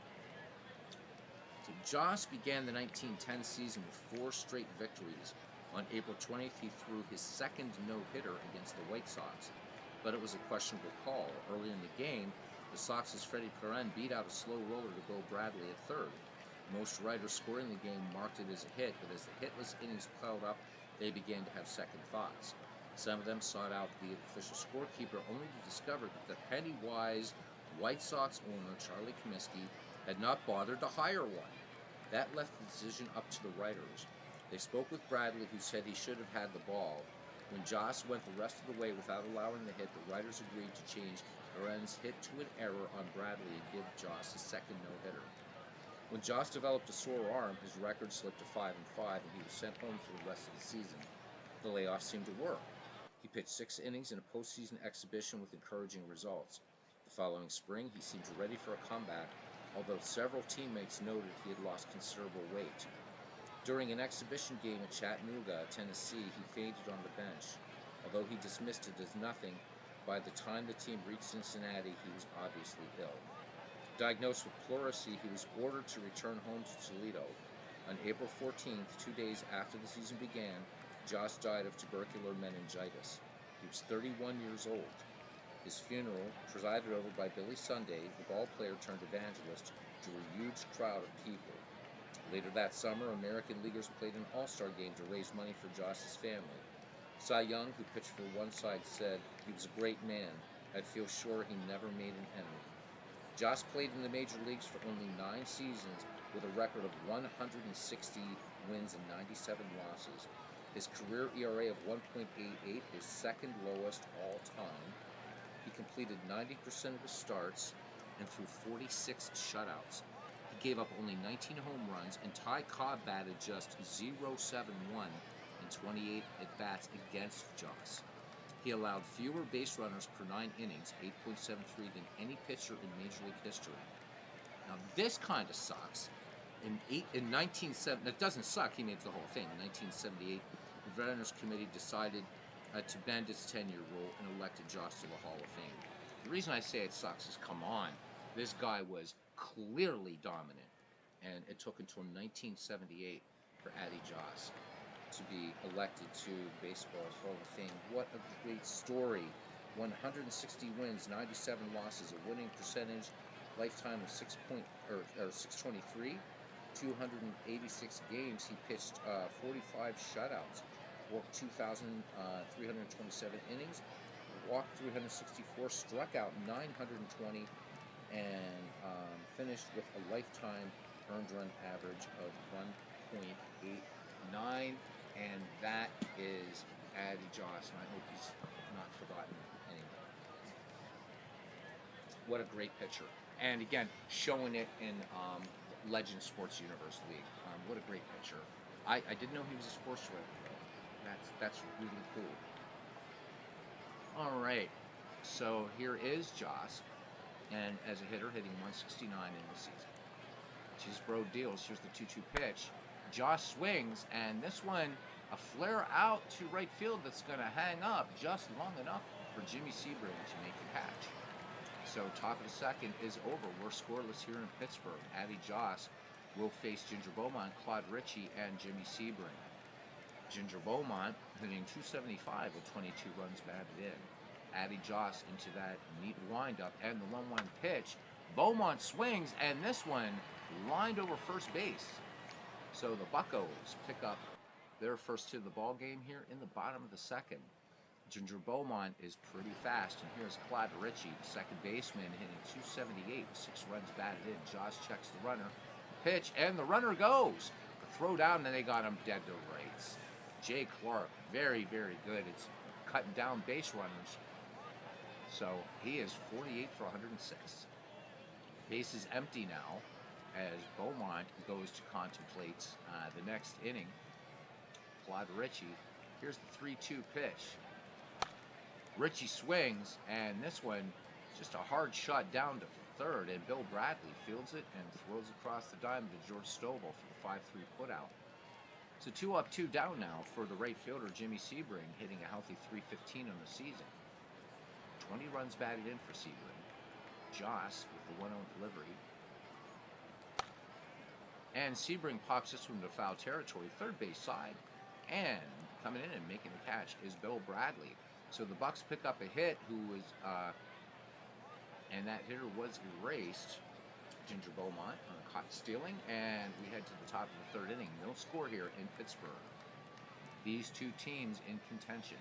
So Joss began the 1910 season with 4 straight victories. On April 20th, he threw his second no-hitter against the White Sox, but it was a questionable call. Early in the game, the Sox's Freddie Perrin beat out a slow roller to Bill Bradley at third. Most writers scoring the game marked it as a hit, but as the hitless innings piled up, they began to have second thoughts. Some of them sought out the official scorekeeper, only to discover that the penny-wise White Sox owner, Charlie Comiskey, had not bothered to hire one. That left the decision up to the writers. They spoke with Bradley, who said he should have had the ball. When Joss went the rest of the way without allowing the hit, the writers agreed to change Perrin's hit to an error on Bradley and give Joss his second no-hitter. When Joss developed a sore arm, his record slipped to 5-5, and he was sent home for the rest of the season. The layoff seemed to work. He pitched 6 innings in a postseason exhibition with encouraging results. The following spring, he seemed ready for a comeback, although several teammates noted he had lost considerable weight. During an exhibition game at Chattanooga, Tennessee, he fainted on the bench. Although he dismissed it as nothing, by the time the team reached Cincinnati, he was obviously ill. Diagnosed with pleurisy, he was ordered to return home to Toledo. On April 14th, 2 days after the season began, Joss died of tubercular meningitis. He was 31 years old. His funeral, presided over by Billy Sunday, the ball player turned evangelist, drew a huge crowd of people. Later that summer, American leaguers played an all-star game to raise money for Joss's family. Cy Young, who pitched for one side, said, "He was a great man. I feel sure he never made an enemy." Joss played in the major leagues for only 9 seasons with a record of 160 wins and 97 losses. His career ERA of 1.88 is second lowest all time. He completed 90% of his starts and threw 46 shutouts. He gave up only 19 home runs, and Ty Cobb batted just .071 in 28 at-bats against Joss. He allowed fewer base runners per 9 innings, 8.73, than any pitcher in Major League history. Now this kind of sucks. In 1970, that doesn't suck. He made the whole thing. In 1978, the Veterans Committee decided to bend its 10-year rule and elected Joss to the Hall of Fame. The reason I say it sucks is, come on, this guy was clearly dominant, and it took until 1978 for Addie Joss to be elected to Baseball Hall of Fame. What a great story. 160 wins, 97 losses, a winning percentage, lifetime of 623, 286 games. He pitched 45 shutouts, worked 2,327 innings, walked 364, struck out 920, and finished with a lifetime earned run average of 1.89. And that is Addie Joss, and I hope he's not forgotten anymore. What a great pitcher. And again, showing it in Legend Sports Universe League. What a great pitcher. I didn't know he was a sports writer, though. That's really cool. All right, so here is Joss, and as a hitter, hitting 169 in the season. Chisbro deals. Here's the 2-2 pitch. Joss swings, and this one, a flare out to right field that's going to hang up just long enough for Jimmy Sebring to make the catch. So top of the second is over. We're scoreless here in Pittsburgh. Addie Joss will face Ginger Beaumont, Claude Ritchie, and Jimmy Sebring. Ginger Beaumont hitting .275 with 22 runs batted in. Addie Joss into that neat windup, and the 1-1 pitch. Beaumont swings, and this one lined over first base. So the Buccos pick up their first hit of the ball game here in the bottom of the second. Ginger Beaumont is pretty fast, and here's Claude Ritchie, the second baseman, hitting .278 with 6 runs batted in. Joss checks the runner, pitch, and the runner goes. The throw down, and they got him dead to rights. Jay Clark, very, very good. It's cutting down base runners. So he is 48 for 106. Base is empty now as Beaumont goes to contemplate the next inning. Claude Ritchie, here's the 3-2 pitch. Ritchie swings, and this one, just a hard shot down to third, and Bill Bradley fields it and throws across the diamond to George Stovall for the 5-3 putout. So 2 up, 2 down now for the right fielder, Jimmy Sebring, hitting a healthy .315 on the season. 20 runs batted in for Sebring. Joss with the 1-0 delivery. And Sebring pops this one to foul territory, third base side. And coming in and making the catch is Bill Bradley. So the Bucks pick up a hit and that hitter was erased, Ginger Beaumont, caught stealing, and we head to the top of the third inning. No score here in Pittsburgh. These two teams in contention.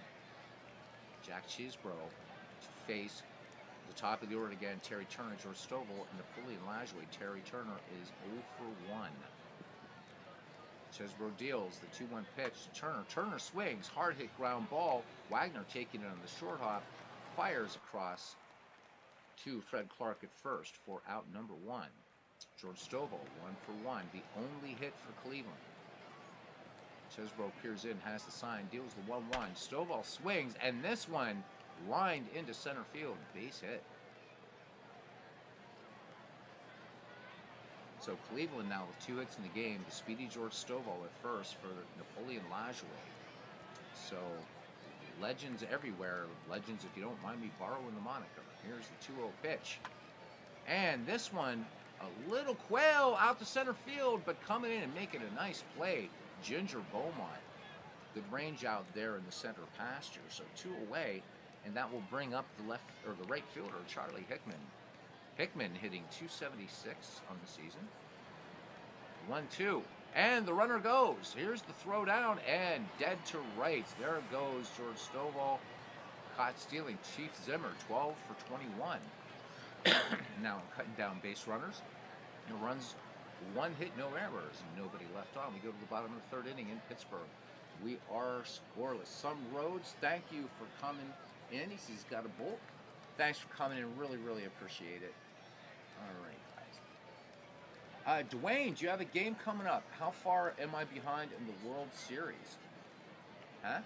Jack Chisbro to face the top of the order again, Terry Turner, George Stovall, and Napoleon Lajoie. Terry Turner is 0 for 1. Chisbro deals the 2-1 pitch to Turner. Turner swings, hard hit ground ball. Wagner taking it on the short hop, fires across to Fred Clark at first for out number 1. George Stovall, 1 for 1, the only hit for Cleveland. Chisbro peers in, has the sign, deals the 1-1. Stovall swings, and this one lined into center field, base hit. So Cleveland now with 2 hits in the game. The speedy George Stovall at first for Napoleon Lajoie. So legends everywhere. Legends, if you don't mind me borrowing the moniker. Here's the 2-0 pitch. And this one, A little quail out to center field, but coming in and making a nice play. Ginger Beaumont. Good range out there in the center pasture. So 2 away, and that will bring up the left or the right fielder, Charlie Hickman. Hickman hitting 276 on the season. 1-2. And the runner goes. Here's the throw down and dead to right. There goes George Stovall. Caught stealing. Chief Zimmer, 12 for 21. Now cutting down base runners. No runs, 1 hit, no errors. Nobody left on. We go to the bottom of the 3rd inning in Pittsburgh. We are scoreless. Some roads, thank you for coming in. He's got a bolt. Thanks for coming in. Really, really appreciate it. All right, guys. Dwayne, do you have a game coming up? How far am I behind in the World Series? Huh?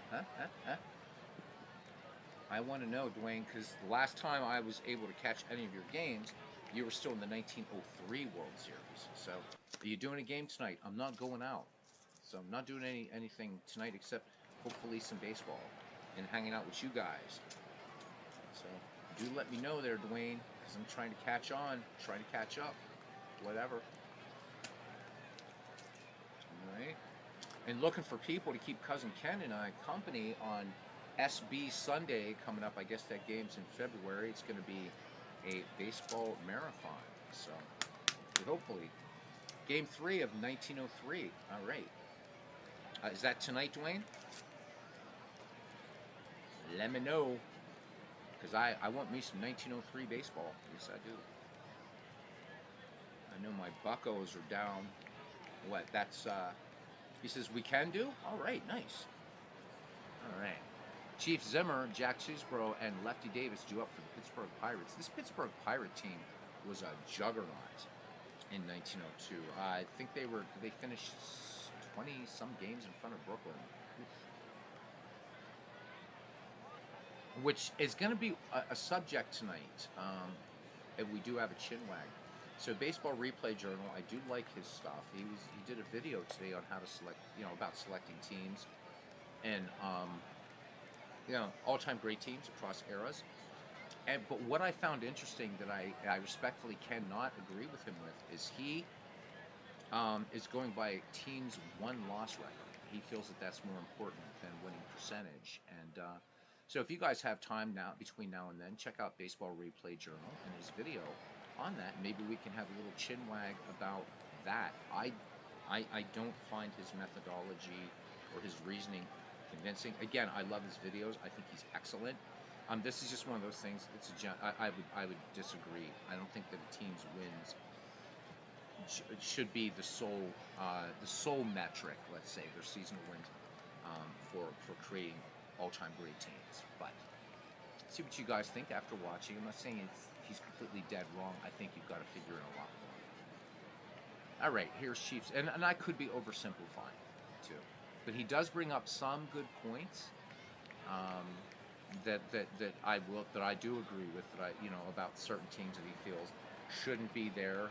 I want to know, Dwayne, because the last time I was able to catch any of your games, you were still in the 1903 World Series. So, are you doing a game tonight? I'm not going out. So, I'm not doing anything tonight except hopefully some baseball and hanging out with you guys. So, do let me know there, Dwayne, because I'm trying to catch on, trying to catch up, whatever. All right. And looking for people to keep Cousin Ken and I company on SB Sunday coming up. I guess that game's in February. It's going to be a baseball marathon. So, hopefully. Game 3 of 1903. All right. Is that tonight, Dwayne? Let me know. Because I want me some 1903 baseball. Yes, I do. I know my buckos are down. What? That's, he says we can do? All right, nice. All right. Chief Zimmer, Jack Cheeseborough, and Lefty Davis due up for the Pittsburgh Pirates. This Pittsburgh Pirate team was a juggernaut in 1902. I think they finished 20-some games in front of Brooklyn. Which is going to be a subject tonight. And we do have a chin wag. So Baseball Replay Journal, I do like his stuff. He did a video today on how to select, about selecting teams. And, all-time great teams across eras. But what I found interesting that I respectfully cannot agree with him with is he is going by team's win-loss record. He feels that that's more important than winning percentage. And so if you guys have time now, between now and then, check out Baseball Replay Journal and his video on that. Maybe we can have a little chin wag about that. I don't find his methodology or his reasoning convincing. Again, I love his videos. I think he's excellent. This is just one of those things. I would disagree. I don't think that a team's wins should be the sole metric. Let's say their seasonal wins for creating all-time great teams. But see what you guys think after watching. I'm not saying he's completely dead wrong. I think you've got to figure in a lot more. All right, here's Chiefs, and I could be oversimplifying too. But he does bring up some good points that I do agree with. That about certain teams that he feels shouldn't be there.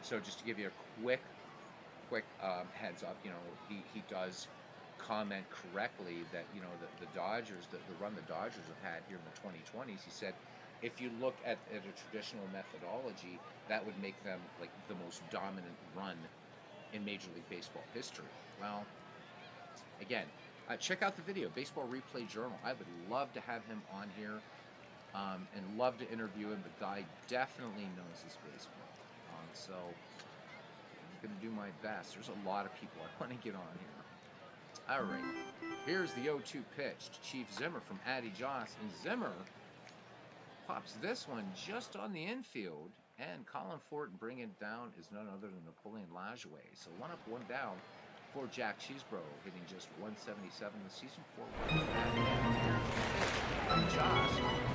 So just to give you a quick heads up, he does comment correctly that the Dodgers, the run the Dodgers have had here in the 2020s. He said, if you look at a traditional methodology, that would make them like the most dominant run in Major League Baseball history. Well, again, check out the video, Baseball Replay Journal. I would love to have him on here and love to interview him. The guy definitely knows his baseball. So I'm going to do my best. There's a lot of people I want to get on here. All right, here's the 0-2 pitch to Chief Zimmer from Addie Joss. And Zimmer pops this one just on the infield. And Colin Ford bringing it down is none other than Napoleon Lajoie. So 1 up, 1 down for Jack Cheeseborough, hitting just 177 the season for Joss.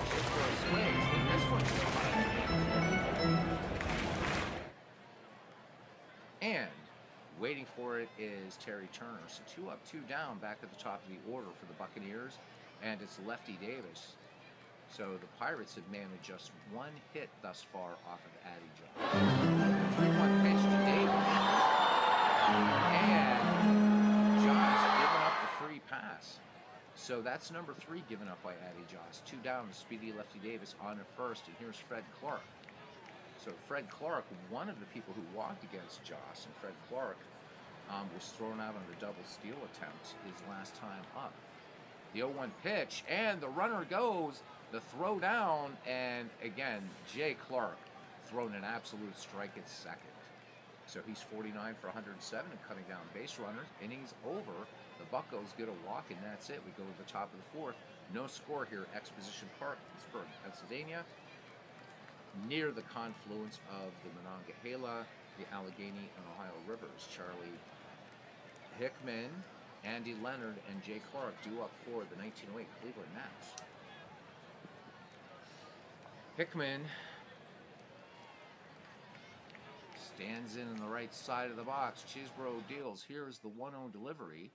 Cheeseborough swings, and this one's and waiting for it is Terry Turner. So 2 up, 2 down, back at the top of the order for the Buccaneers, and it's Lefty Davis. So the Pirates have managed just 1 hit thus far off of Addie Joss. 3-1 pitch to Davis, and Joss giving up the free pass. So that's number 3 given up by Addie Joss. 2 down to speedy Lefty Davis on at first, and here's Fred Clark. So Fred Clark, one of the people who walked against Joss, and Fred Clark was thrown out on the double steal attempt his last time up. The 0-1 pitch, and the runner goes, the throw down, and again, Jay Clark thrown an absolute strike at second. So he's 49 for 107 and cutting down base runners. Innings over. The Buccos get a walk, and that's it. We go to the top of the fourth. No score here. Exposition Park, Pittsburgh, Pennsylvania, near the confluence of the Monongahela, the Allegheny, and Ohio rivers. Charlie Hickman, Andy Leonard, and Jay Clark due up for the 1908 Cleveland Nats. Hickman stands in the right side of the box. Chisbro deals. Here's the 1-0 delivery.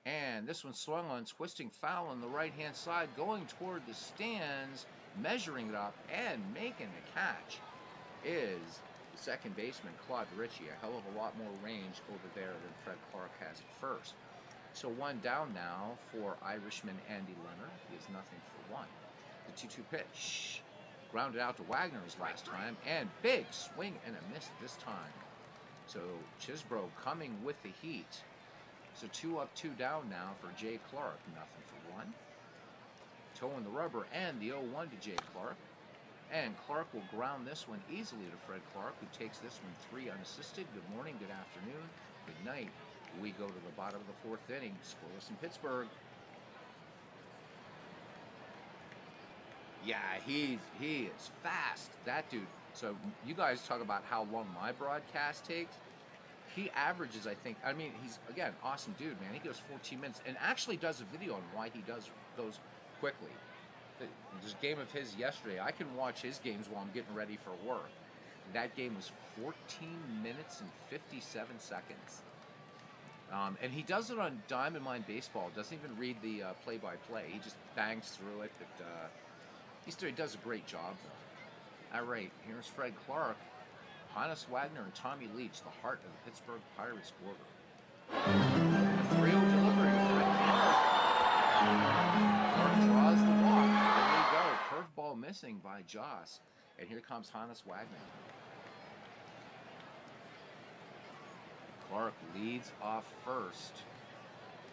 And this one swung on, twisting foul on the right-hand side, going toward the stands, measuring it up, and making the catch is the second baseman, Claude Ritchie. A hell of a lot more range over there than Fred Clark has at first. So one down now for Irishman Andy Leonard. He is nothing for one. The 2-2 pitch. Grounded out to Wagner his last time, and big swing and a miss this time. So Chisbro coming with the heat. So 2 up, 2 down now for Jay Clark. Nothing for one. Toe in the rubber, and the 0-1 to Jay Clark. And Clark will ground this one easily to Fred Clark, who takes this one 3 unassisted. Good morning, good afternoon, good night. We go to the bottom of the fourth inning. Scoreless in Pittsburgh. Yeah, he is fast, that dude. So you guys talk about how long my broadcast takes. He averages, I think, I mean, he's, again, awesome dude, man. He goes 14 minutes and actually does a video on why he does those quickly. There's a game of his yesterday. I can watch his games while I'm getting ready for work. That game was 14 minutes and 57 seconds. And he does it on Diamond Mine Baseball. Doesn't even read the play-by-play. He just bangs through it. But he does a great job, though. All right, here's Fred Clark, Hannes Wagner, and Tommy Leach, the heart of the Pittsburgh Pirates quarter. 3-0 delivery to Fred Clark. Clark draws the walk. There we go. Curveball missing by Joss. And here comes Hannes Wagner. Clark leads off first.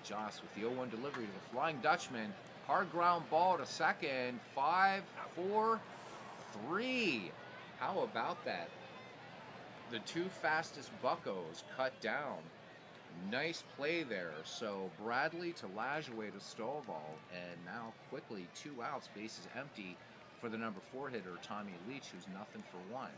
Joss with the 0-1 delivery to the Flying Dutchman. Hard ground ball to second. 5, 4, 3. How about that? The 2 fastest Buccos cut down. Nice play there. So Bradley to Lajoie to Stovall. And now quickly 2 outs. Bases empty for the number 4 hitter, Tommy Leach, who's nothing for one.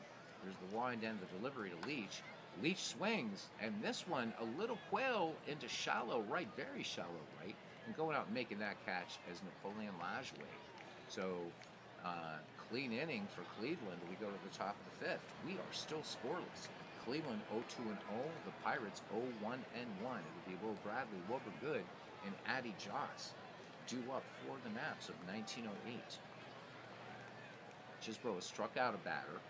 There's the wind and the delivery to Leach. Leach swings, and this one a little quail into shallow right, very shallow right, and going out and making that catch as Napoleon Lajoie. So clean inning for Cleveland. We go to the top of the 5th. We are still scoreless. Cleveland 0-2-0. The Pirates 0-1-1. It'll be Will Bradley, Wilbur Good, and Addie Joss due up for the Naps of 1908. Chisbro has struck out a batter.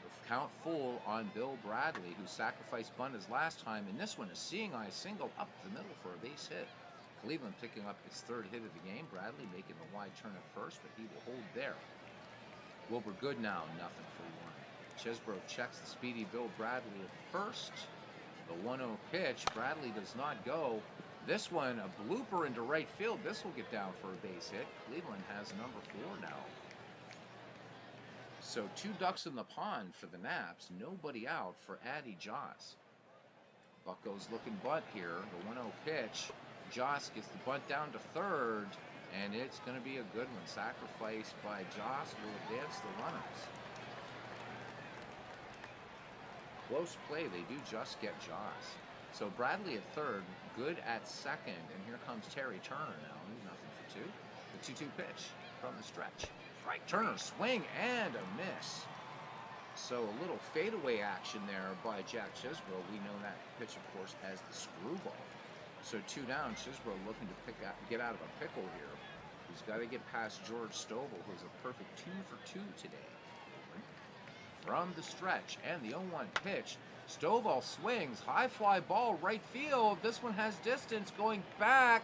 The count full on Bill Bradley, who sacrificed bunt his last time, and this one a seeing eye single up the middle for a base hit. Cleveland picking up its 3rd hit of the game. Bradley making the wide turn at first, but he will hold there. Wilbur Good now, nothing for one. Chisbro checks the speedy Bill Bradley at first. The 1-0 pitch. Bradley does not go. This one, a blooper into right field. This will get down for a base hit. Cleveland has number 4 now. So 2 ducks in the pond for the Naps. Nobody out for Addie Joss. Buccos looking bunt here. The 1-0 pitch. Joss gets the bunt down to 3rd. And it's going to be a good one. Sacrifice by Joss will advance the runners. Close play. They do just get Joss. So Bradley at 3rd. Good at 2nd. And here comes Terry Turner now. He's nothing for 2. The 2-2 pitch from the stretch. Right, Turner swing and a miss. So a little fadeaway action there by Jack Chisbro. We know that pitch, of course, as the screwball. So 2 down. Chisbro looking to get out of a pickle here. He's got to get past George Stovall, who's a perfect 2 for 2 today. From the stretch and the 0-1 pitch. Stovall swings, high fly ball, right field. This one has distance going back.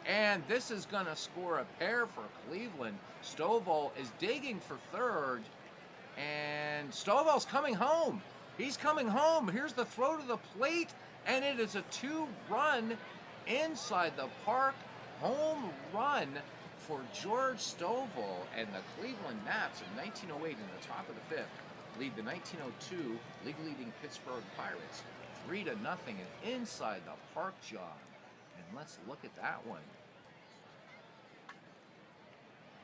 And this is going to score a pair for Cleveland. Stovall is digging for 3rd. And Stovall's coming home. He's coming home. Here's the throw to the plate, and it is a 2-run inside the park home run for George Stovall, and the Cleveland Naps in 1908 in the top of the 5th lead the 1902 league-leading Pittsburgh Pirates 3-0, and inside the park jog. And let's look at that one.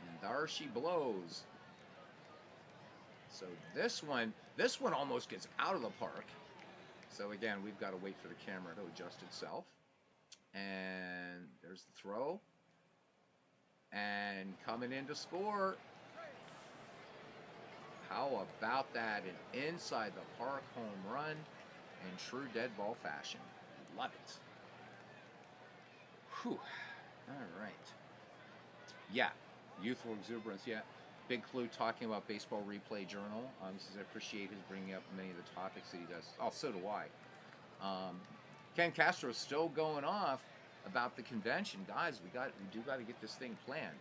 And there she blows. So this one almost gets out of the park. So again, we've got to wait for the camera to adjust itself. And there's the throw. And coming in to score. How about that? An inside the park home run in true dead ball fashion. Love it. Whew. All right. Yeah. Youthful exuberance. Yeah. Big Clue talking about Baseball Replay Journal. Says I appreciate his bringing up many of the topics that he does. Oh, so do I. Ken Castro's still going off about the convention. Guys, we do got to get this thing planned.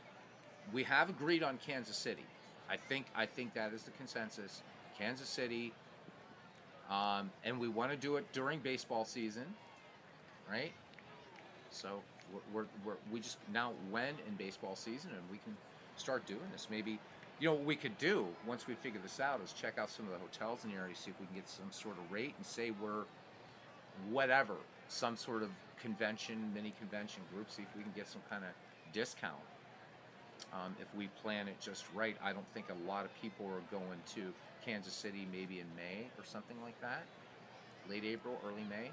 We have agreed on Kansas City. I think that is the consensus. Kansas City, and we want to do it during baseball season, right? So we just now when in baseball season, and we can start doing this. Maybe, what we could do once we figure this out is check out some of the hotels in the area, see if we can get some sort of rate, and say we're whatever, some sort of mini convention group, see if we can get some kind of discount. If we plan it just right. I don't think a lot of people are going to Kansas City maybe in May or something like that. Late April, early May.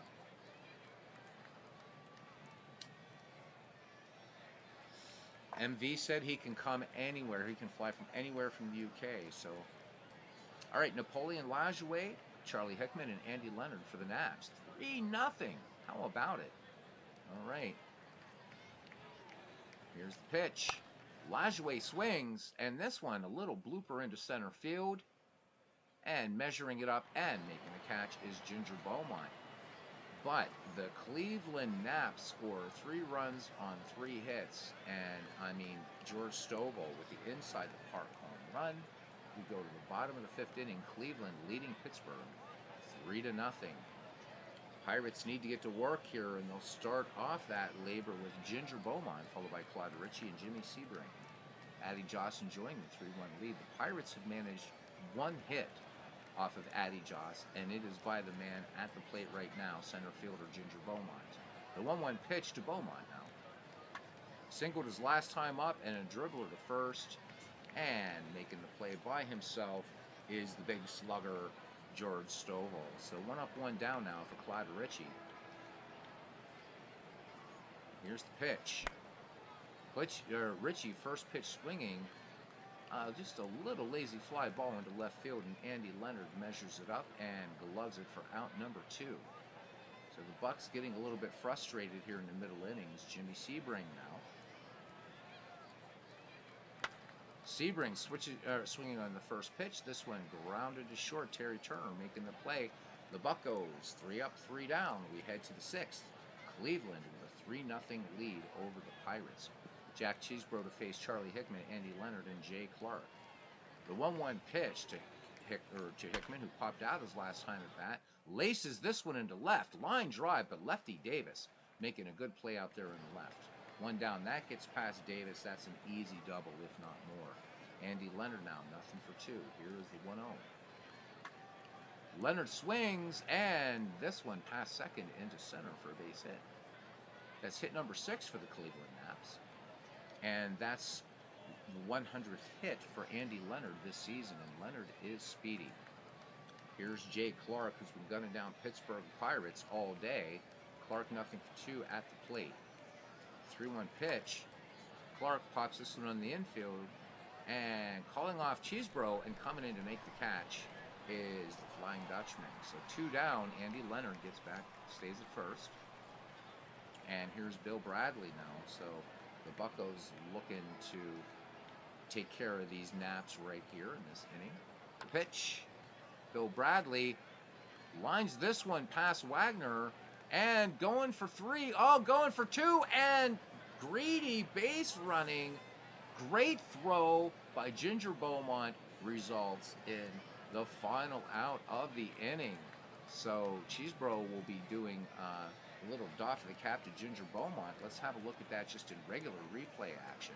MV said he can come anywhere. He can fly from anywhere from the UK. So, all right, Napoleon Lajoie, Charlie Hickman, and Andy Leonard for the Naps. 3-0. How about it? All right. Here's the pitch. Lajoie swings, and this one, a little blooper into center field. And measuring it up and making the catch is Ginger Beaumont. But the Cleveland Naps score 3 runs on 3 hits. And, George Stovall with the inside the park home run. We go to the bottom of the 5th inning. Cleveland leading Pittsburgh 3-0. Pirates need to get to work here, and they'll start off that labor with Ginger Beaumont, followed by Claude Ritchie and Jimmy Sebring. Addie Joss enjoying the 3-1 lead. The Pirates have managed 1 hit off of Addie Joss, and it is by the man at the plate right now, center fielder Ginger Beaumont. The 1-1 pitch to Beaumont now. Singled his last time up, and a dribbler to first, and making the play by himself is the big slugger George Stovall. So 1 up, 1 down now for Claude Ritchie. Here's the pitch. Ritchie first pitch swinging. Just a little lazy fly ball into left field, and Andy Leonard measures it up and gloves it for out number 2. So the Bucks getting a little bit frustrated here in the middle innings. Jimmy Sebring now. Sebring swinging on the first pitch. This one grounded to short. Terry Turner making the play. The Buccos 3 up, 3 down. We head to the 6th. Cleveland with a 3-0 lead over the Pirates. Jack Cheesebro to face Charlie Hickman, Andy Leonard, and Jay Clark. The 1-1 pitch to Hickman, who popped out his last time at bat, laces this one into left. Line drive, but lefty Davis making a good play out there in the left. 1 down. That gets past Davis. That's an easy double, if not more. Andy Leonard now, 0-for-2. Here is the 1-0. Leonard swings, and this one past second into center for a base hit. That's hit number 6 for the Cleveland Naps. And that's the 100th hit for Andy Leonard this season, and Leonard is speedy. Here's Jay Clark, who's been gunning down Pittsburgh Pirates all day. Clark 0-for-2 at the plate. 3-1 pitch. Clark pops this one on the infield, and calling off Cheesebro and coming in to make the catch is the Flying Dutchman. So 2 down. Andy Leonard gets back, stays at first. And here's Bill Bradley now. So the Buccos looking to take care of these Naps right here in this inning. The pitch. Bill Bradley lines this one past Wagner and going for 3. Oh, going for 2, and greedy base running. Great throw by Ginger Beaumont results in the final out of the inning. So Cheesebro will be doing a little doff of the cap to Ginger Beaumont. Let's have a look at that just in regular replay action.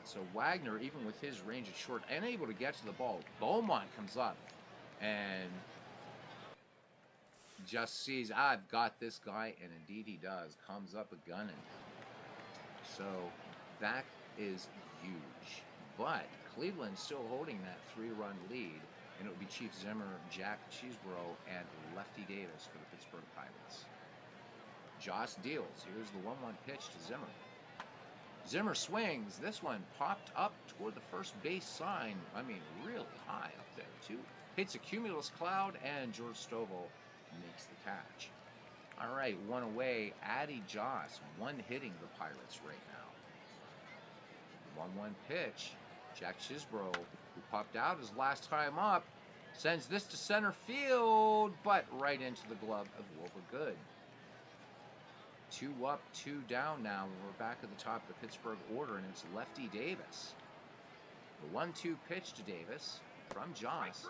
So Wagner, even with his range at short, unable to get to the ball. Beaumont comes up and just sees, I've got this guy, and indeed he does. Comes up a gunning. So that is huge. But Cleveland's still holding that 3-run lead, and it would be Chief Zimmer, Jack Cheesebro, and Lefty Davis for the Pittsburgh Pirates. Joss deals. Here's the 1-1 pitch to Zimmer. Zimmer swings. This one popped up toward the first base sign. I mean, really high up there, too. Hits a cumulus cloud, and George Stovall makes the catch. All right, one away. Addy Joss, one hitting the Pirates right now. 1-1 pitch. Jack Cheesebro, who popped out his last time up, sends this to center field, but right into the glove of Wilbur Good. 2 up, 2 down now. We're back at the top of the Pittsburgh order, and it's Lefty Davis. The 1-2 pitch to Davis from Joss.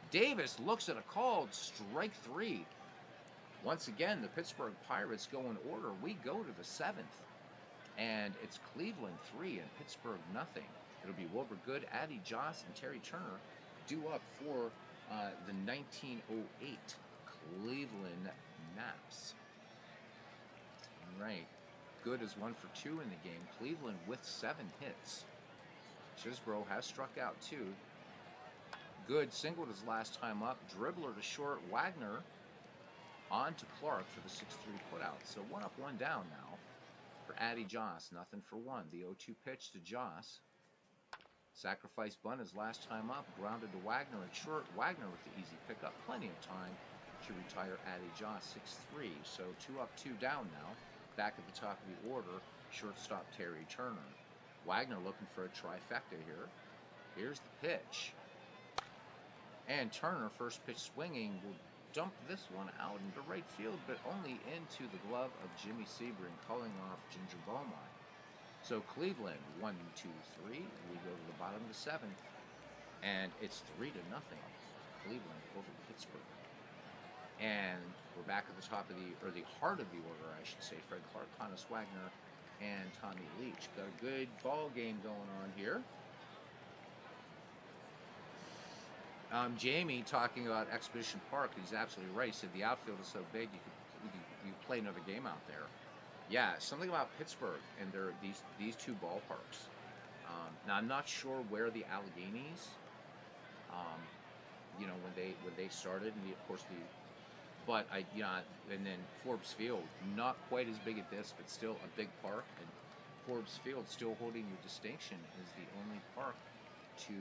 Davis looks at a called strike 3. Once again, the Pittsburgh Pirates go in order. We go to the 7th, and it's Cleveland 3 and Pittsburgh nothing. It'll be Wilbur Good, Addy Joss, and Terry Turner due up for the 1908 Cleveland Maps. All right, Good is 1 for 2 in the game. Cleveland with 7 hits. Cheesebro has struck out 2. Good singled his last time up. Dribbler to short. Wagner on to Clark for the 6-3 putout. So 1 up, 1 down now for Addy Joss. Nothing for 1. The 0-2 pitch to Joss. Sacrifice bunt his last time up. Grounded to Wagner at short. Wagner with the easy pickup. Plenty of time to retire Addy Joss. 6-3. So 2 up, 2 down now. Back at the top of the order, shortstop Terry Turner. Wagner looking for a trifecta here. Here's the pitch. And Turner, first pitch swinging, will dump this one out into right field, but only into the glove of Jimmy Sebring, calling off Ginger Beaumont. So Cleveland, 1, 2, 3. We go to the bottom of the 7th, and it's 3-0. Cleveland over Pittsburgh. And we're back at the top of the heart of the order, I should say. Fred Clark, Hannes Wagner, and Tommy Leach. Got a good ball game going on here. Jamie talking about Exhibition Park. He's absolutely right. He said the outfield is so big you could play another game out there. Yeah, something about Pittsburgh and these 2 ballparks. Now I'm not sure where the Alleghenies, when they started, and of course but and then Forbes Field, not quite as big as this, but still a big park. And Forbes Field still holding the distinction as the only park to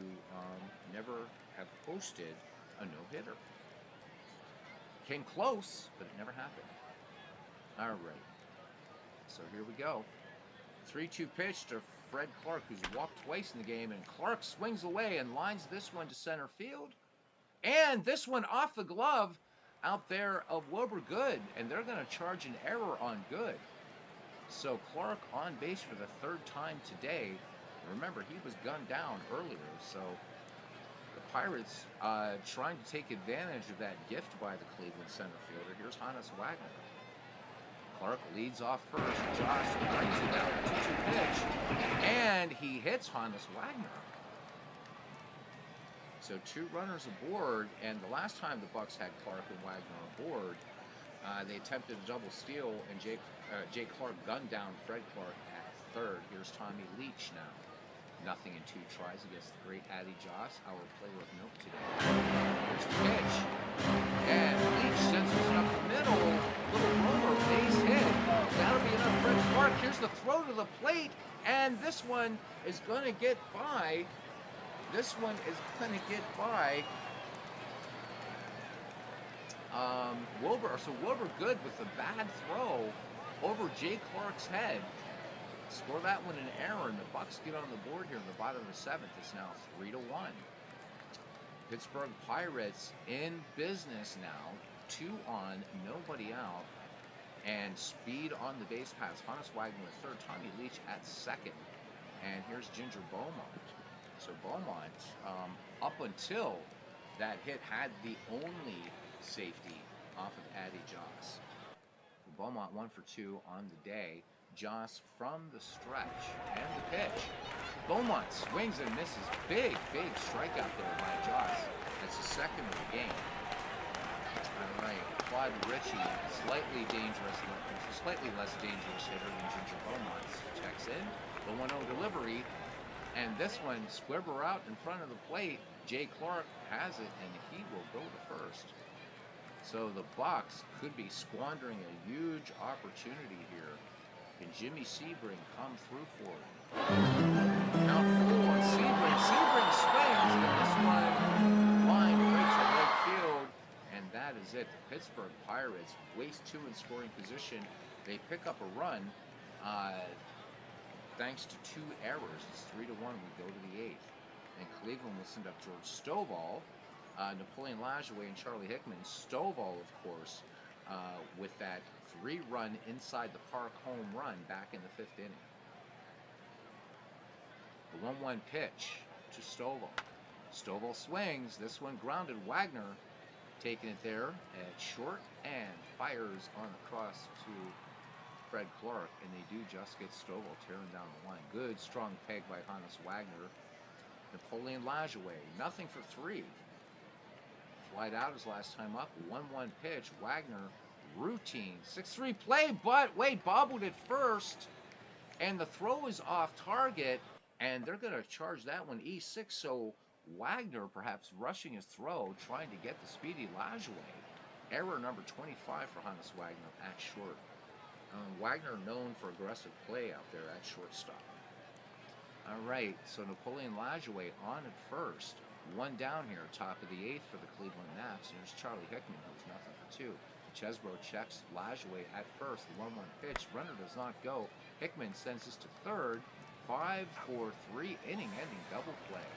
never have hosted a no-hitter. Came close, but it never happened. All right. So here we go. 3-2 pitch to Fred Clark, who's walked twice in the game, and Clark swings away and lines this one to center field. And this one off the glove out there of Wilbur Good, and they're going to charge an error on Good. So Clark on base for the 3rd time today. Remember, he was gunned down earlier, so the Pirates trying to take advantage of that gift by the Cleveland center fielder. Here's Hannes Wagner. Clark leads off first. Josh brings it down, 2-2 pitch, and he hits Hannes Wagner. So 2 runners aboard, and the last time the Bucks had Clark and Wagner aboard, they attempted a double steal, and Jay Clark gunned down Fred Clark at 3rd. Here's Tommy Leach now. Nothing in 2 tries against the great Addy Joss, our player of note today. Here's the pitch, and Leach sends it up the middle. Little roller, base hit. That'll be enough. Fred Clark. Here's the throw to the plate, and this one is going to get by. This one is going to get by Wilbur. So Wilbur Good with a bad throw over Jay Clark's head. Score that one an error, and the Bucks get on the board here in the bottom of the 7th. It's now 3-1. Pittsburgh Pirates in business now. 2 on, nobody out. And speed on the base pass. Hannes Wagner at 3rd, Tommy Leach at 2nd. And here's Ginger Beaumont. So Beaumont, up until that hit, had the only safety off of Addie Joss. Beaumont 1 for 2 on the day. Joss from the stretch and the pitch. Beaumont swings and misses. Big, big strikeout there by Joss. That's the second of the game. All right, Claude Ritchie, slightly less dangerous hitter than Ginger Beaumont. Checks in, the 1-0 delivery, and this one, Squibber out in front of the plate. Jay Clark has it, and he will go to first. So the Bucks could be squandering a huge opportunity here. Can Jimmy Sebring come through for him? Count 4, Sebring swings, and this one line right to right field, and that is it. The Pittsburgh Pirates waste 2 in scoring position. They pick up a run thanks to 2 errors. It's 3-1. We go to the 8th. And Cleveland will send up George Stovall, Napoleon Lajoie, and Charlie Hickman. Stovall, of course, with that 3-run inside the park home run back in the 5th inning. The 1-1 pitch to Stovall. Stovall swings. This one grounded. Wagner taking it there at short and fires on across to Fred Clark, and they do just get Stovall tearing down the line. Good strong peg by Hannes Wagner. Napoleon Lajoie, nothing for 3. Flied out his last time up. 1-1 pitch. Wagner, routine. 6-3 play, but Wade bobbled it first, and the throw is off target, and they're going to charge that one E6. So Wagner perhaps rushing his throw, trying to get the speedy Lajoie. Error number 25 for Hannes Wagner at short. Wagner known for aggressive play out there at shortstop. All right, so Napoleon Lajoie on at first. 1 down here, top of the 8th for the Cleveland Naps. And there's Charlie Hickman, who's nothing for 2. Chesbro checks Lajoie at first. The 1-1 pitch. Runner does not go. Hickman sends this to third. 5-4-3 inning-ending double play.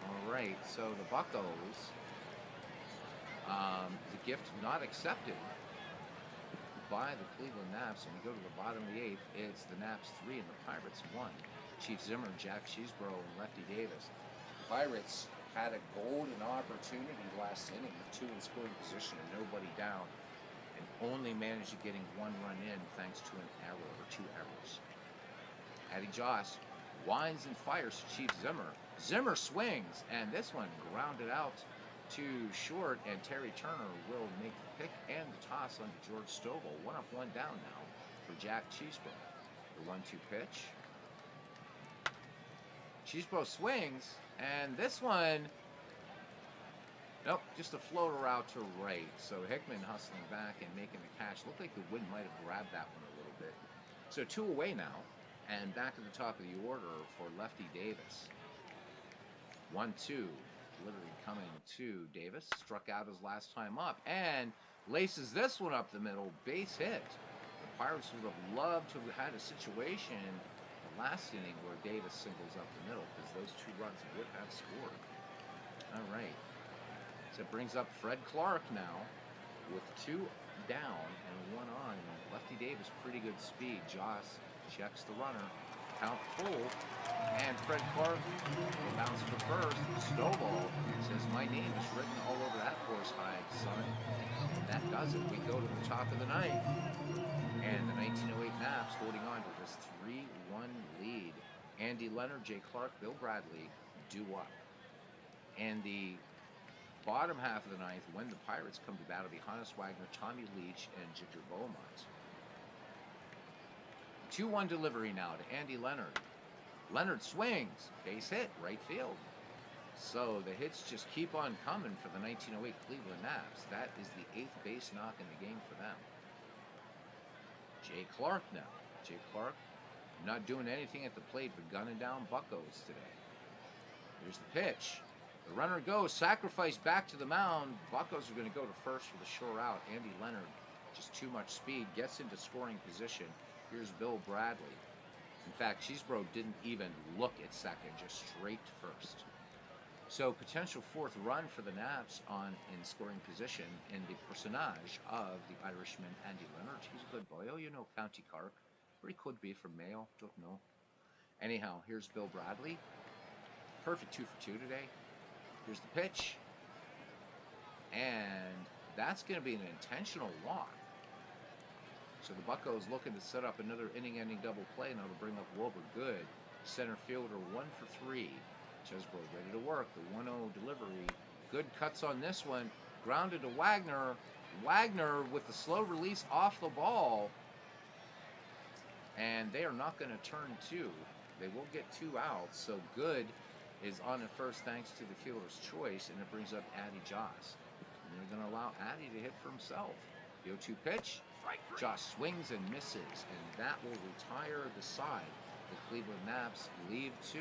All right, so the Buccos, the gift not accepted by the Cleveland Naps, and we go to the bottom of the 8th. It's the Naps 3 and the Pirates 1. Chief Zimmer, Jack Cheeseborough, and Lefty Davis. The Pirates had a golden opportunity last inning with 2 in scoring position and nobody down, and only managed to getting 1 run in thanks to an error or 2 errors. Addie Joss winds and fires to Chief Zimmer. Zimmer swings, and this one grounded out to short, and Terry Turner will make the pick and the toss onto George Stovall. 1 up, 1 down now for Jack Cheeseborough. The 1-2 pitch. Cheeseborough swings, and this one, nope, just a floater out to right. So Hickman hustling back and making the catch. Looked like the wind might have grabbed that one a little bit. So 2 away now, and back at the top of the order for Lefty Davis. 1-2. Delivery coming to Davis. Struck out his last time up and laces this one up the middle. Base hit. The Pirates would have loved to have had a situation the last inning where Davis singles up the middle, because those 2 runs would have scored. All right. So it brings up Fred Clark now with 2 down and 1 on. Lefty Davis, pretty good speed. Joss checks the runner. Count full, and Fred Clark will bounce for first. Stovall says, "My name is written all over that horsehide, son." And that does it. We go to the top of the 9th, and the 1908 Naps holding on to this 3-1 lead. Andy Leonard, Jay Clark, Bill Bradley due up. And the bottom half of the 9th, when the Pirates come to battle, be Hannes Wagner, Tommy Leach, and Ginger Beaumont. 2-1 delivery now to Andy Leonard. Leonard swings, base hit, right field. So the hits just keep on coming for the 1908 Cleveland Naps. That is the 8th base knock in the game for them. Jay Clark now. Jay Clark not doing anything at the plate but gunning down Buccos today. Here's the pitch. The runner goes, sacrifice back to the mound. Buccos are going to go to first for the shore out. Andy Leonard, just too much speed, gets into scoring position. Here's Bill Bradley. In fact, Cheeseborough didn't even look at second, just straight to first. So potential 4th run for the Naps in scoring position in the personage of the Irishman Andy Leonard. He's a good boy. Oh, you know, County Cork. Where he could be from Mayo, don't know. Anyhow, here's Bill Bradley. Perfect 2 for 2 today. Here's the pitch. And that's going to be an intentional walk. So the Buccos looking to set up another inning-ending double play. Now to bring up Wilbur. Good. Center fielder 1 for 3. Chesbro ready to work. The 1-0 delivery. Good cuts on this one. Grounded to Wagner. Wagner with the slow release off the ball. And they are not going to turn 2. They will get 2 outs. So Good is on at first thanks to the fielder's choice. And it brings up Addy Joss. And they're going to allow Addy to hit for himself. The 0-2 pitch. Josh swings and misses. And that will retire the side. The Cleveland Naps leave 2.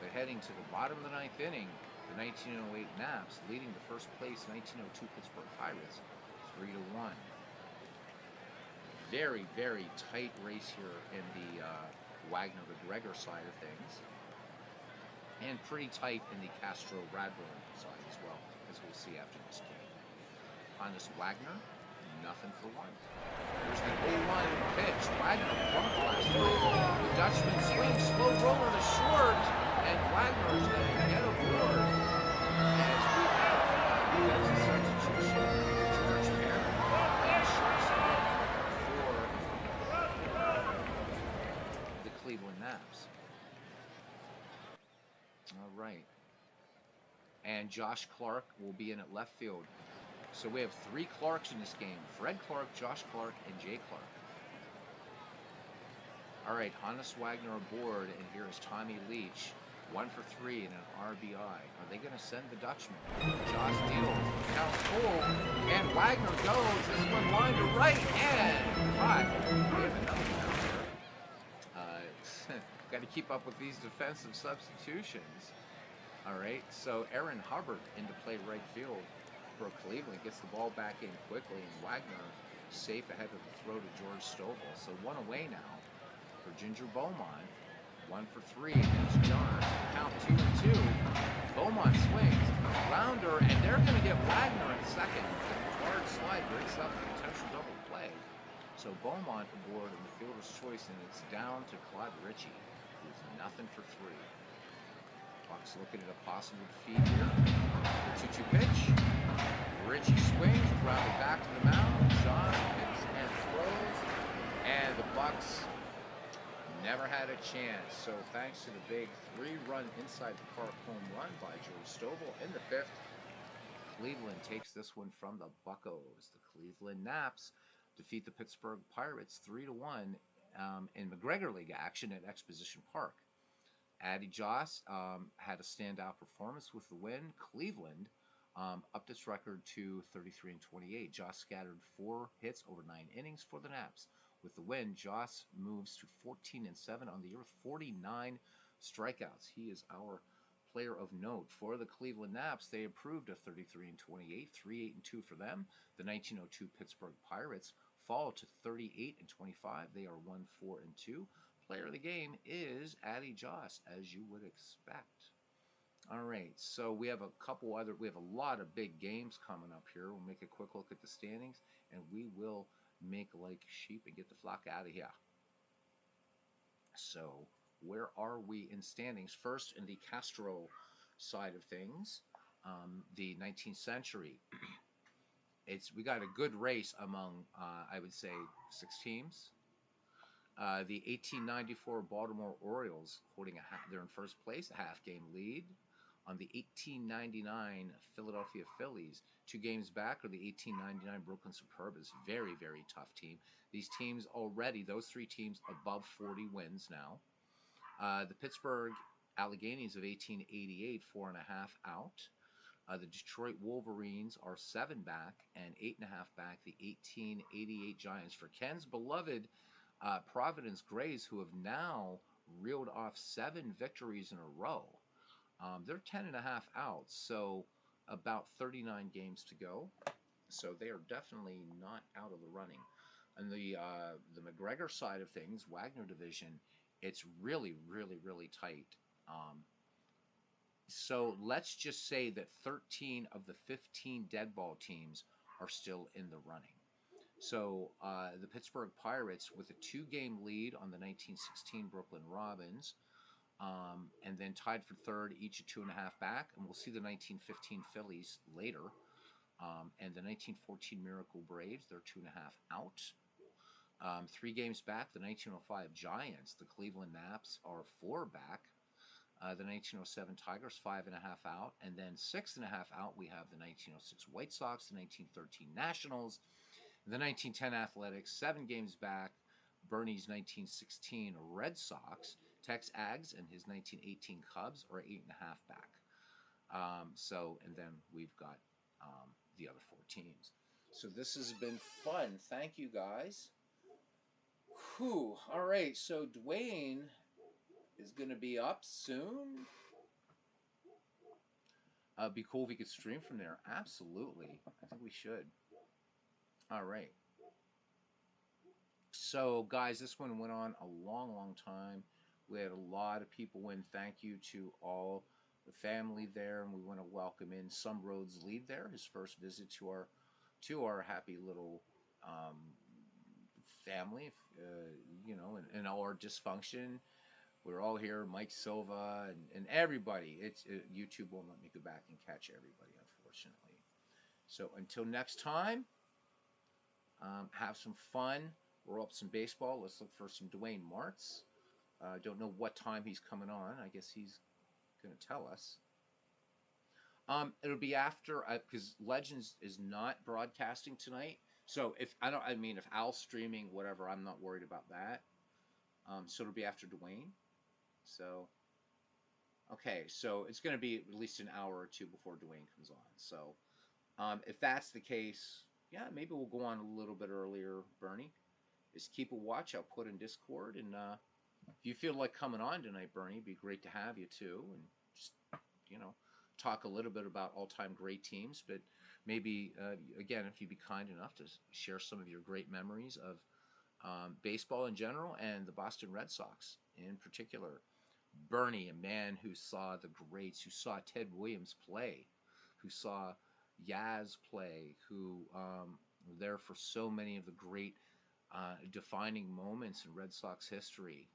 But heading to the bottom of the 9th inning, the 1908 Naps leading the first place 1902 Pittsburgh Pirates 3-1. Very, very tight race here in the Wagner-McGregor side of things. And pretty tight in the Castro-Radburn side as well, as we'll see after this game. Hannes Wagner, nothing for 1. Here's the 0-1 pitch. Wagner bumped last time. The Dutchman swings, slow roller to short, and Wagner is going to get aboard. As we have a substitution, George Perry on shortstop for the Cleveland Naps. All right. And Josh Clark will be in at left field. So we have 3 Clarks in this game. Fred Clark, Josh Clark, and Jay Clark. All right, Hannes Wagner aboard, and here is Tommy Leach. 1 for 3 and an RBI. Are they going to send the Dutchman? Josh deals. Count full, and Wagner goes. This one line to right, and caught. We have another one there. Got to keep up with these defensive substitutions. All right, so Aaron Hubbard into play right field for Cleveland, gets the ball back in quickly, and Wagner safe ahead of the throw to George Stovall. So 1 away now for Ginger Beaumont. 1 for 3 against John. Count 2-2. Beaumont swings, rounder, and they're going to get Wagner in second. The hard slide breaks up the potential double play. So Beaumont aboard in the fielder's choice, and it's down to Claude Ritchie, who's nothing for 3. Bucks looking at a possible defeat here. The 2-2 pitch. Ritchie swings, grounded back to the mound. John hits and throws, and the Bucks never had a chance. So thanks to the big 3-run inside the park home run by George Stovall in the 5th, Cleveland takes this one from the Buccos. The Cleveland Naps defeat the Pittsburgh Pirates 3-1 in McGregor League action at Exposition Park. Addy Joss had a standout performance with the win. Cleveland upped its record to 33-28. Joss scattered 4 hits over 9 innings for the Naps. With the win, Joss moves to 14-7 on the year with 49 strikeouts. He is our player of note. For the Cleveland Naps, they improved to 33-28, 3-8-2 for them. The 1902 Pittsburgh Pirates fall to 38-25. They are 1-4-2. Player of the game is Addy Joss, as you would expect. All right, so we have a lot of big games coming up here. We'll make a quick look at the standings, and we will make like sheep and get the flock out of here. So where are we in standings? First, in the Castro side of things, the 19th century. We got a good race among, I would say, 6 teams. The 1894 Baltimore Orioles they're in first place, a half-game lead. On the 1899 Philadelphia Phillies, 2 games back, are the 1899 Brooklyn Superbas. Very, very tough team. These teams already, those 3 teams, above 40 wins now. The Pittsburgh Alleghenies of 1888, 4.5 out. The Detroit Wolverines are 7 back and 8.5 back. The 1888 Giants, for Ken's beloved Providence Grays, who have now reeled off 7 victories in a row. They're 10.5 out, so about 39 games to go. So they are definitely not out of the running. On the McGregor side of things, Wagner division, it's really, really, really tight. So let's just say that 13 of the 15 dead ball teams are still in the running. So the Pittsburgh Pirates, with a 2-game lead on the 1916 Brooklyn Robins, And then tied for third, each a 2.5 back. And we'll see the 1915 Phillies later. And the 1914 Miracle Braves, they're 2.5 out. 3 games back, the 1905 Giants, the Cleveland Naps are 4 back. The 1907 Tigers, 5.5 out. And then 6.5 out, we have the 1906 White Sox, the 1913 Nationals, the 1910 Athletics, 7 games back. Bernie's 1916 Red Sox, Tex Ags, and his 1918 Cubs are 8.5 back. And then we've got the other 4 teams. So this has been fun. Thank you, guys. Whew. All right. So Dwayne is going to be up soon. Be cool if we could stream from there. Absolutely. I think we should. All right. So, guys, this one went on a long, long time. We had a lot of people in. Thank you to all the family there, and we want to welcome in Some Roads Lead there. His first visit to our happy little family, and all our dysfunction. We're all here, Mike Silva and everybody. YouTube won't let me go back and catch everybody, unfortunately. So until next time, have some fun. We're up some baseball. Let's look for some Dwayne Martz. Don't know what time he's coming on. I guess he's going to tell us. It'll be after because Legends is not broadcasting tonight. So if Al's streaming, whatever, I'm not worried about that. So it'll be after Dwayne. So, okay, so it's going to be at least an hour or two before Dwayne comes on. So, if that's the case, yeah, maybe we'll go on a little bit earlier, Bernie. Just keep a watch. I'll put in Discord. And if you feel like coming on tonight, Bernie, it'd be great to have you too. And just, talk a little bit about all-time great teams. But maybe, again, if you'd be kind enough to share some of your great memories of baseball in general and the Boston Red Sox in particular. Bernie, a man who saw the greats, who saw Ted Williams play, who saw Yaz play, who were there for so many of the great defining moments in Red Sox history.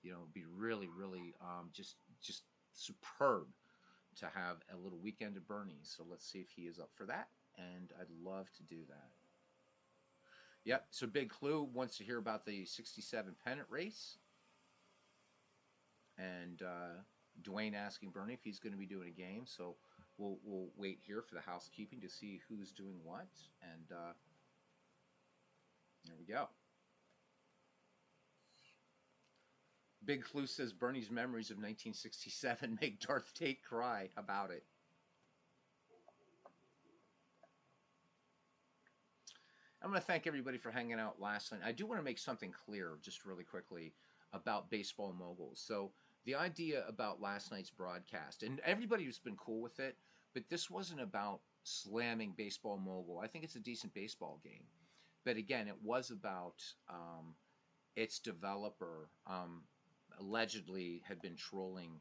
It'd be really, really just superb to have a little weekend at Bernie's. So let's see if he is up for that, and I'd love to do that. Yep. So Big Clue wants to hear about the '67 pennant race. And Dwayne asking Bernie if he's going to be doing a game. So we'll wait here for the housekeeping to see who's doing what. And there we go. Big Clue says Bernie's memories of 1967 make Darth Tate cry. How about it? I'm going to thank everybody for hanging out last night. I do want to make something clear just really quickly about Baseball Moguls. So the idea about last night's broadcast, and everybody has been cool with it, but this wasn't about slamming Baseball Mogul. I think it's a decent baseball game. But again, it was about its developer allegedly had been trolling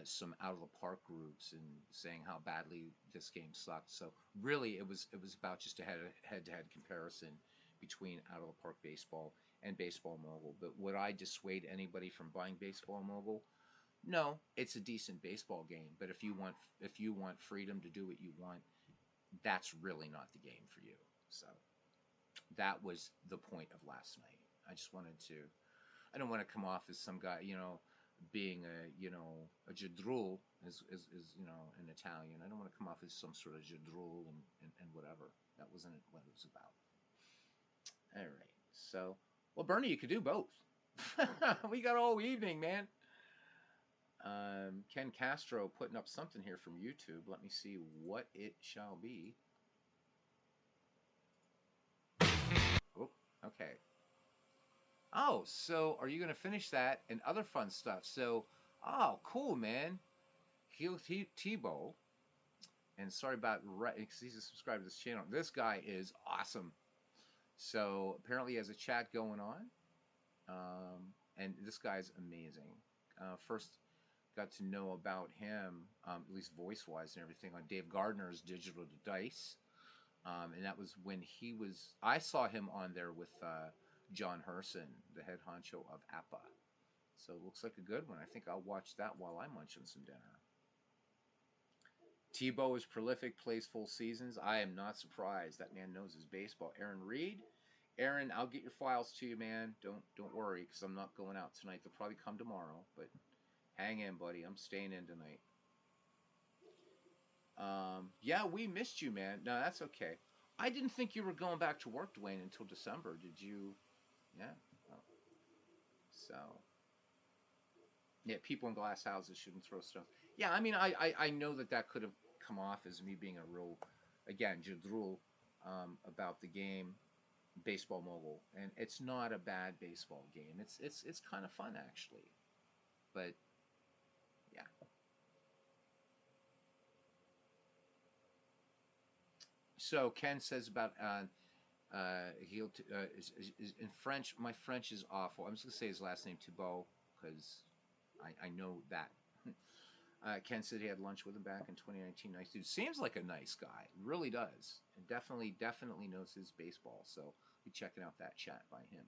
some out of the park groups and saying how badly this game sucked. So really, it was about just a head-to-head comparison between out of the park baseball and Baseball Mogul. But would I dissuade anybody from buying Baseball Mogul? No, it's a decent baseball game. But if you want freedom to do what you want, that's really not the game for you. So that was the point of last night. I just wanted to. I don't want to come off as some guy, being a jadrul is in Italian. I don't want to come off as some sort of jadrul and whatever. That wasn't what it was about. All right. So, well, Bernie, you could do both. We got all evening, man. Ken Castro putting up something here from YouTube. Let me see what it shall be. Oh, okay. Oh, so are you going to finish that and other fun stuff? So, oh, cool, man. Heel Tebow. And sorry about because he's a subscriber to this channel. This guy is awesome. So apparently he has a chat going on. And this guy's amazing. First got to know about him, at least voice-wise and everything, on Dave Gardner's Digital to Dice. And that was when I saw him on there with John Herson, the head honcho of APA. So it looks like a good one. I think I'll watch that while I'm munching some dinner. Tebow is prolific, plays full seasons. I am not surprised. That man knows his baseball. Aaron Reed, Aaron, I'll get your files to you, man. Don't worry, because I'm not going out tonight. They'll probably come tomorrow, but hang in, buddy. I'm staying in tonight. Yeah, we missed you, man. No, that's okay. I didn't think you were going back to work, Dwayne, until December. Did you? Yeah. Oh, so yeah, people in glass houses shouldn't throw stuff. Yeah, I mean, I know that could have come off as me being a real, again, jadrul about the game, baseball mogul, and it's not a bad baseball game. It's kind of fun actually, but yeah. So Ken says about he'll is in French. My French is awful. I'm just gonna say his last name Thibault because I know that. Ken said he had lunch with him back in 2019. Nice dude. Seems like a nice guy. Really does. And definitely knows his baseball. So be checking out that chat by him.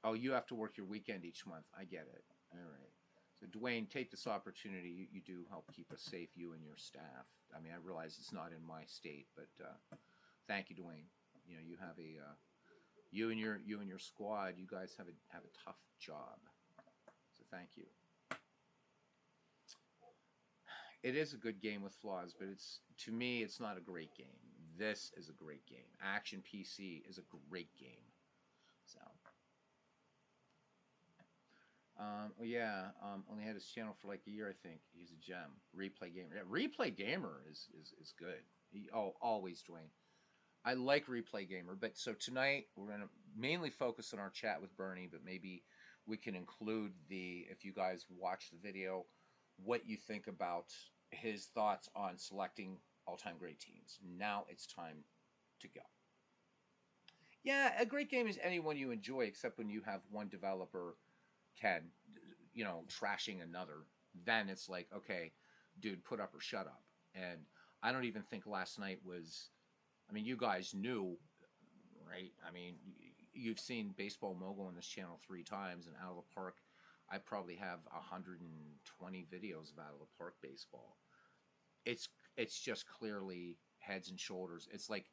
Oh, you have to work your weekend each month. I get it. All right. So Dwayne, take this opportunity. You do help keep us safe, you and your staff. I mean, I realize it's not in my state, but thank you, Dwayne. You know, you have a you and your squad. You guys have a tough job. So thank you. It is a good game with flaws, but it's to me it's not a great game. This is a great game. Action PC is a great game. So, well, yeah, only had his channel for like a year, I think. He's a gem. Replay gamer. Yeah, replay gamer is good. Always, Dwayne. I like replay gamer, but so tonight we're gonna mainly focus on our chat with Bernie, but maybe we can include the if you guys watch the video, what you think about his thoughts on selecting all-time great teams. Now it's time to go. Yeah, a great game is anyone you enjoy, except when you have one developer can, trashing another. Then it's like, okay, dude, put up or shut up. And I don't even think last night was. I mean, you guys knew, right? I mean, you've seen Baseball Mogul on this channel 3 times, and Out of the Park. I probably have 120 videos of Out of the Park baseball. It's just clearly heads and shoulders. It's like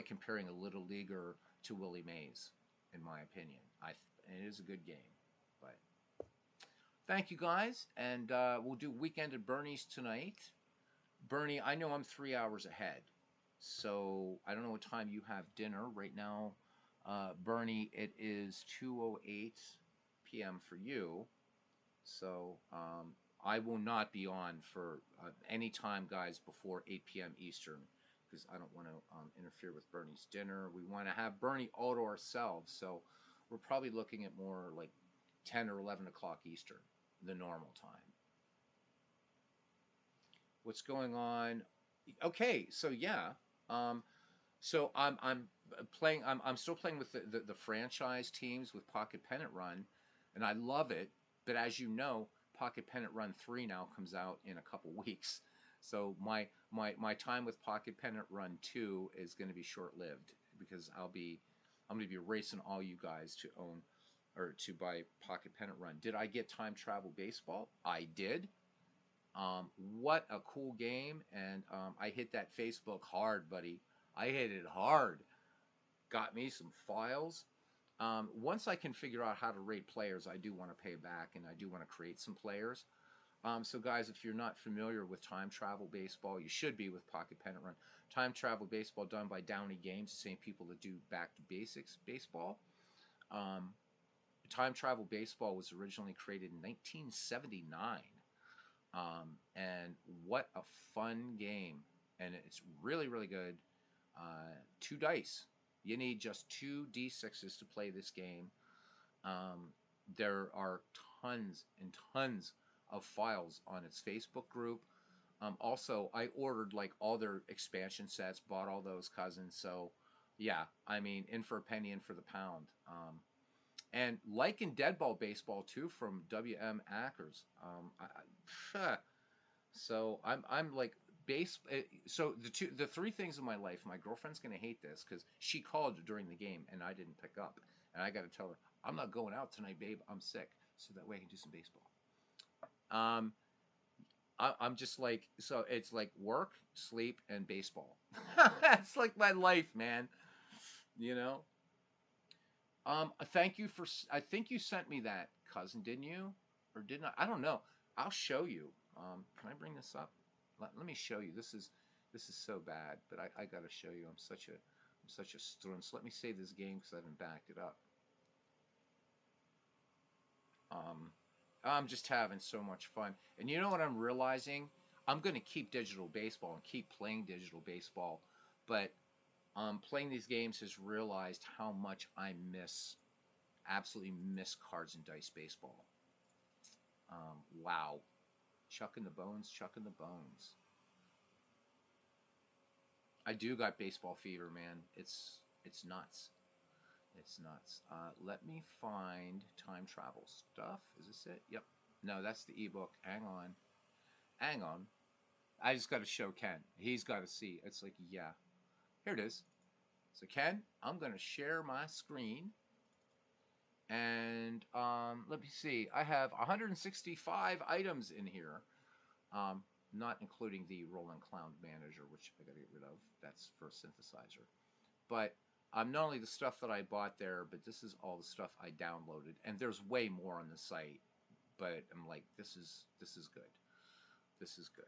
comparing a little leaguer to Willie Mays, in my opinion. And it is a good game, but thank you guys, and we'll do Weekend at Bernie's tonight. Bernie, I know I'm 3 hours ahead, so I don't know what time you have dinner right now. Bernie, it is 2:08 p.m. for you, so I will not be on for any time, guys, before 8 p.m. Eastern, because I don't want to interfere with Bernie's dinner. We want to have Bernie all to ourselves, so we're probably looking at more like 10 or 11 o'clock Eastern, the normal time. What's going on? Okay, so yeah. Um, so I'm playing. I'm still playing with the franchise teams with Pocket Pennant Run, and I love it. But as you know, Pocket Pennant Run 3 now comes out in a couple weeks. So my time with Pocket Pennant Run 2 is going to be short lived because I'm going to be racing all you guys to own or to buy Pocket Pennant Run. Did I get Time Travel Baseball? I did. What a cool game, and I hit that Facebook hard, buddy. I hit it hard. Got me some files. Once I can figure out how to rate players, I do want to pay back, and I do want to create some players. So, guys, if you're not familiar with Time Travel Baseball, you should be with Pocket Pennant Run. Time Travel Baseball done by Downey Games, the same people that do Back to Basics Baseball. Um, Time Travel Baseball was originally created in 1979. And what a fun game. And it's really, really good. 2 dice. You need just 2d6s to play this game. There are tons and tons of files on its Facebook group. Also, I ordered like all their expansion sets, bought all those cousins. So, yeah, I mean, in for a penny, in for the pound. And like in Deadball Baseball too, from WM Ackers. So I'm like base. So the three things in my life. My girlfriend's gonna hate this because she called during the game and I didn't pick up, and I got to tell her I'm not going out tonight, babe. I'm sick. So that way I can do some baseball. Um, I'm just like, so it's like work, sleep, and baseball. That's like my life, man. You know. Thank you for. I think you sent me that, cousin, didn't you? Or didn't I don't know. I'll show you. Can I bring this up? Let me show you. This is so bad, but I got to show you. I'm such a strunz. Let me save this game because I haven't backed it up. Um, I'm just having so much fun. And you know what I'm realizing? I'm going to keep digital baseball and keep playing digital baseball, but playing these games has realized how much I absolutely miss cards and dice baseball. Wow, chucking the bones, chucking the bones. I do got baseball fever, man. It's nuts. It's nuts. Let me find time travel stuff. Is this it? Yep. No, that's the ebook. Hang on. Hang on. I just got to show Ken. He's got to see. It's like, yeah. Here it is. So, Ken, I'm going to share my screen. And let me see. I have 165 items in here, not including the Roland Clown Manager, which I got to get rid of. That's for a synthesizer. But not only the stuff that I bought there, but this is all the stuff I downloaded. And there's way more on the site. But I'm like, this is good. This is good.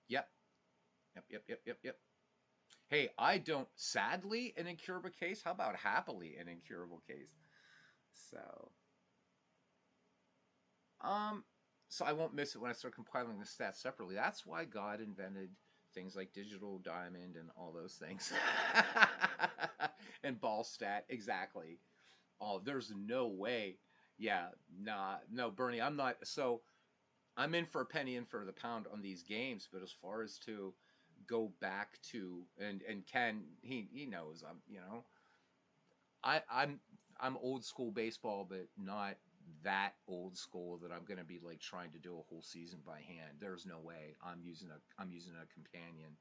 Yep. Yep. Yep. Yep. Yep. Yep. Hey, I don't. Sadly, an incurable case. How about happily an incurable case? So, um, so I won't miss it when I start compiling the stats separately. That's why God invented things like digital diamond and all those things, and ball stat exactly. Oh, there's no way. Yeah, nah, no, Bernie, I'm not. So I'm in for a penny, in for the pound on these games. But as far as to go back to, and Ken, he knows I'm old school baseball, but not that old school that I'm going to be like trying to do a whole season by hand. There's no way. I'm using a companion,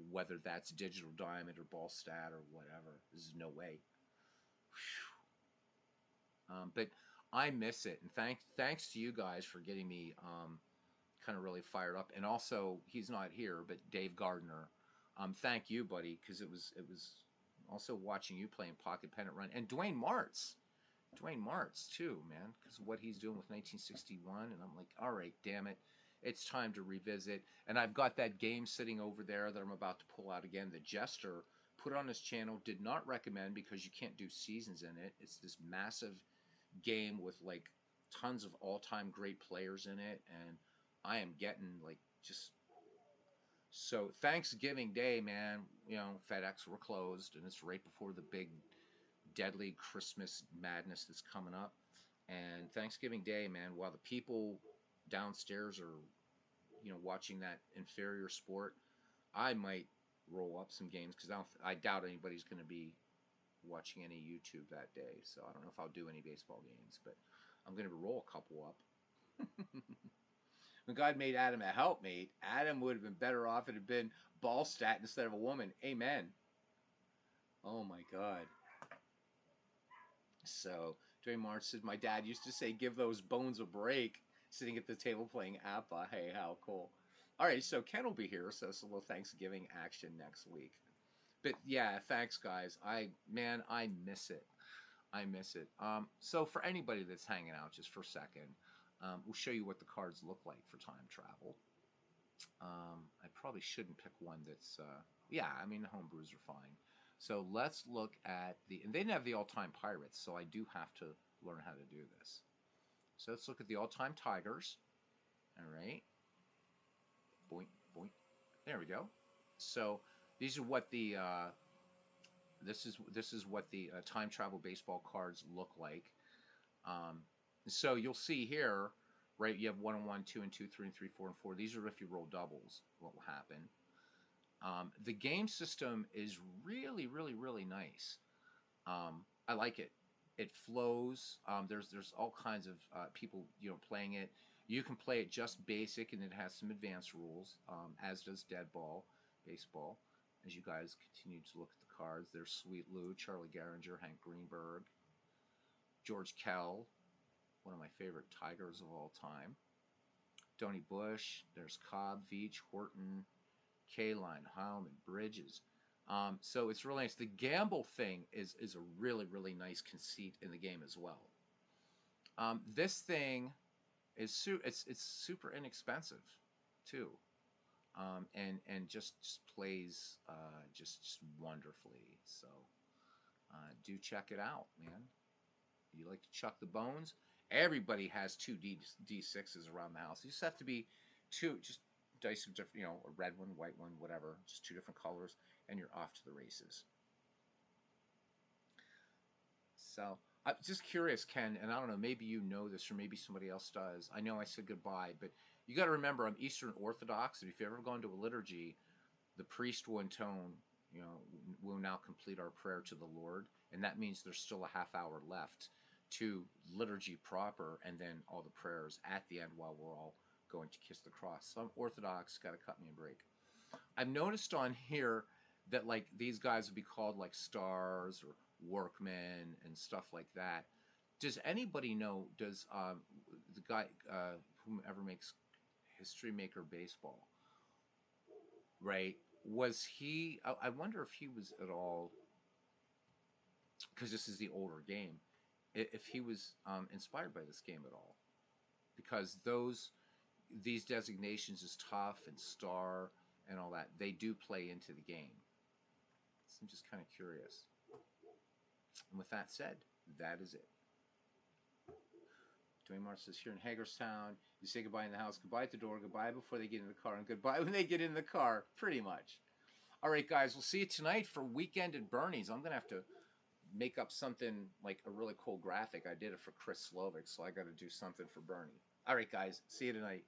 whether that's digital diamond or ball stat or whatever. There's no way. But I miss it, and thanks to you guys for getting me kind of really fired up. And also, he's not here, but Dave Gardner. Thank you, buddy, because it was also watching you playing Pocket Pennant Run, and Dwayne Martz too, man, because of what he's doing with 1961. And I'm like, all right, damn it, it's time to revisit. And I've got that game sitting over there that I'm about to pull out again. The Jester put on his channel, did not recommend because you can't do seasons in it. It's this massive game with like tons of all-time great players in it, and I am getting like just so Thanksgiving Day, man. FedEx were closed, and it's right before the big deadly Christmas madness that's coming up. And Thanksgiving Day, man, while the people downstairs are watching that inferior sport, I might roll up some games because I doubt anybody's going to be watching any YouTube that day. So I don't know if I'll do any baseball games, but I'm going to roll a couple up. When God made Adam a helpmate, Adam would have been better off if it had been Ballstat instead of a woman. Amen. Oh my God. So Dwayne March said, my dad used to say, give those bones a break, sitting at the table playing APA. Hey, how cool. All right, so Ken will be here, so it's a little Thanksgiving action next week. But yeah, thanks, guys. I miss it. I miss it. So for anybody that's hanging out just for a second, we'll show you what the cards look like for time travel. I probably shouldn't pick one that's, yeah, I mean, the homebrews are fine. So let's look at and they didn't have the all-time Pirates, so I do have to learn how to do this. So let's look at the all-time Tigers. All right. Boink, boink. There we go. So these are what this is what the time travel baseball cards look like. Um, so you'll see here, right? You have 1 and 1, 2 and 2, 3 and 3, 4 and 4. These are if you roll doubles, what will happen. The game system is really, really, really nice. I like it. It flows. There's all kinds of people playing it. You can play it just basic, and it has some advanced rules, as does Dead Ball Baseball. As you guys continue to look at the cards, there's Sweet Lou, Charlie Garinger, Hank Greenberg. George Kell, one of my favorite Tigers of all time. Donnie Bush. There's Cobb, Veach, Horton, Kaline, Heilman, Bridges. So it's really nice. The gamble thing is a really nice conceit in the game as well. This thing is it's super inexpensive too, and just plays just wonderfully. So do check it out, man. You like to chuck the bones? Everybody has two D6s around the house. You just have to be two, just dice of different, a red one, white one, whatever, just two different colors, and you're off to the races. So I'm just curious, Ken, and I don't know, maybe you know this or maybe somebody else does. I know I said goodbye, but you got to remember I'm Eastern Orthodox, and if you've ever gone to a liturgy, the priest will intone, we'll now complete our prayer to the Lord, and that means there's still a half hour left to liturgy proper, and then all the prayers at the end while we're all going to kiss the cross. So I'm Orthodox, got to cut me a break. I've noticed on here that like these guys would be called like stars or workmen and stuff like that. Does anybody know? Does the guy whomever makes History Maker Baseball, right? Was he? I wonder if he was at all, because this is the older game. If he was inspired by this game at all, because these designations as tough and star and all that, they do play into the game. So I'm just kind of curious. And with that said, that is it. Dwayne Martin says here in Hagerstown, you say goodbye in the house, goodbye at the door, goodbye before they get in the car, and goodbye when they get in the car, pretty much. All right, guys, we'll see you tonight for Weekend at Bernie's. I'm going to have to make up something like a really cool graphic. I did it for Chris Slovic, so I got to do something for Bernie. All right, guys, see you tonight.